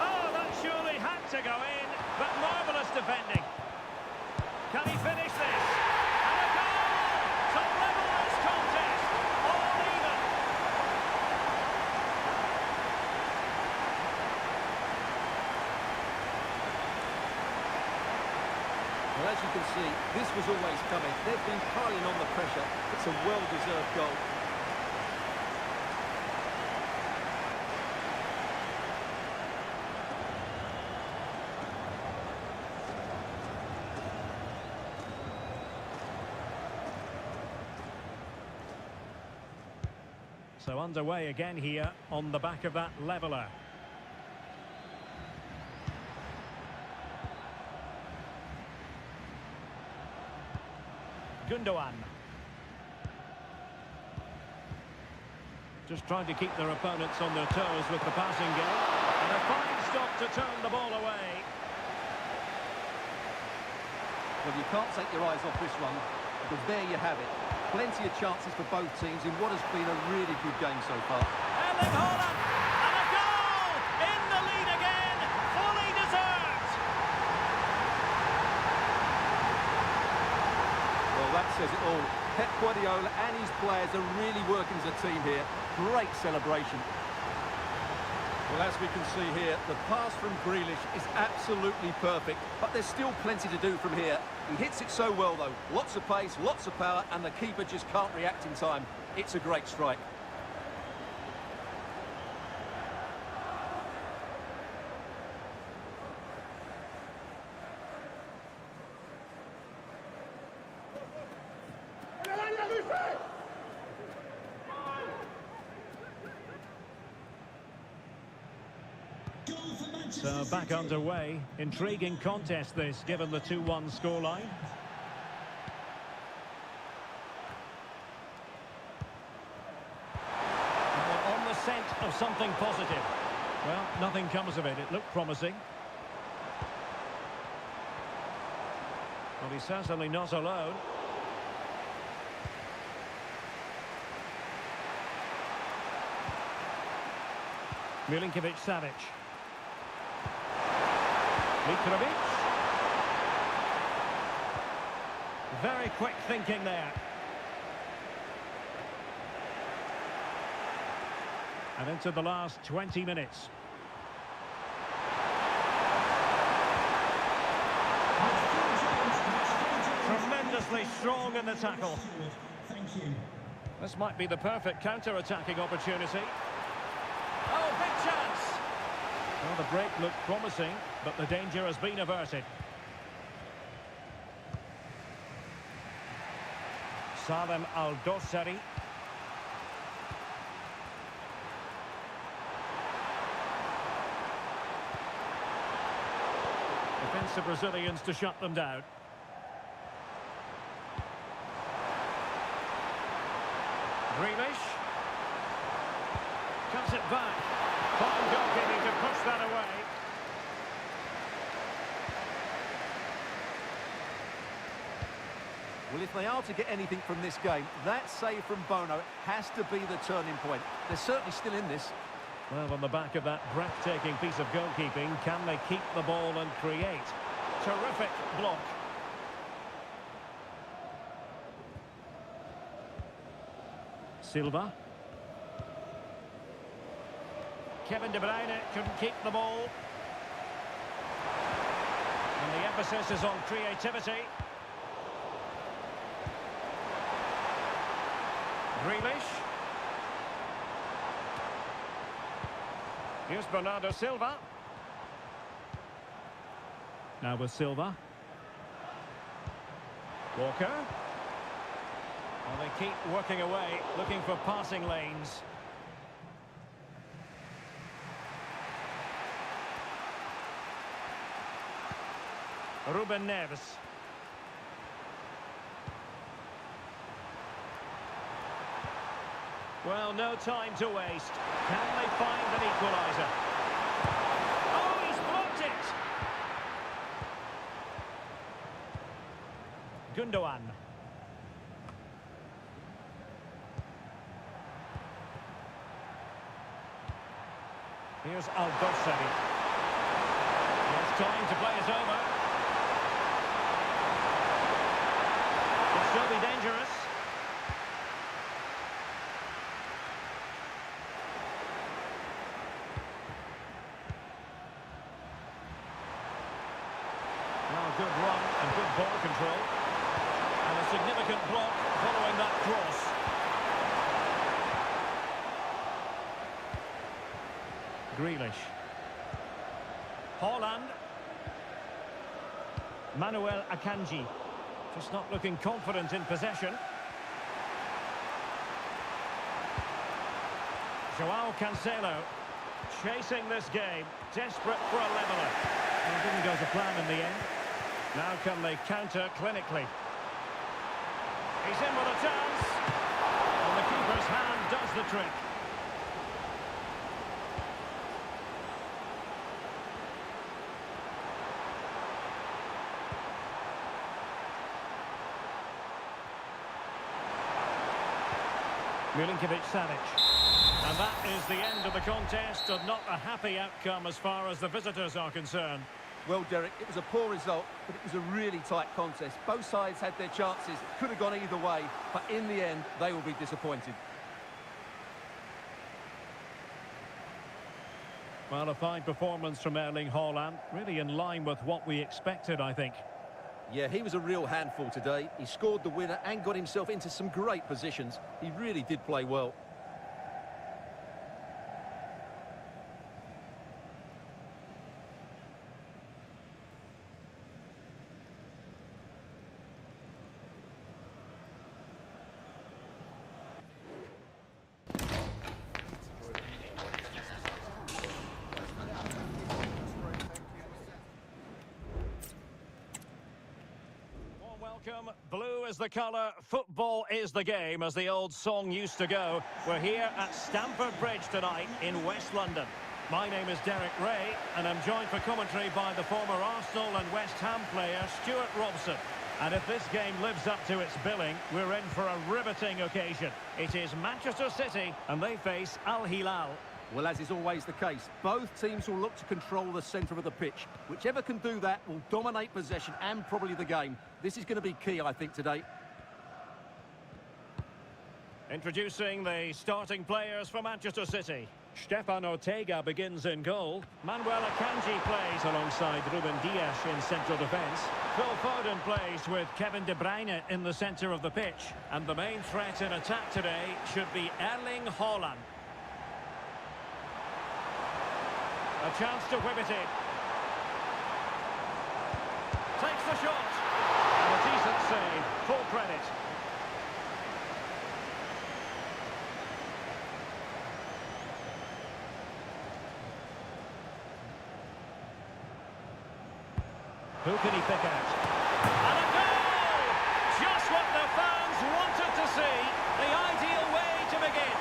Oh, that surely had to go in, but marvellous defending. Can he finish this? And a goal to level this contest. Well, as you can see, this was always coming. They've been piling on the pressure. It's a well-deserved goal. So underway again here on the back of that leveller. Gundogan. Just trying to keep their opponents on their toes with the passing game. And a fine stop to turn the ball away. Well, you can't take your eyes off this one, because there you have it. Plenty of chances for both teams in what has been a really good game so far. Erling Haaland! And a goal! In the lead again! Fully deserved! Well, that says it all. Pep Guardiola and his players are really working as a team here. Great celebration. Well, as we can see here, the pass from Grealish is absolutely perfect, but there's still plenty to do from here. He hits it so well, though. Lots of pace, lots of power, and the keeper just can't react in time. It's a great strike. So back underway. Intriguing contest this, given the 2-1 scoreline. On the scent of something positive. Well, nothing comes of it. It looked promising. Well, he's certainly not alone. Milinkovic-Savic. Mitrovic. Very quick thinking there. And into the last 20 minutes. Tremendously strong in the tackle. Thank you. This might be the perfect counter-attacking opportunity. Oh, big chance! Well, the break looked promising, but the danger has been averted. Salem Al-Dossari. Defensive Brazilians to shut them down. Grealish. Cuts it back. Fine goalkeeping to push that away. Well, if they are to get anything from this game, that save from Bono has to be the turning point. They're certainly still in this. Well, on the back of that breathtaking piece of goalkeeping, can they keep the ball and create? Terrific block. Silva. Kevin De Bruyne couldn't keep the ball. And the emphasis is on creativity. Grealish. Here's Bernardo Silva. Now with Silva. Walker. Well, they keep working away, looking for passing lanes. Ruben Neves. Well, no time to waste. Can they find an equaliser? Oh, he's blocked it! Gundogan. Here's Al-Dossari. It's time to play it over. Could still be dangerous. Well, good run and good ball control. And a significant block following that cross. Grealish. Haaland. Manuel Akanji. Just not looking confident in possession. Joao Cancelo. Chasing this game. Desperate for a leveller. Well, it didn't go to plan in the end. Now can they counter clinically? He's in with a chance. And the keeper's hand does the trick. Milinkovic-Savic. And that is the end of the contest, and not a happy outcome as far as the visitors are concerned. Well, Derek, it was a poor result, but it was a really tight contest. Both sides had their chances. It could have gone either way, but in the end, they will be disappointed. Well, a fine performance from Erling Haaland. Really in line with what we expected, I think. Yeah, he was a real handful today. He scored the winner and got himself into some great positions. He really did play well. Welcome. Blue is the colour, football is the game, as the old song used to go. We're here at Stamford Bridge tonight in West London. My name is Derek Ray, and I'm joined for commentary by the former Arsenal and West Ham player Stuart Robson. And if this game lives up to its billing, we're in for a riveting occasion. It is Manchester City, and they face Al Hilal. Well, as is always the case, both teams will look to control the centre of the pitch. Whichever can do that will dominate possession and probably the game. This is going to be key, I think, today. Introducing the starting players for Manchester City. Stefan Ortega begins in goal. Manuel Akanji plays alongside Ruben Dias in central defence. Phil Foden plays with Kevin De Bruyne in the centre of the pitch. And the main threat in attack today should be Erling Haaland. A chance to whip it in. Takes the shot. And a decent save. Full credit. Who can he pick out? And a goal! Just what the fans wanted to see. The ideal way to begin.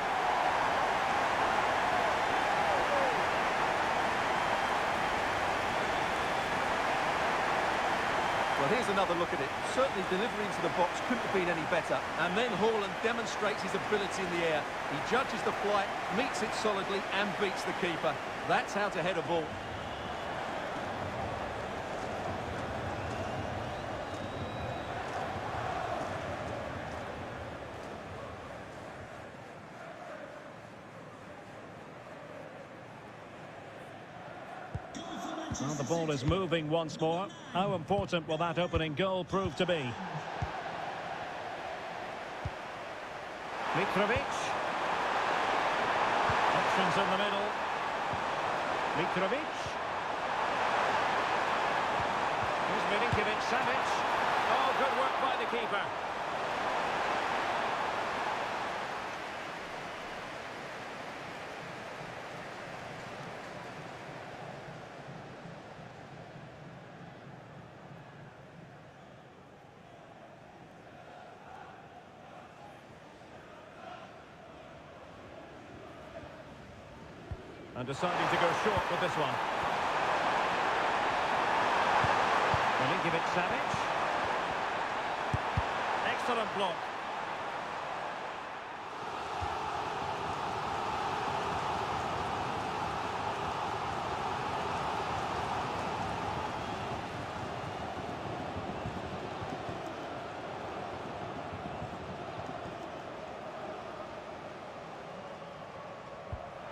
Well, here's another look at it. Certainly delivery into the box couldn't have been any better. And then Haaland demonstrates his ability in the air. He judges the flight, meets it solidly and beats the keeper. That's how to head a ball. Well, the ball is moving once more. How important will that opening goal prove to be? Mitrovic. Options in the middle. Mitrovic. Here's Milinkovic-Savic. Oh, good work by the keeper. And deciding to go short with this one. Milinkovic-Savic. Excellent block.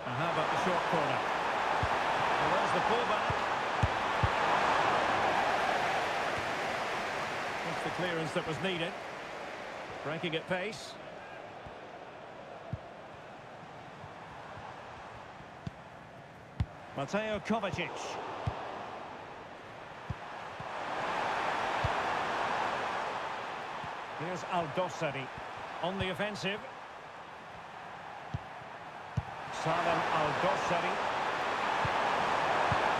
And how about the short corner? Well, there's the pullback. clearance that was needed. Breaking at pace. Mateo Kovacic. Here's Al-Dossari on the offensive. Salem Al-Dossari.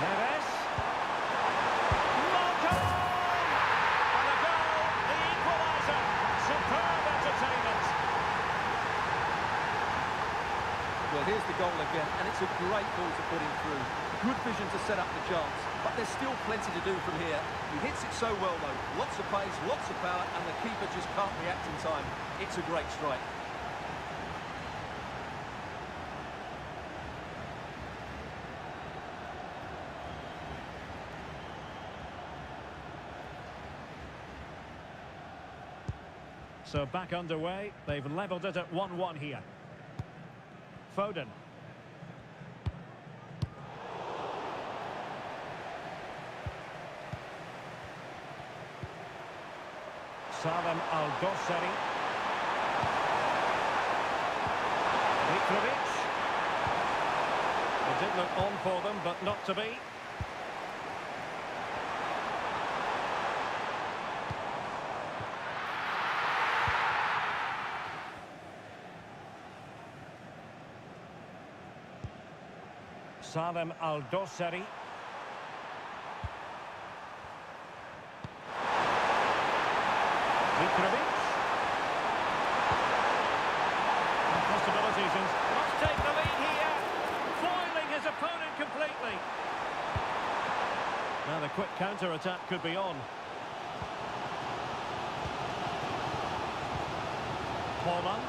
Neves. Malcolm! And a goal, the equaliser. Superb entertainment. Well, here's the goal again, and it's a great ball to put him through. Good vision to set up the chance, but there's still plenty to do from here. He hits it so well, though. Lots of pace, lots of power, and the keeper just can't react in time. It's a great strike. So back underway. They've levelled it at 1-1 here. Foden. Salem Al-Dossari. Mitrovic. It did look on for them, but not to be. Salem Al-Dossari. Mitrovic. Possibilities and must take the lead here. Foiling his opponent completely. Now the quick counter-attack could be on. Holland.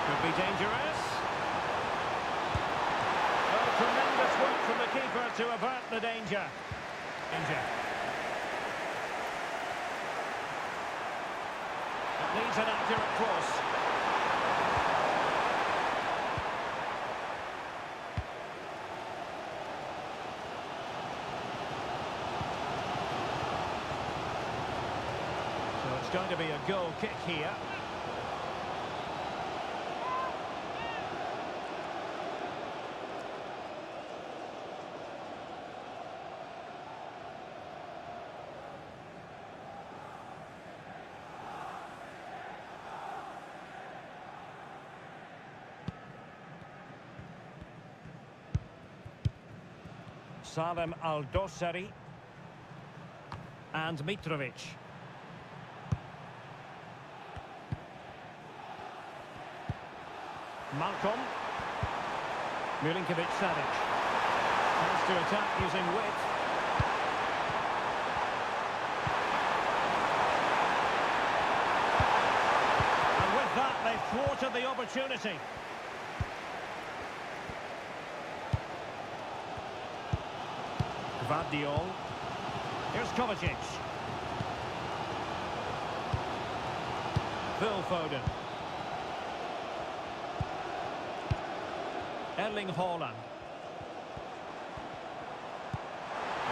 Could be dangerous. Tremendous work from the keeper to avert the danger. It needs an accurate cross. So it's going to be a goal kick here. Salem Al-Dossari and Mitrovic. Malcolm. Milinkovic-Savic. Chance to attack using width. And with that, they've thwarted the opportunity. Gvardiol. Here's Kovacic. Phil Foden. Erling Haaland.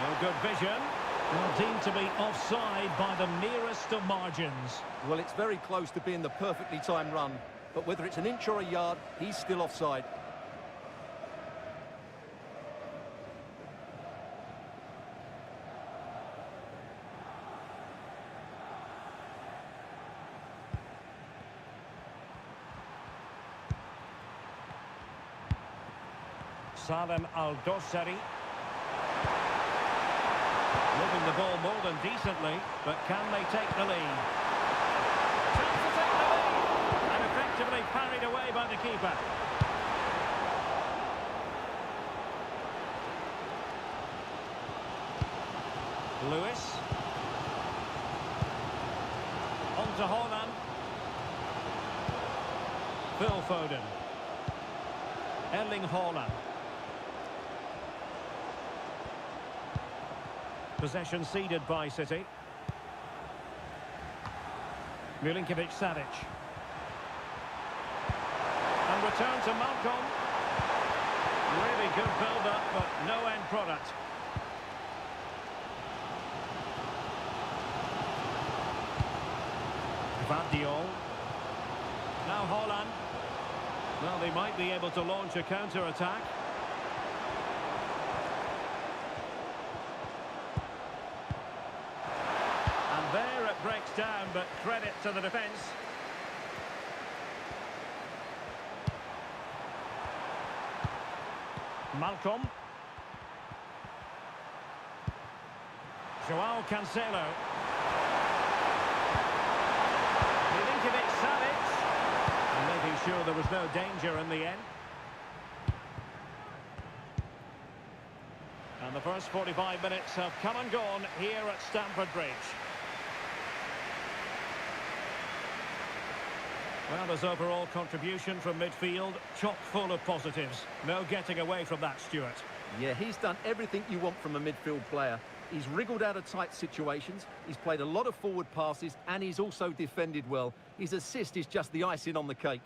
No good vision. Well, deemed to be offside by the merest of margins. Well, it's very close to being the perfectly timed run, but whether it's an inch or a yard, he's still offside. Salem Al-Dossari. Moving the ball more than decently, but can they take the lead? Chance to take the lead! And effectively parried away by the keeper. Lewis. On to Haaland. Phil Foden. Erling Haaland. Possession ceded by City. Milinkovic-Savic. And return to Malcolm. Really good build-up, but no end product. Diol. Now Holland. Well, they might be able to launch a counter-attack. And there it breaks down, but credit to the defence. Malcolm. Joao Cancelo. Milinkovic-Savic. And making sure there was no danger in the end. And the first 45 minutes have come and gone here at Stamford Bridge. Well, his overall contribution from midfield, chock full of positives. No getting away from that, Stuart. Yeah, he's done everything you want from a midfield player. He's wriggled out of tight situations, he's played a lot of forward passes, and he's also defended well. His assist is just the icing on the cake.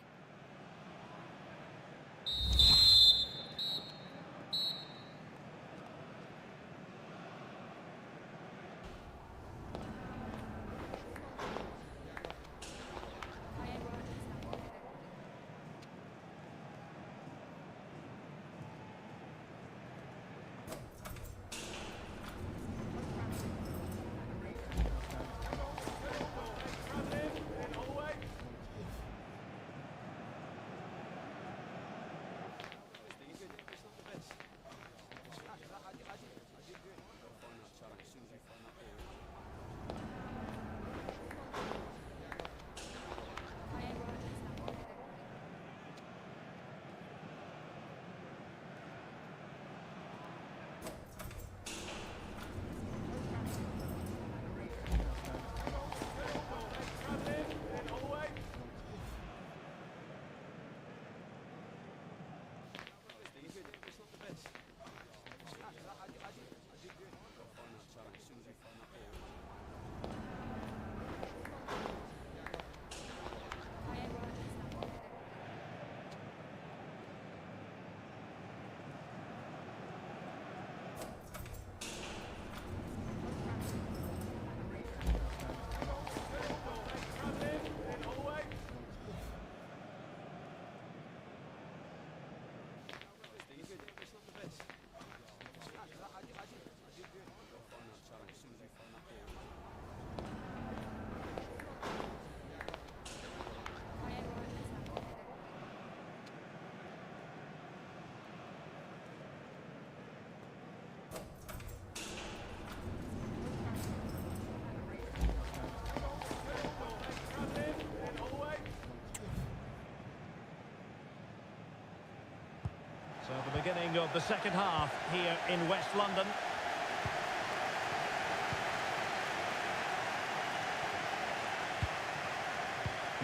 So the beginning of the second half here in West London.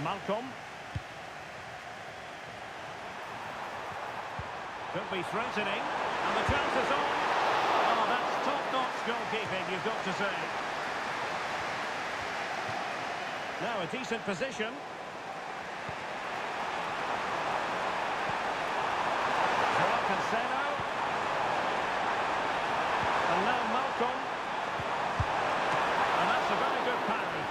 Malcolm. Could be threatening. And the chance is on. Oh, that's top-notch goalkeeping, you've got to say. Now a decent position. Cancelo. And now Malcolm. And that's a very good parry.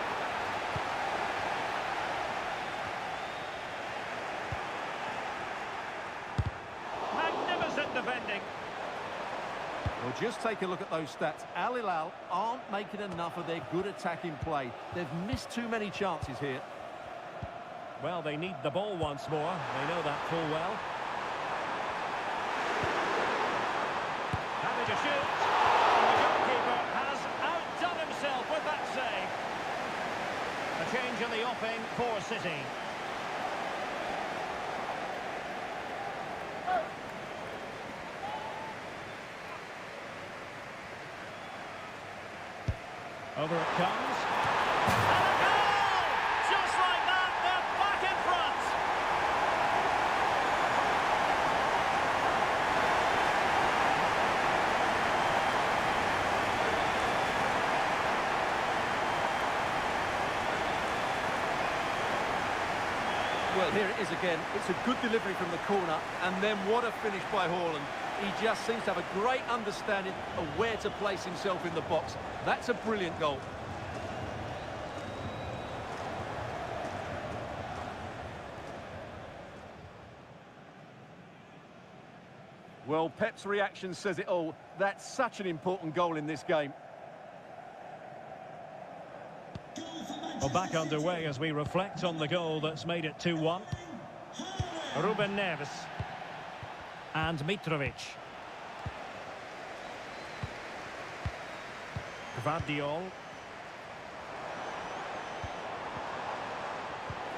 Magnificent defending. Well, just take a look at those stats. Al Hilal aren't making enough of their good attacking play. They've missed too many chances here. Well, they need the ball once more. They know that full well. To shoot, and the goalkeeper has outdone himself with that save. A change in the offing for City. Over it comes. And a goal! Just like that, they're back in front. Well, here it is again. It's a good delivery from the corner, and then what a finish by Haaland. He just seems to have a great understanding of where to place himself in the box. That's a brilliant goal. Well, Pep's reaction says it all. That's such an important goal in this game. Well, back underway as we reflect on the goal that's made it 2-1. Ruben Neves. And Mitrovic. Gvardiol.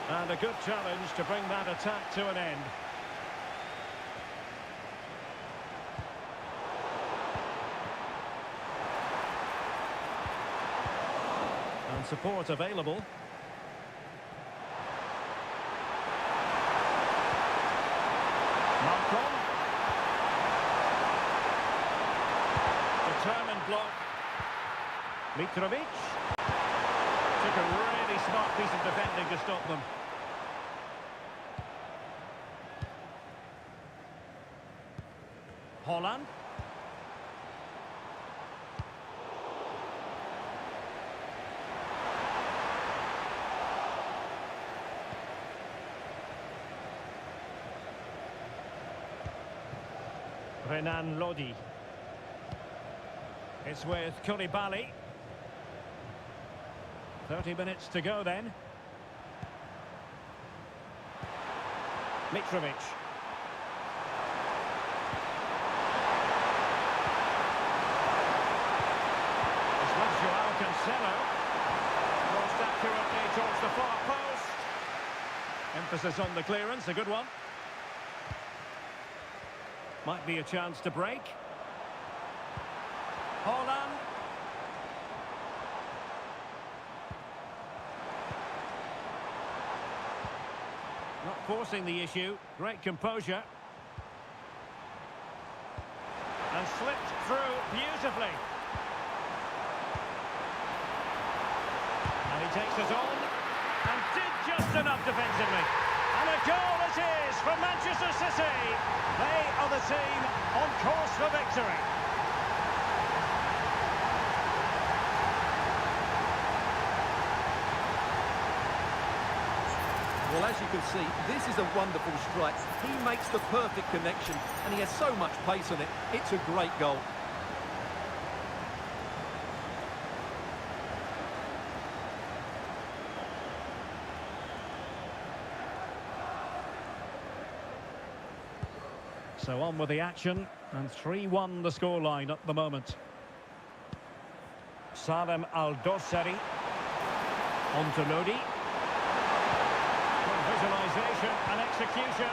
And a good challenge to bring that attack to an end. And support available. Malcolm. Determined block. Mitrovic. Took a really smart piece of defending to stop them. Holland. Renan Lodi. It's with Koulibaly. 30 minutes to go then. Mitrovic. It's with Joao Cancelo. Crossed accurately towards the far post. Emphasis on the clearance, a good one. Might be a chance to break. Holland. Not forcing the issue. Great composure. And slipped through beautifully. And he takes us on. And did just enough defensively. And a goal it is for Manchester City. They are the team on course for victory. Well, as you can see, this is a wonderful strike. He makes the perfect connection, and he has so much pace on it. It's a great goal. So on with the action, and 3-1 the scoreline at the moment. Salem Al-Dossari. On to Lodi. Good visualisation and execution.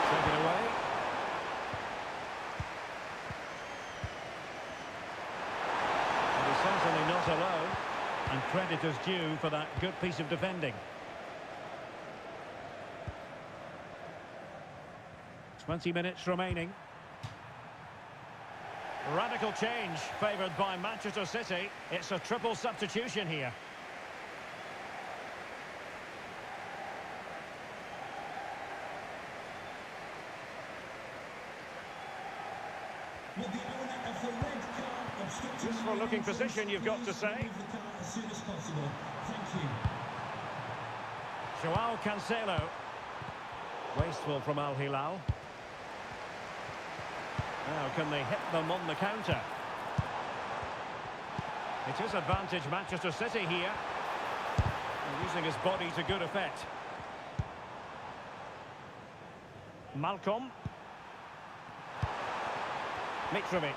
Take it away. And he's certainly not alone, and credit is due for that good piece of defending. 20 minutes remaining. Radical change favoured by Manchester City. It's a triple substitution here. Useful looking position, you've got to say. Joao Cancelo. Wasteful from Al Hilal. Now, can they hit them on the counter? It is advantage Manchester City here. And using his body to good effect. Malcolm. Mitrovic.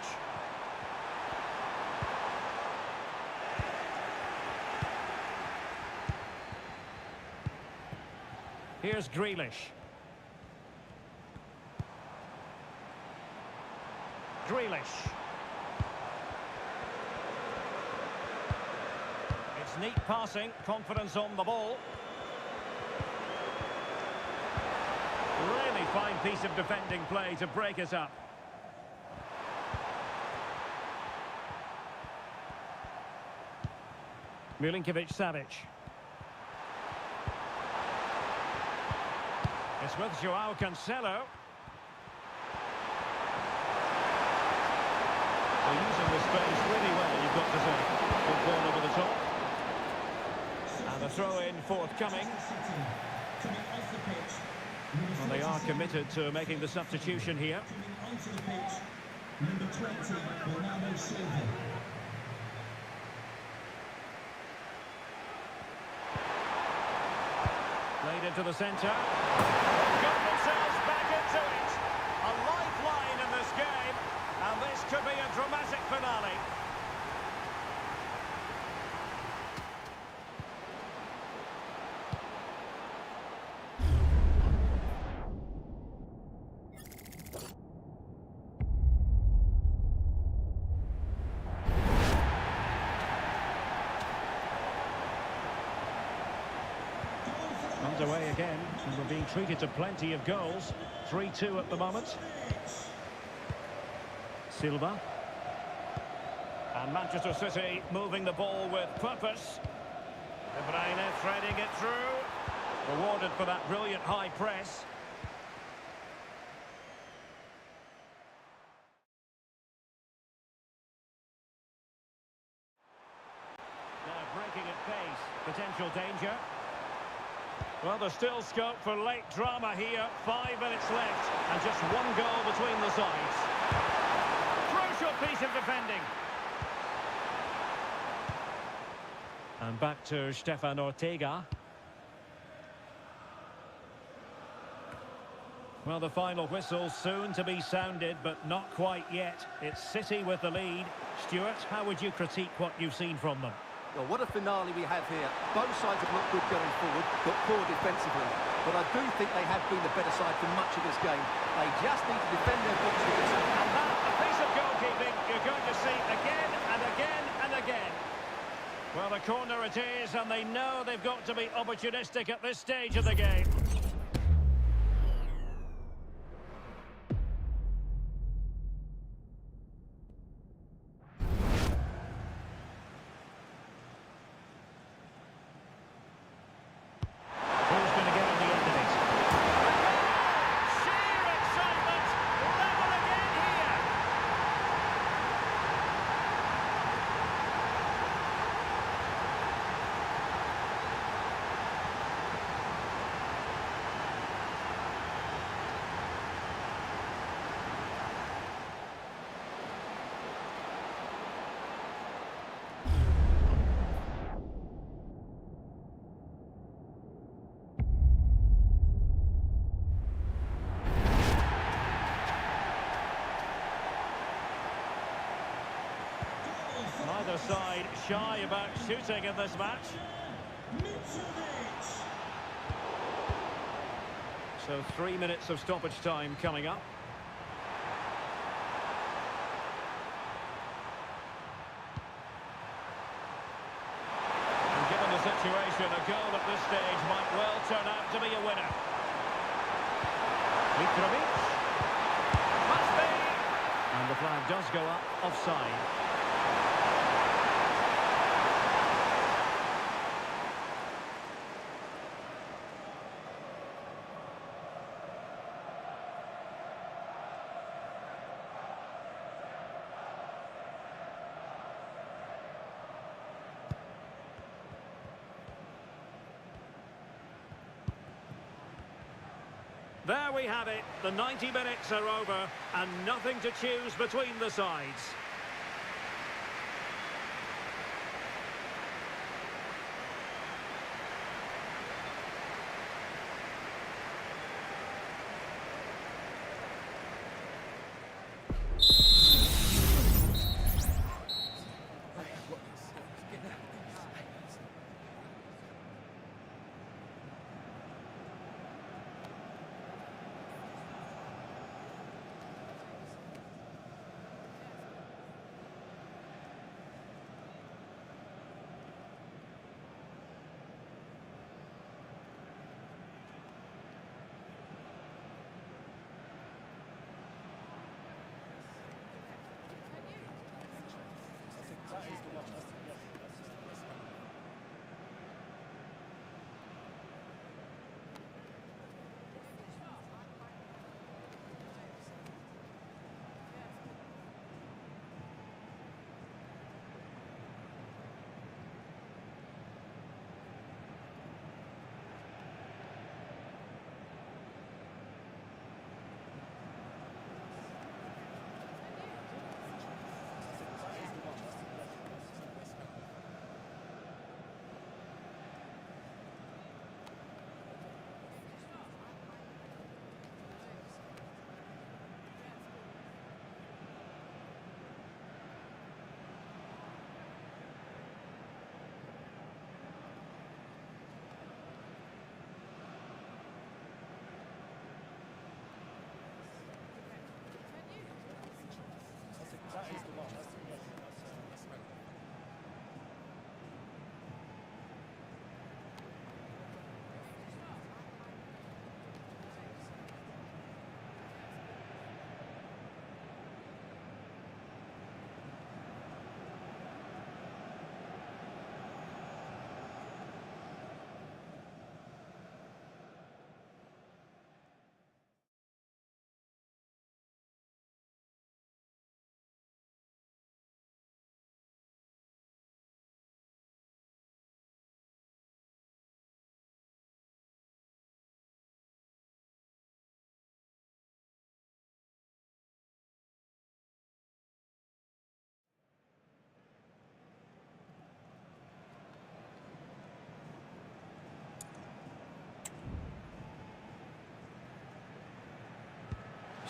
Here's Grealish. Grealish. It's neat passing, confidence on the ball. Really fine piece of defending play to break it up. Milinkovic-Savic. It's with Joao Cancelo. They're using the space really well, you've got to say. Good ball over the top. And a throw-in forthcoming. coming off the pitch. Well, they are committed to making the substitution here. Coming onto the pitch, number 20, Bernardo Silva. Played into the centre. Got themselves back into it. A lifeline in this game. And this could be a dramatic finale. Underway again, and we're being treated to plenty of goals. 3-2 at the moment. Silva. And Manchester City moving the ball with purpose. DeBruyne threading it through. Rewarded for that brilliant high press. Now breaking at pace. Potential danger. Well, there's still scope for late drama here. 5 minutes left, and just one goal between the sides. Crucial piece of defending. And back to Stefan Ortega. Well, the final whistle soon to be sounded, but not quite yet. It's City with the lead. Stuart, how would you critique what you've seen from them? Well, what a finale we have here. Both sides have looked good going forward, but poor defensively. But I do think they have been the better side for much of this game. They just need to defend their boxes. And that, a piece of goalkeeping you're going to see again and again and again. Well, a corner it is, and they know they've got to be opportunistic at this stage of the game. Neither side shy about shooting in this match. So 3 minutes of stoppage time coming up. And given the situation, a goal at this stage might well turn out to be a winner. Mitrovic. Must be! And the flag does go up, offside. There we have it. The 90 minutes are over and nothing to choose between the sides.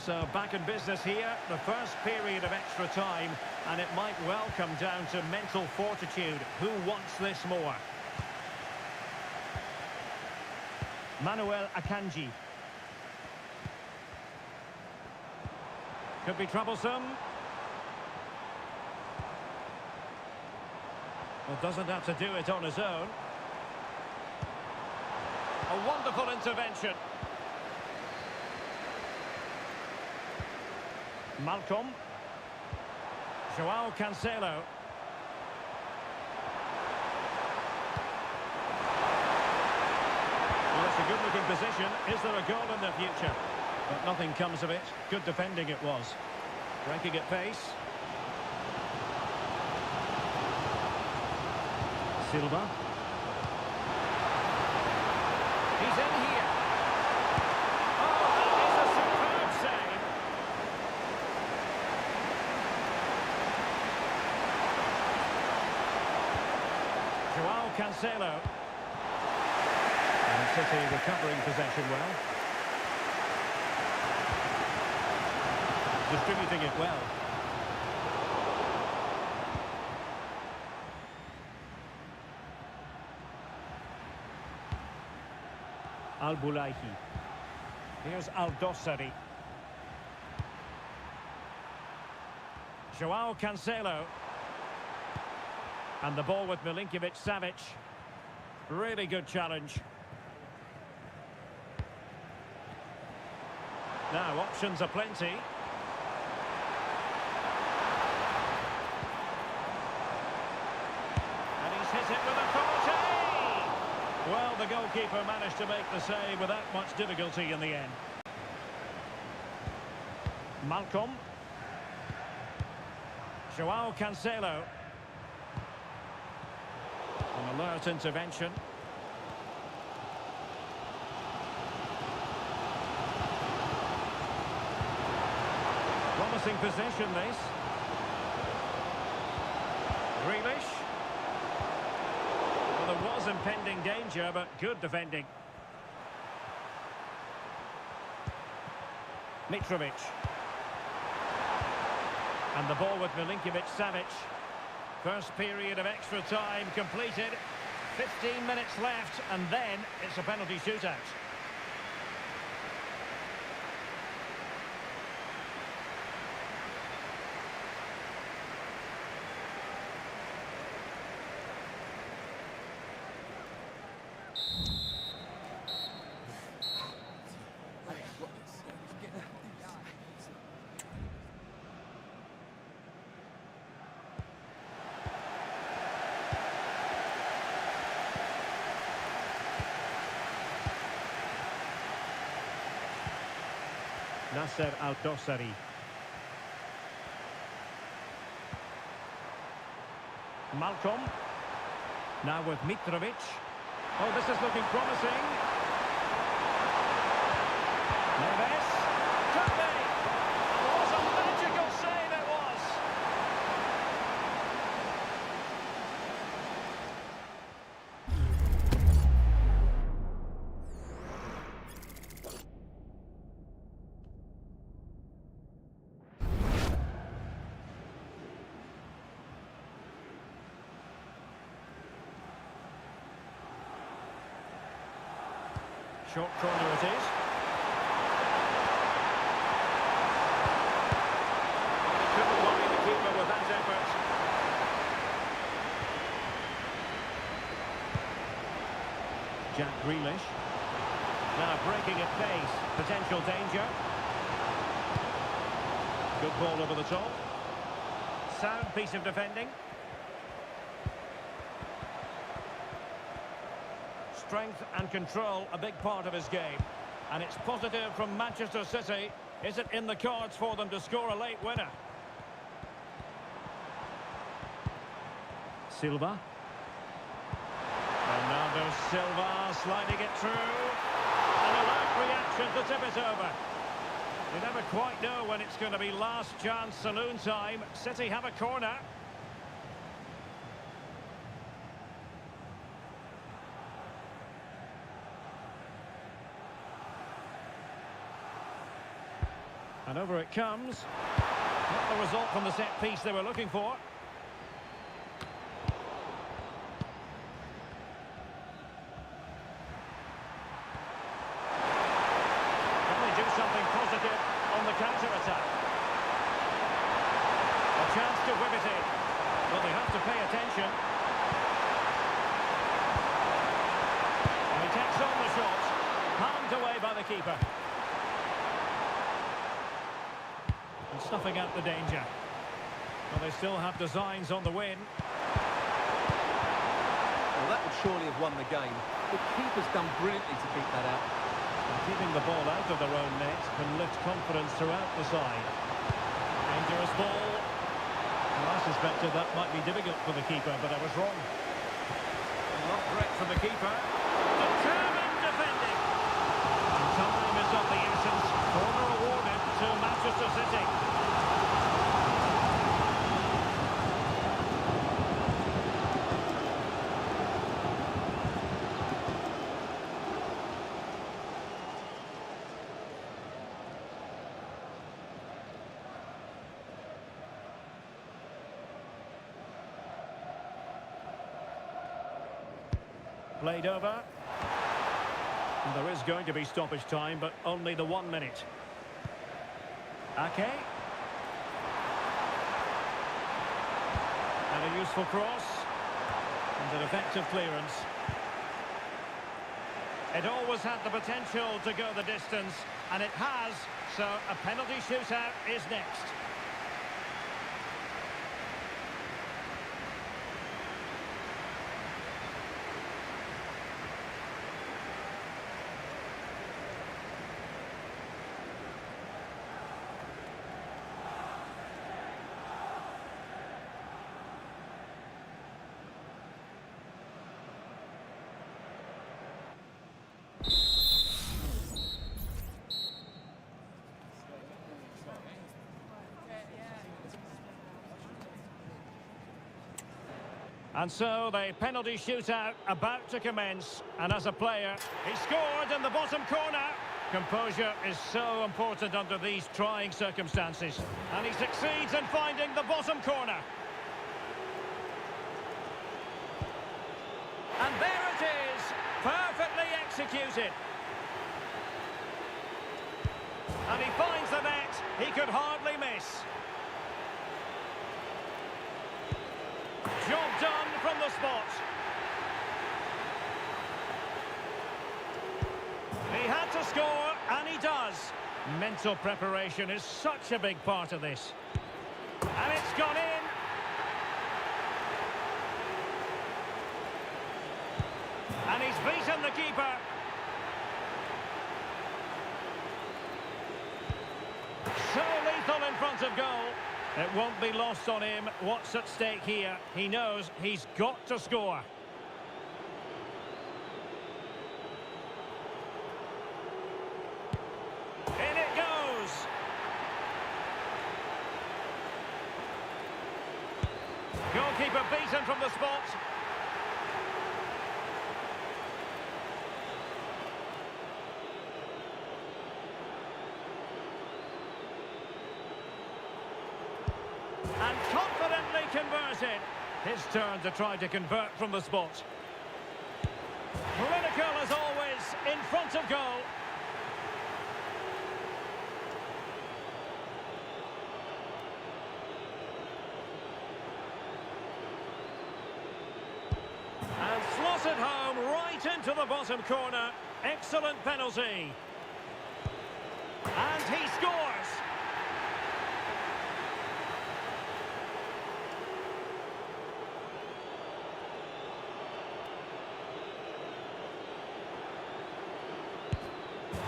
So back in business here, the first period of extra time, and it might well come down to mental fortitude. Who wants this more? Manuel Akanji. Could be troublesome. Well, doesn't have to do it on his own. A wonderful intervention. Malcolm. Joao Cancelo. Well, it's a good-looking position. Is there a goal in the future? But nothing comes of it. Good defending it was. Breaking at pace. Silva. He's in here. Oh, that is a superb save. Joao Cancelo. And City recovering possession well. Distributing it well. Al-Bulaihi. Here's Al-Dossari. Joao Cancelo. And the ball with Milinkovic-Savic. Really good challenge. Now, options are plenty. And he's hit it with authority! Well, the goalkeeper managed to make the save without much difficulty in the end. Malcolm. Joao Cancelo. An alert intervention. Promising possession, this. Grealish. Well, there was impending danger, but good defending. Mitrovic. And the ball with Milinkovic-Savic. First period of extra time completed. 15 minutes left, and then it's a penalty shootout. Nasser Al-Dossari. Malcolm. Now with Mitrovic. Oh, this is looking promising. Neves. Could be. And what a magical save it was. Short corner it is. Couldn't worry the keeper with that effort. Jack Grealish. Now breaking at pace. Potential danger. Good ball over the top. Sound piece of defending. Strength and control, a big part of his game. And it's positive from Manchester City. Is it in the cards for them to score a late winner? Silva. Bernardo Silva sliding it through. An alert reaction to tip it over. You never quite know when it's going to be last chance saloon time. City have a corner. And over it comes. Not the result from the set piece they were looking for. Can they do something positive on the counter-attack? A chance to whip it in. Well, they have to pay attention. And he takes on the shot. Palmed away by the keeper. And snuffing out the danger. Well, they still have designs on the win. Well, that would surely have won the game. The keeper's done brilliantly to keep that out. And keeping the ball out of their own net can lift confidence throughout the side. Dangerous ball. Well, I suspected that might be difficult for the keeper, but I was wrong. Not threat from the keeper. Determined defending. And time is of the essence. Corner awarded to Manchester City. Played over. And there is going to be stoppage time, but only the 1 minute. Ake. And a useful cross. And an effective clearance. It always had the potential to go the distance, and it has, so a penalty shootout is next. And so the penalty shootout about to commence. And as a player, he scored in the bottom corner. Composure is so important under these trying circumstances. And he succeeds in finding the bottom corner. And there it is, perfectly executed. And he finds the net, he could hardly miss. Job done from the spot. He had to score, and he does. Mental preparation is such a big part of this. And it's gone in. And he's beaten the keeper. So lethal in front of goal. It won't be lost on him what's at stake here. He knows he's got to score. In it goes. Goalkeeper beaten from the spot. And confidently converted. His turn to try to convert from the spot. Clinical as always, in front of goal. And slotted home right into the bottom corner. Excellent penalty. And he scores.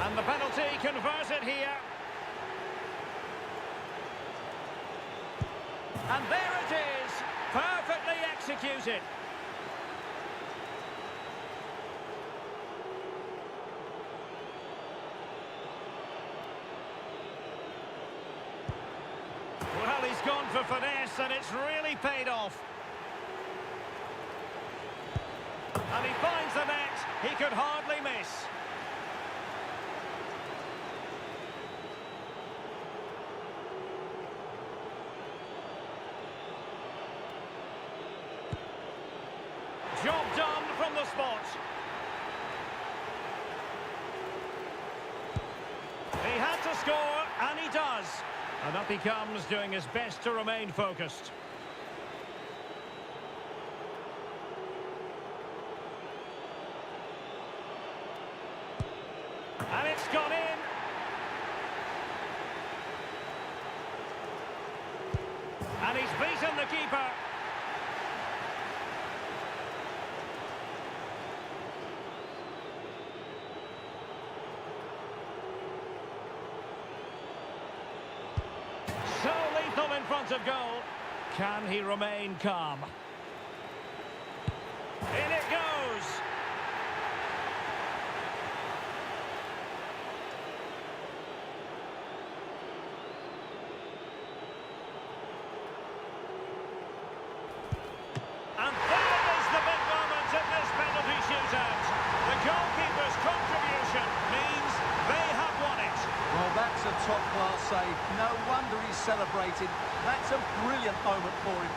And the penalty converted here. And there it is, perfectly executed. Well, he's gone for finesse, and it's really paid off. And he finds the net, he could hardly miss. Job done from the spot. He had to score, and he does. And up he comes, doing his best to remain focused. And it's gone in. And he's beaten the keeper. So lethal in front of goal. Can he remain calm? In it goes. And there is the big moment in this penalty shootout. The goalkeeper's contribution means they have won it. Well, that's a top-class save. No wonder he's celebrating. That's a brilliant moment for him.